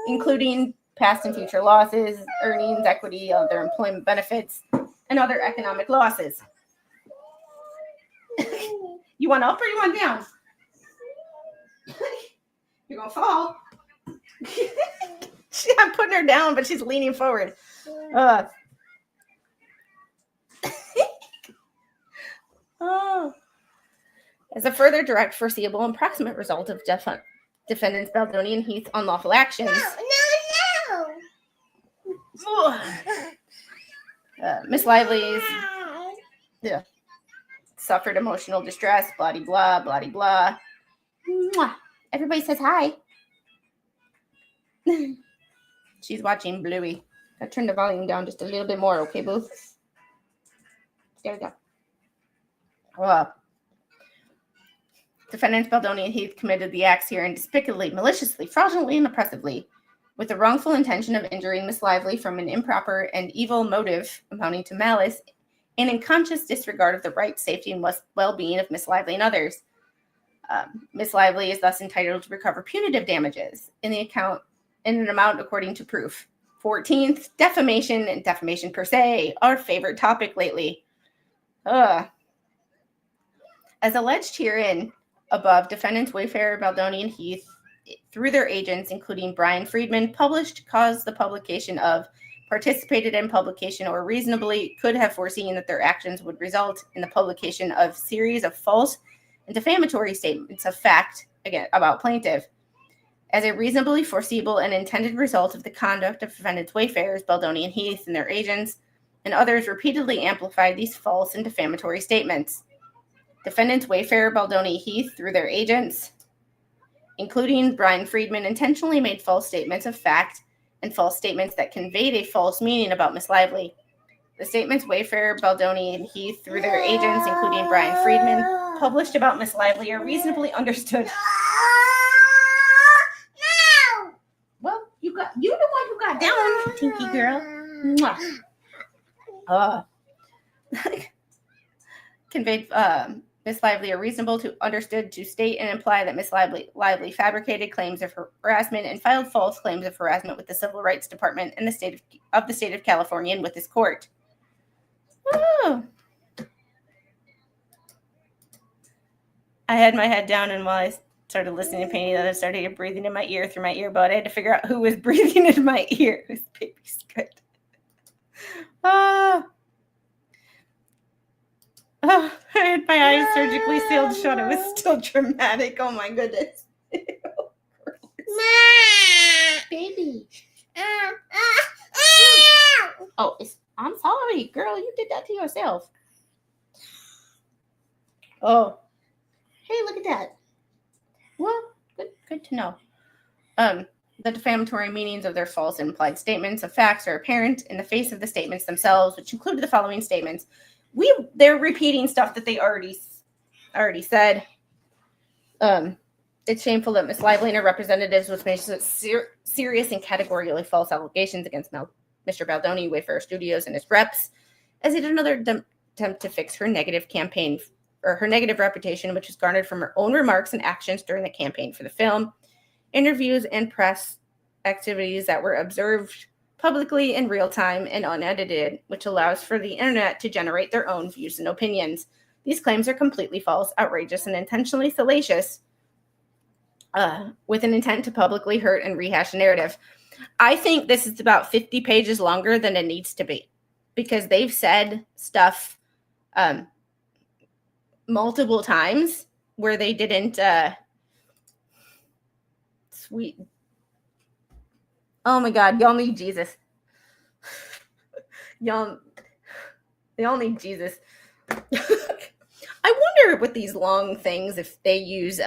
including past and future losses, earnings, equity, other employment benefits, and other economic losses. You want up or you want down? You're going to fall. I'm putting her down, but she's leaning forward. As a further direct, foreseeable, and proximate result of defendants Baldoni and Heath's unlawful actions. Miss Lively's suffered emotional distress, blah, blah, blah. Everybody says hi. She's watching Bluey. I turned the volume down just a little bit more, okay, boo? There we go. Defendants Baldoni and Heath committed the acts herein despicably, maliciously, fraudulently, and oppressively, with the wrongful intention of injuring Miss Lively from an improper and evil motive amounting to malice, and in conscious disregard of the right, safety, and well-being of Miss Lively and others. Miss Lively is thus entitled to recover punitive damages in an amount according to proof. 14th, defamation and defamation per se, our favorite topic lately. As alleged herein above, defendants Wayfair, Baldoni, and Heath, through their agents, including Brian Friedman, caused the publication of, participated in publication, or reasonably could have foreseen that their actions would result in the publication of series of false and defamatory statements of fact about plaintiff. As a reasonably foreseeable and intended result of the conduct of defendants Wayfair, Baldoni, and Heath, and their agents, and others repeatedly amplified these false and defamatory statements. Defendants Wayfair, Baldoni, Heath, through their agents, including Brian Friedman, intentionally made false statements of fact and false statements that conveyed a false meaning about Miss Lively. The statements Wayfair, Baldoni, and Heath, through their agents, including Brian Friedman, published about Miss Lively are reasonably understood. No! Well, you're the one who got down, Tinky girl. Conveyed Miss Lively are reasonable to understood to state and imply that Miss Lively fabricated claims of harassment and filed false claims of harassment with the Civil Rights Department and the state of California and with this court. Oh. I had my head down, and while I started listening to painting, I started breathing in my ear through my earbud. I had to figure out who was breathing in my ear. This baby's good. I had my eyes surgically sealed shut. It was still dramatic. Oh my goodness. Baby. Oh, I'm sorry, girl. You did that to yourself. Oh. Hey, look at that. Well, good to know. The defamatory meanings of their false and implied statements of facts are apparent in the face of the statements themselves, which included the following statements. they're repeating stuff that they already said. It's shameful that mislabeling her representatives was made serious and categorically false allegations against Mr. Baldoni, Wayfarer Studios, and his reps, as he did another attempt to fix her negative campaign or her negative reputation, which was garnered from her own remarks and actions during the campaign for the film, interviews, and press activities that were observed publicly in real time and unedited, which allows for the internet to generate their own views and opinions. These claims are completely false, outrageous, and intentionally salacious, with an intent to publicly hurt and rehash a narrative. I think this is about 50 pages longer than it needs to be, because they've said stuff multiple times where they didn't sweet. Oh my God, y'all need Jesus. They all need Jesus. I wonder with these long things if they use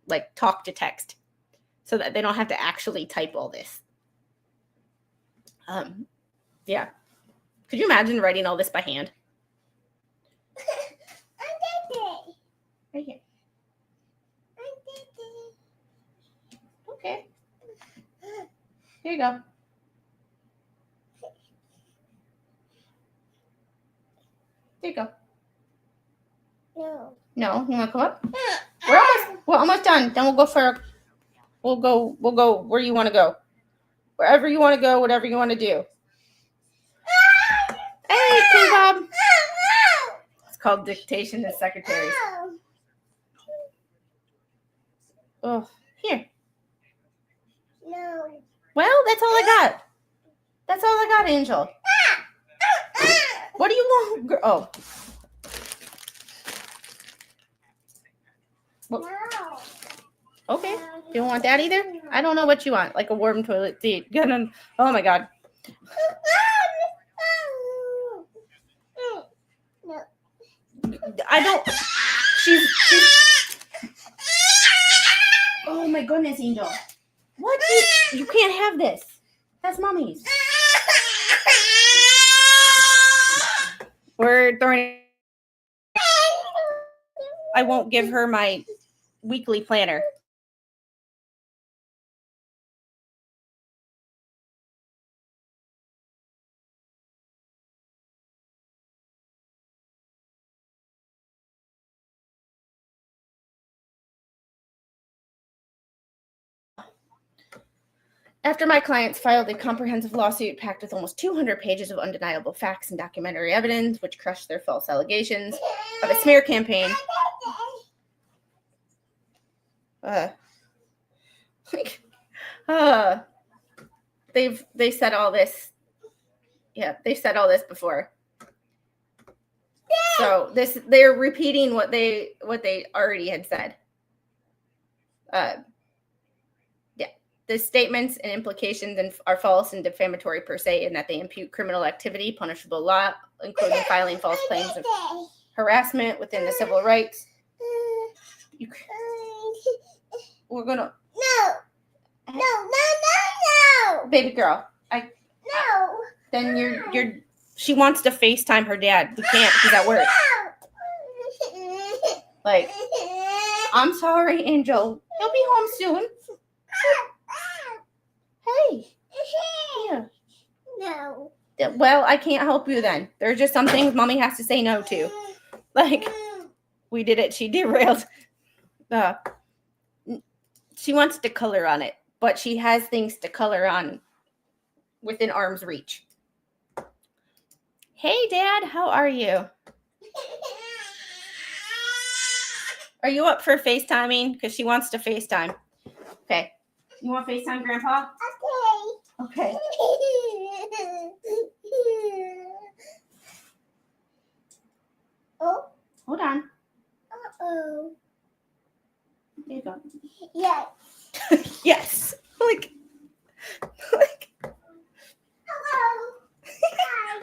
like talk to text so that they don't have to actually type all this. Yeah. Could you imagine writing all this by hand? Right here. Okay. Here you go. There you go. No, you want to come up? We're almost done. Then we'll go where you want to go. Wherever you want to go, whatever you want to do. Hey, King Bob. It's called dictation to secretaries. Oh, here. No. Well, that's all I got. That's all I got, Angel. What do you want? Oh. Well, No. okay. You don't want that either? I don't know what you want. Like a warm toilet seat. Oh my God. I don't. She's. Oh my goodness, Angel. What? You can't have this. That's mommy's. We're throwing. I won't give her my weekly planner. After my clients filed a comprehensive lawsuit packed with almost 200 pages of undeniable facts and documentary evidence, which crushed their false allegations of a smear campaign. They said all this. Yeah, they've said all this before. So they're repeating what they already had said. The statements and implications are false and defamatory per se, in that they impute criminal activity, punishable law, including filing false claims of harassment within the civil rights. We're gonna. No. Baby girl, No. Then you're. She wants to FaceTime her dad. We can't. He's at work. Like, I'm sorry, Angel. He'll be home soon. Hey. Yeah. No. Well, I can't help you then. There's just some things mommy has to say no to. Like, we did it. She derailed. She wants to color on it, but she has things to color on within arm's reach. Hey, Dad, how are you? Are you up for FaceTiming? Because she wants to FaceTime. Okay. You want FaceTime, Grandpa? Okay. Oh. Hold on. Uh-oh. There you go. Yes. Yes. Like. Hello. Hi.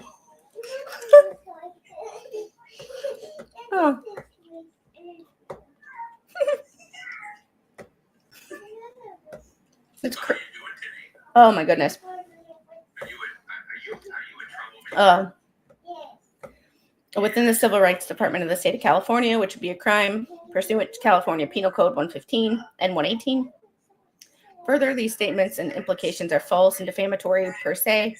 Oh. It's oh my goodness. within the Civil Rights Department of the state of California, which would be a crime pursuant to California Penal Code 115 and 118. Further, these statements and implications are false and defamatory per se,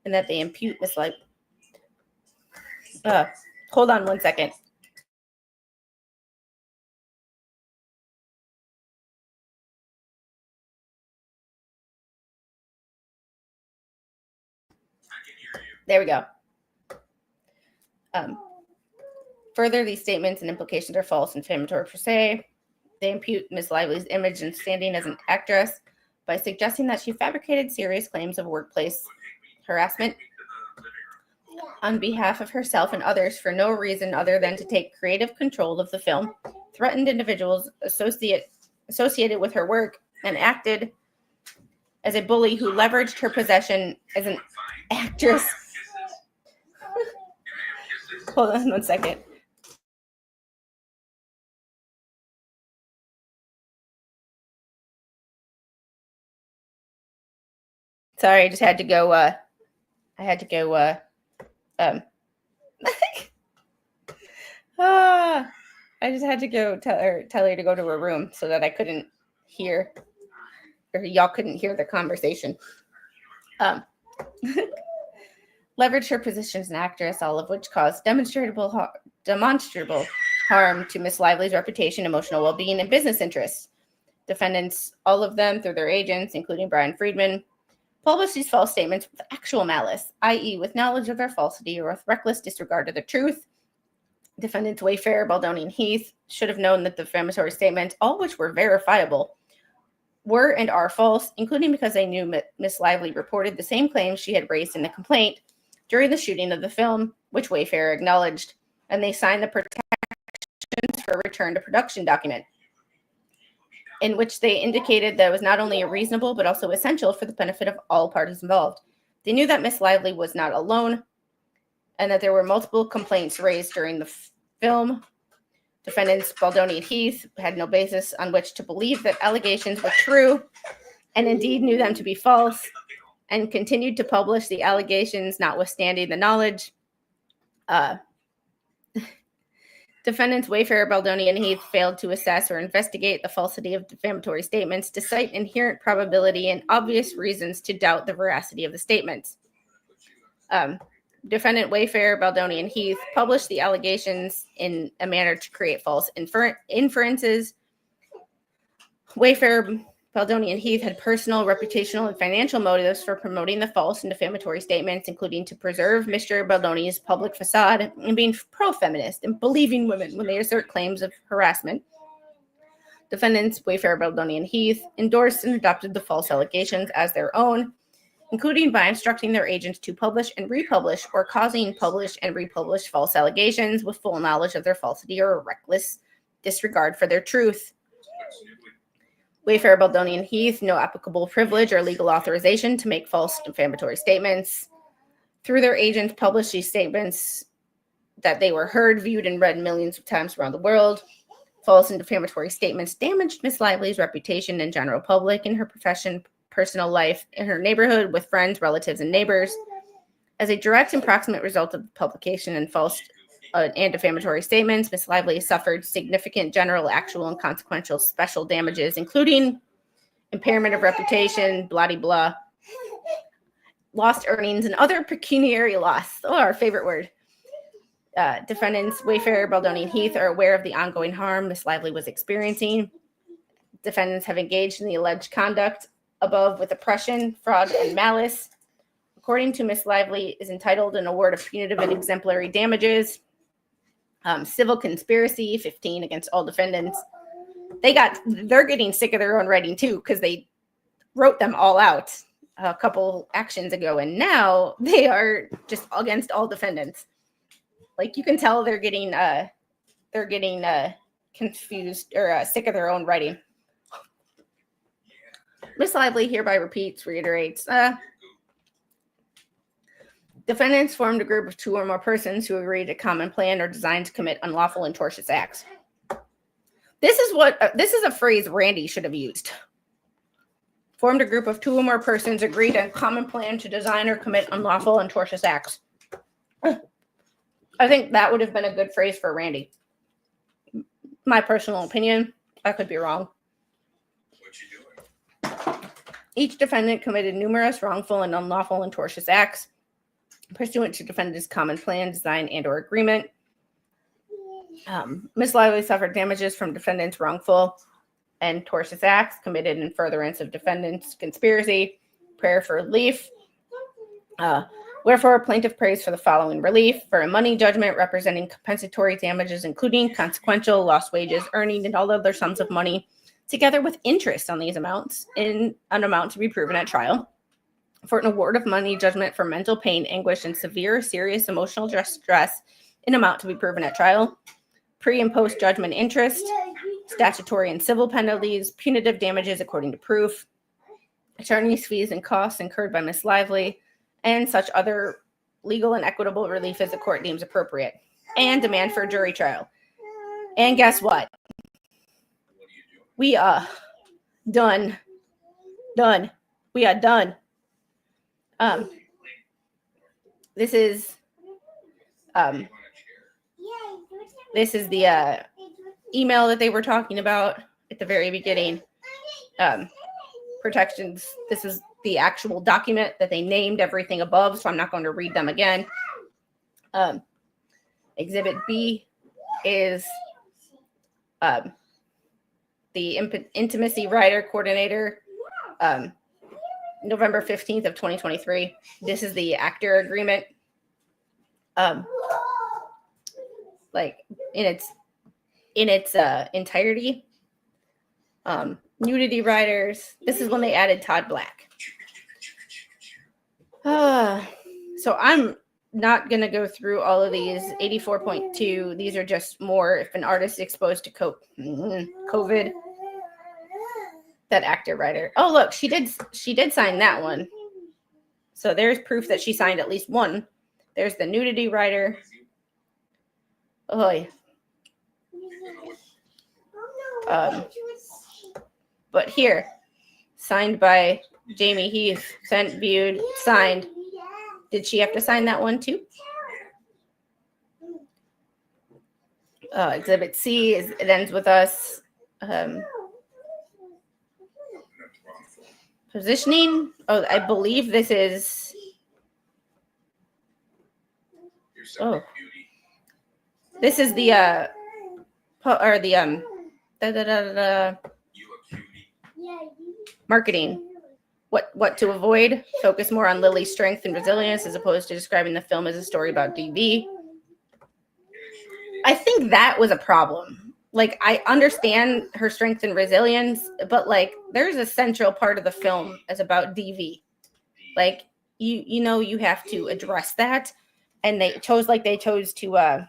and that they impute misleading. Hold on one second. There we go. Further, these statements and implications are false and defamatory per se. They impute Ms. Lively's image and standing as an actress by suggesting that she fabricated serious claims of workplace harassment on behalf of herself and others for no reason other than to take creative control of the film, threatened individuals associated with her work, and acted as a bully who leveraged her possession as an actress. Hold on one second. Sorry, I just had to go. I just had to go tell her to go to her room so that I couldn't hear, or y'all couldn't hear the conversation. Leveraged her position as an actress, all of which caused demonstrable harm to Miss Lively's reputation, emotional well-being, and business interests. Defendants, all of them through their agents, including Brian Friedman, published these false statements with actual malice, i.e. with knowledge of their falsity or with reckless disregard of the truth. Defendants Wayfair, Baldoni, and Heath should have known that the defamatory statements, all which were verifiable, were and are false, including because they knew Miss Lively reported the same claims she had raised in the complaint during the shooting of the film, which Wayfair acknowledged, and they signed the protections for return to production document, in which they indicated that it was not only reasonable but also essential for the benefit of all parties involved. They knew that Miss Lively was not alone and that there were multiple complaints raised during the film. Defendants Baldoni and Heath had no basis on which to believe that allegations were true and indeed knew them to be false and continued to publish the allegations notwithstanding the knowledge. Defendants Wayfair, Baldoni, and Heath failed to assess or investigate the falsity of defamatory statements to cite inherent probability and obvious reasons to doubt the veracity of the statements. Defendant Wayfair, Baldoni, and Heath published the allegations in a manner to create false inferences. Wayfair, Baldoni, and Heath had personal, reputational, and financial motives for promoting the false and defamatory statements, including to preserve Mr. Baldoni's public facade and being pro-feminist and believing women when they assert claims of harassment. Defendants Wayfair, Baldoni, and Heath endorsed and adopted the false allegations as their own, including by instructing their agents to publish and republish or causing published and republished false allegations with full knowledge of their falsity or reckless disregard for their truth. Wayfair, Baldoni, and Heath, no applicable privilege or legal authorization to make false defamatory statements. Through their agents, published these statements that they were heard, viewed, and read millions of times around the world. False and defamatory statements damaged Miss Lively's reputation in general public, in her profession, personal life, in her neighborhood, with friends, relatives, and neighbors. As a direct and proximate result of the publication and false and defamatory statements, Miss Lively suffered significant general, actual, and consequential special damages, including impairment of reputation, blah-de-blah, lost earnings, and other pecuniary loss. Oh, our favorite word. Defendants Wayfair, Baldoni, and Heath are aware of the ongoing harm Miss Lively was experiencing. Defendants have engaged in the alleged conduct above with oppression, fraud, and malice. According to Miss Lively, is entitled an award of punitive and exemplary damages. Civil conspiracy, 15 against all defendants. They're getting sick of their own writing too, because they wrote them all out a couple actions ago, and now they are just against all defendants. Like, you can tell they're getting confused or sick of their own writing. Miss Lively hereby reiterates. Defendants formed a group of 2 or more persons who agreed to common plan or design to commit unlawful and tortious acts. This is a phrase Randy should have used. Formed a group of 2 or more persons agreed on common plan to design or commit unlawful and tortious acts. I think that would have been a good phrase for Randy. My personal opinion. I could be wrong. What you doing? Each defendant committed numerous wrongful and unlawful and tortious acts pursuant to defendant's common plan, design, and or agreement. Ms. Lively suffered damages from defendant's wrongful and tortious acts committed in furtherance of defendant's conspiracy. Prayer for relief. Wherefore, plaintiff prays for the following relief: for a money judgment representing compensatory damages, including consequential lost wages, earning, and all other sums of money, together with interest on these amounts, in an amount to be proven at trial. For an award of money judgment for mental pain, anguish, and severe serious emotional distress, in amount to be proven at trial. Pre- and post-judgment interest, statutory and civil penalties, punitive damages according to proof, attorney's fees and costs incurred by Ms. Lively, and such other legal and equitable relief as the court deems appropriate, and demand for a jury trial. And guess what? What are you doing? We are done. Done. We are done. This is this is the email that they were talking about at the very beginning. Protections. This is the actual document that they named everything above, so I'm not going to read them again. Exhibit B is the intimacy rider coordinator, November 15th of 2023. This is the actor agreement. Like in its entirety. Nudity riders. This is when they added Todd Black. So I'm not going to go through all of these. 84.2. These are just more if an artist exposed to COVID. That actor writer. Oh, look, she did sign that one. So there's proof that she signed at least one. There's the nudity writer. Oh, yeah. But here, signed by Jamie Heath, sent, viewed, signed. Did she have to sign that one too? Exhibit C it ends with us. Positioning. Oh, I believe this is. Oh, this is the marketing. What to avoid? Focus more on Lily's strength and resilience as opposed to describing the film as a story about DV. I think that was a problem. Like, I understand her strength and resilience, but like, there's a central part of the film as about DV. Like, you have to address that, and they chose to,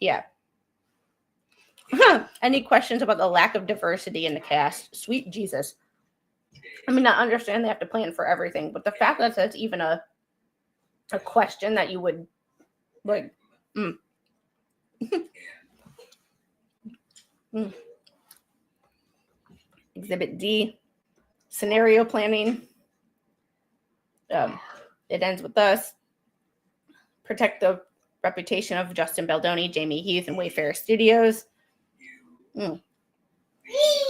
yeah. Any questions about the lack of diversity in the cast? Sweet Jesus. I mean, I understand they have to plan for everything, but the fact that that's even a question that you would like. Exhibit D, scenario planning. It ends with us. Protect the reputation of Justin Baldoni, Jamie Heath, and Wayfarer Studios.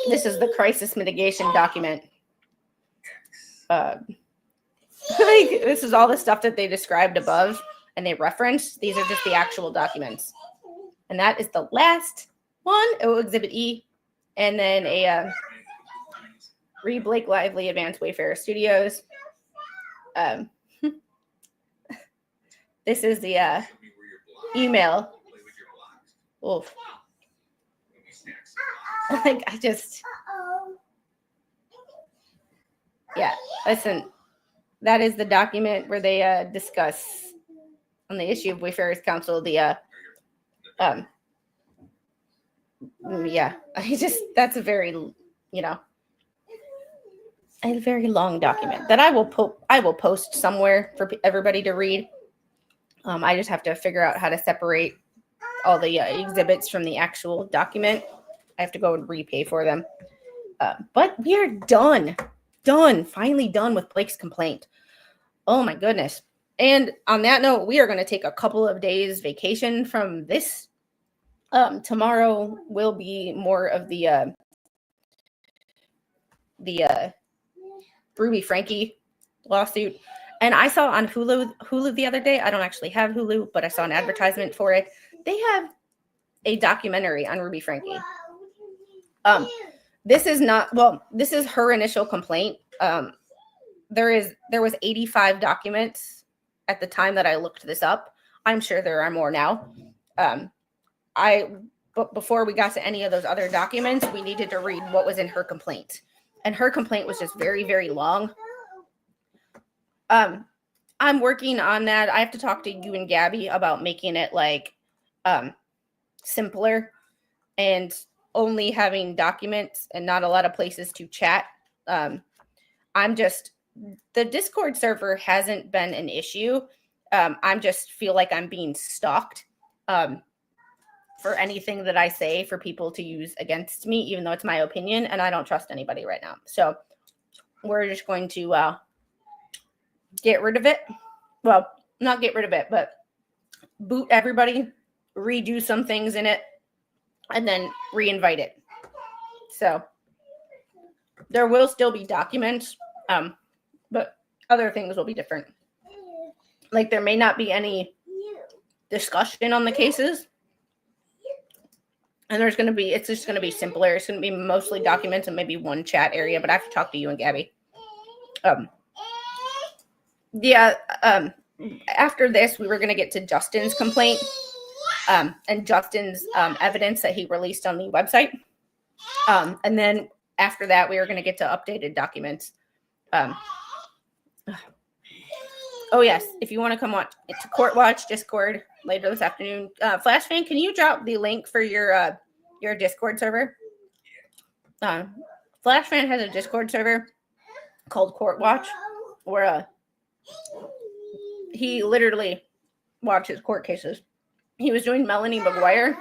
This is the crisis mitigation document. This is all the stuff that they described above and they referenced. These are just the actual documents. And that is the last one. Oh, Exhibit E. And then a Blake Lively Advanced Wayfarer Studios. This is the email. Oof. Like, yeah, listen, that is the document where they discuss on the issue of Wayfarers Council, the yeah, that's a very, a very long document that I will post somewhere for everybody to read. I just have to figure out how to separate all the exhibits from the actual document. I have to go and repay for them. But we are done, finally done with Blake's complaint. Oh my goodness. And on that note, we are going to take a couple of days vacation from this. Tomorrow will be more of the Ruby Frankie lawsuit. And I saw on Hulu the other day, I don't actually have Hulu, but I saw an advertisement for it. They have a documentary on Ruby Frankie. This is not, well, this is her initial complaint. There was 85 documents at the time that I looked this up. I'm sure there are more now. But before we got to any of those other documents, we needed to read what was in her complaint. And her complaint was just very, very long. I'm working on that. I have to talk to you and Gabby about making it like simpler and only having documents and not a lot of places to chat. The Discord server hasn't been an issue. I just feel like I'm being stalked for anything that I say for people to use against me, even though it's my opinion, and I don't trust anybody right now. So we're just going to get rid of it. Well, not get rid of it, but boot everybody, redo some things in it, and then re-invite it. So there will still be documents, but other things will be different. Like there may not be any discussion on the cases. And it's just going to be simpler. It's going to be mostly documents and maybe one chat area, but I have to talk to you and Gabby. After this, we were going to get to Justin's complaint and Justin's evidence that he released on the website. And then after that, we were going to get to updated documents. Oh, yes. If you want to come watch it's Court Watch Discord later this afternoon. Flash Fan, can you drop the link for your Discord server? Flash Fan has a Discord server called Court Watch where he literally watches court cases. He was doing Melanie McGuire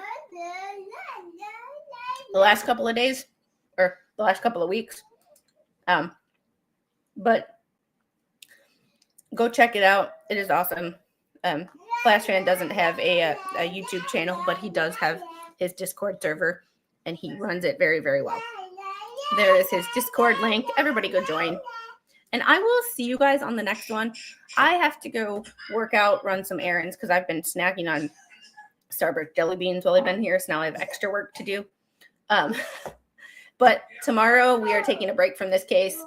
the last couple of days or the last couple of weeks. But go check it out. It is awesome. Flash Fan doesn't have a YouTube channel, but he does have his Discord server, and he runs it very, very well. There is his Discord link. Everybody go join. And I will see you guys on the next one. I have to go work out, run some errands, because I've been snacking on Starburst jelly beans while I've been here, so now I have extra work to do. But tomorrow we are taking a break from this case.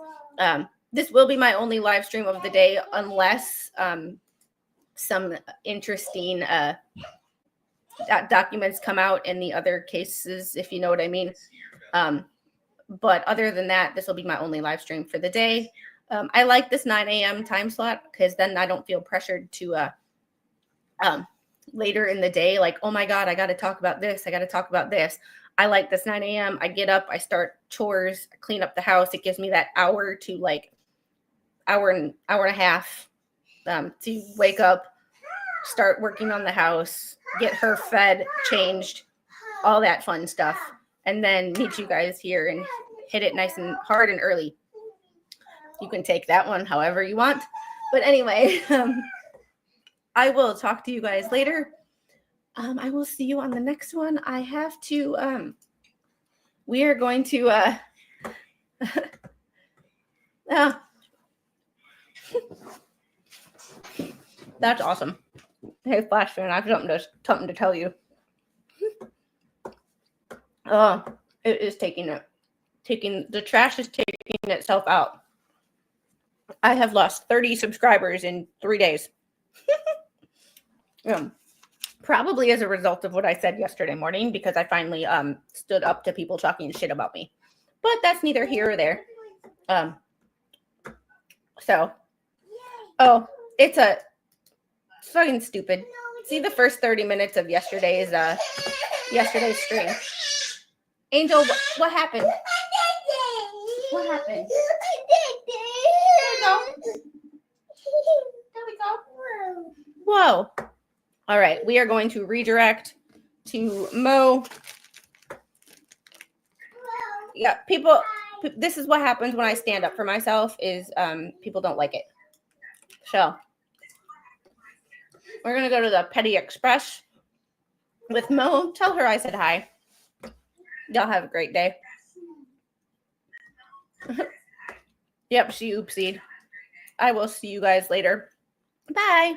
This will be my only live stream of the day, unless some interesting documents come out in the other cases, if you know what I mean. But other than that, this will be my only live stream for the day. I like this 9 a.m. time slot because then I don't feel pressured to later in the day, like, oh my God, I got to talk about this. I got to talk about this. I like this 9 a.m. I get up, I start chores, I clean up the house. It gives me that hour to hour and a half to wake up, start working on the house, get her fed, changed, all that fun stuff, and then meet you guys here and hit it nice and hard and early. You can take that one however you want. But anyway, I will talk to you guys later. I will see you on the next one. I have to, we are going to, that's awesome. Hey, Flash Fan, I have something to tell you. Oh, it is the trash is taking itself out. I have lost 30 subscribers in 3 days. Probably as a result of what I said yesterday morning, because I finally stood up to people talking shit about me. But that's neither here or there. It's fucking stupid. See the first 30 minutes of yesterday's stream. Angel, what happened? What happened? There we go. Whoa. All right, we are going to redirect to Mo. Yeah, this is what happens when I stand up for myself is people don't like it. So We're going to go to the Petty Express with Mo. Tell her I said hi. Y'all have a great day. Yep, she oopsied. I will see you guys later. Bye.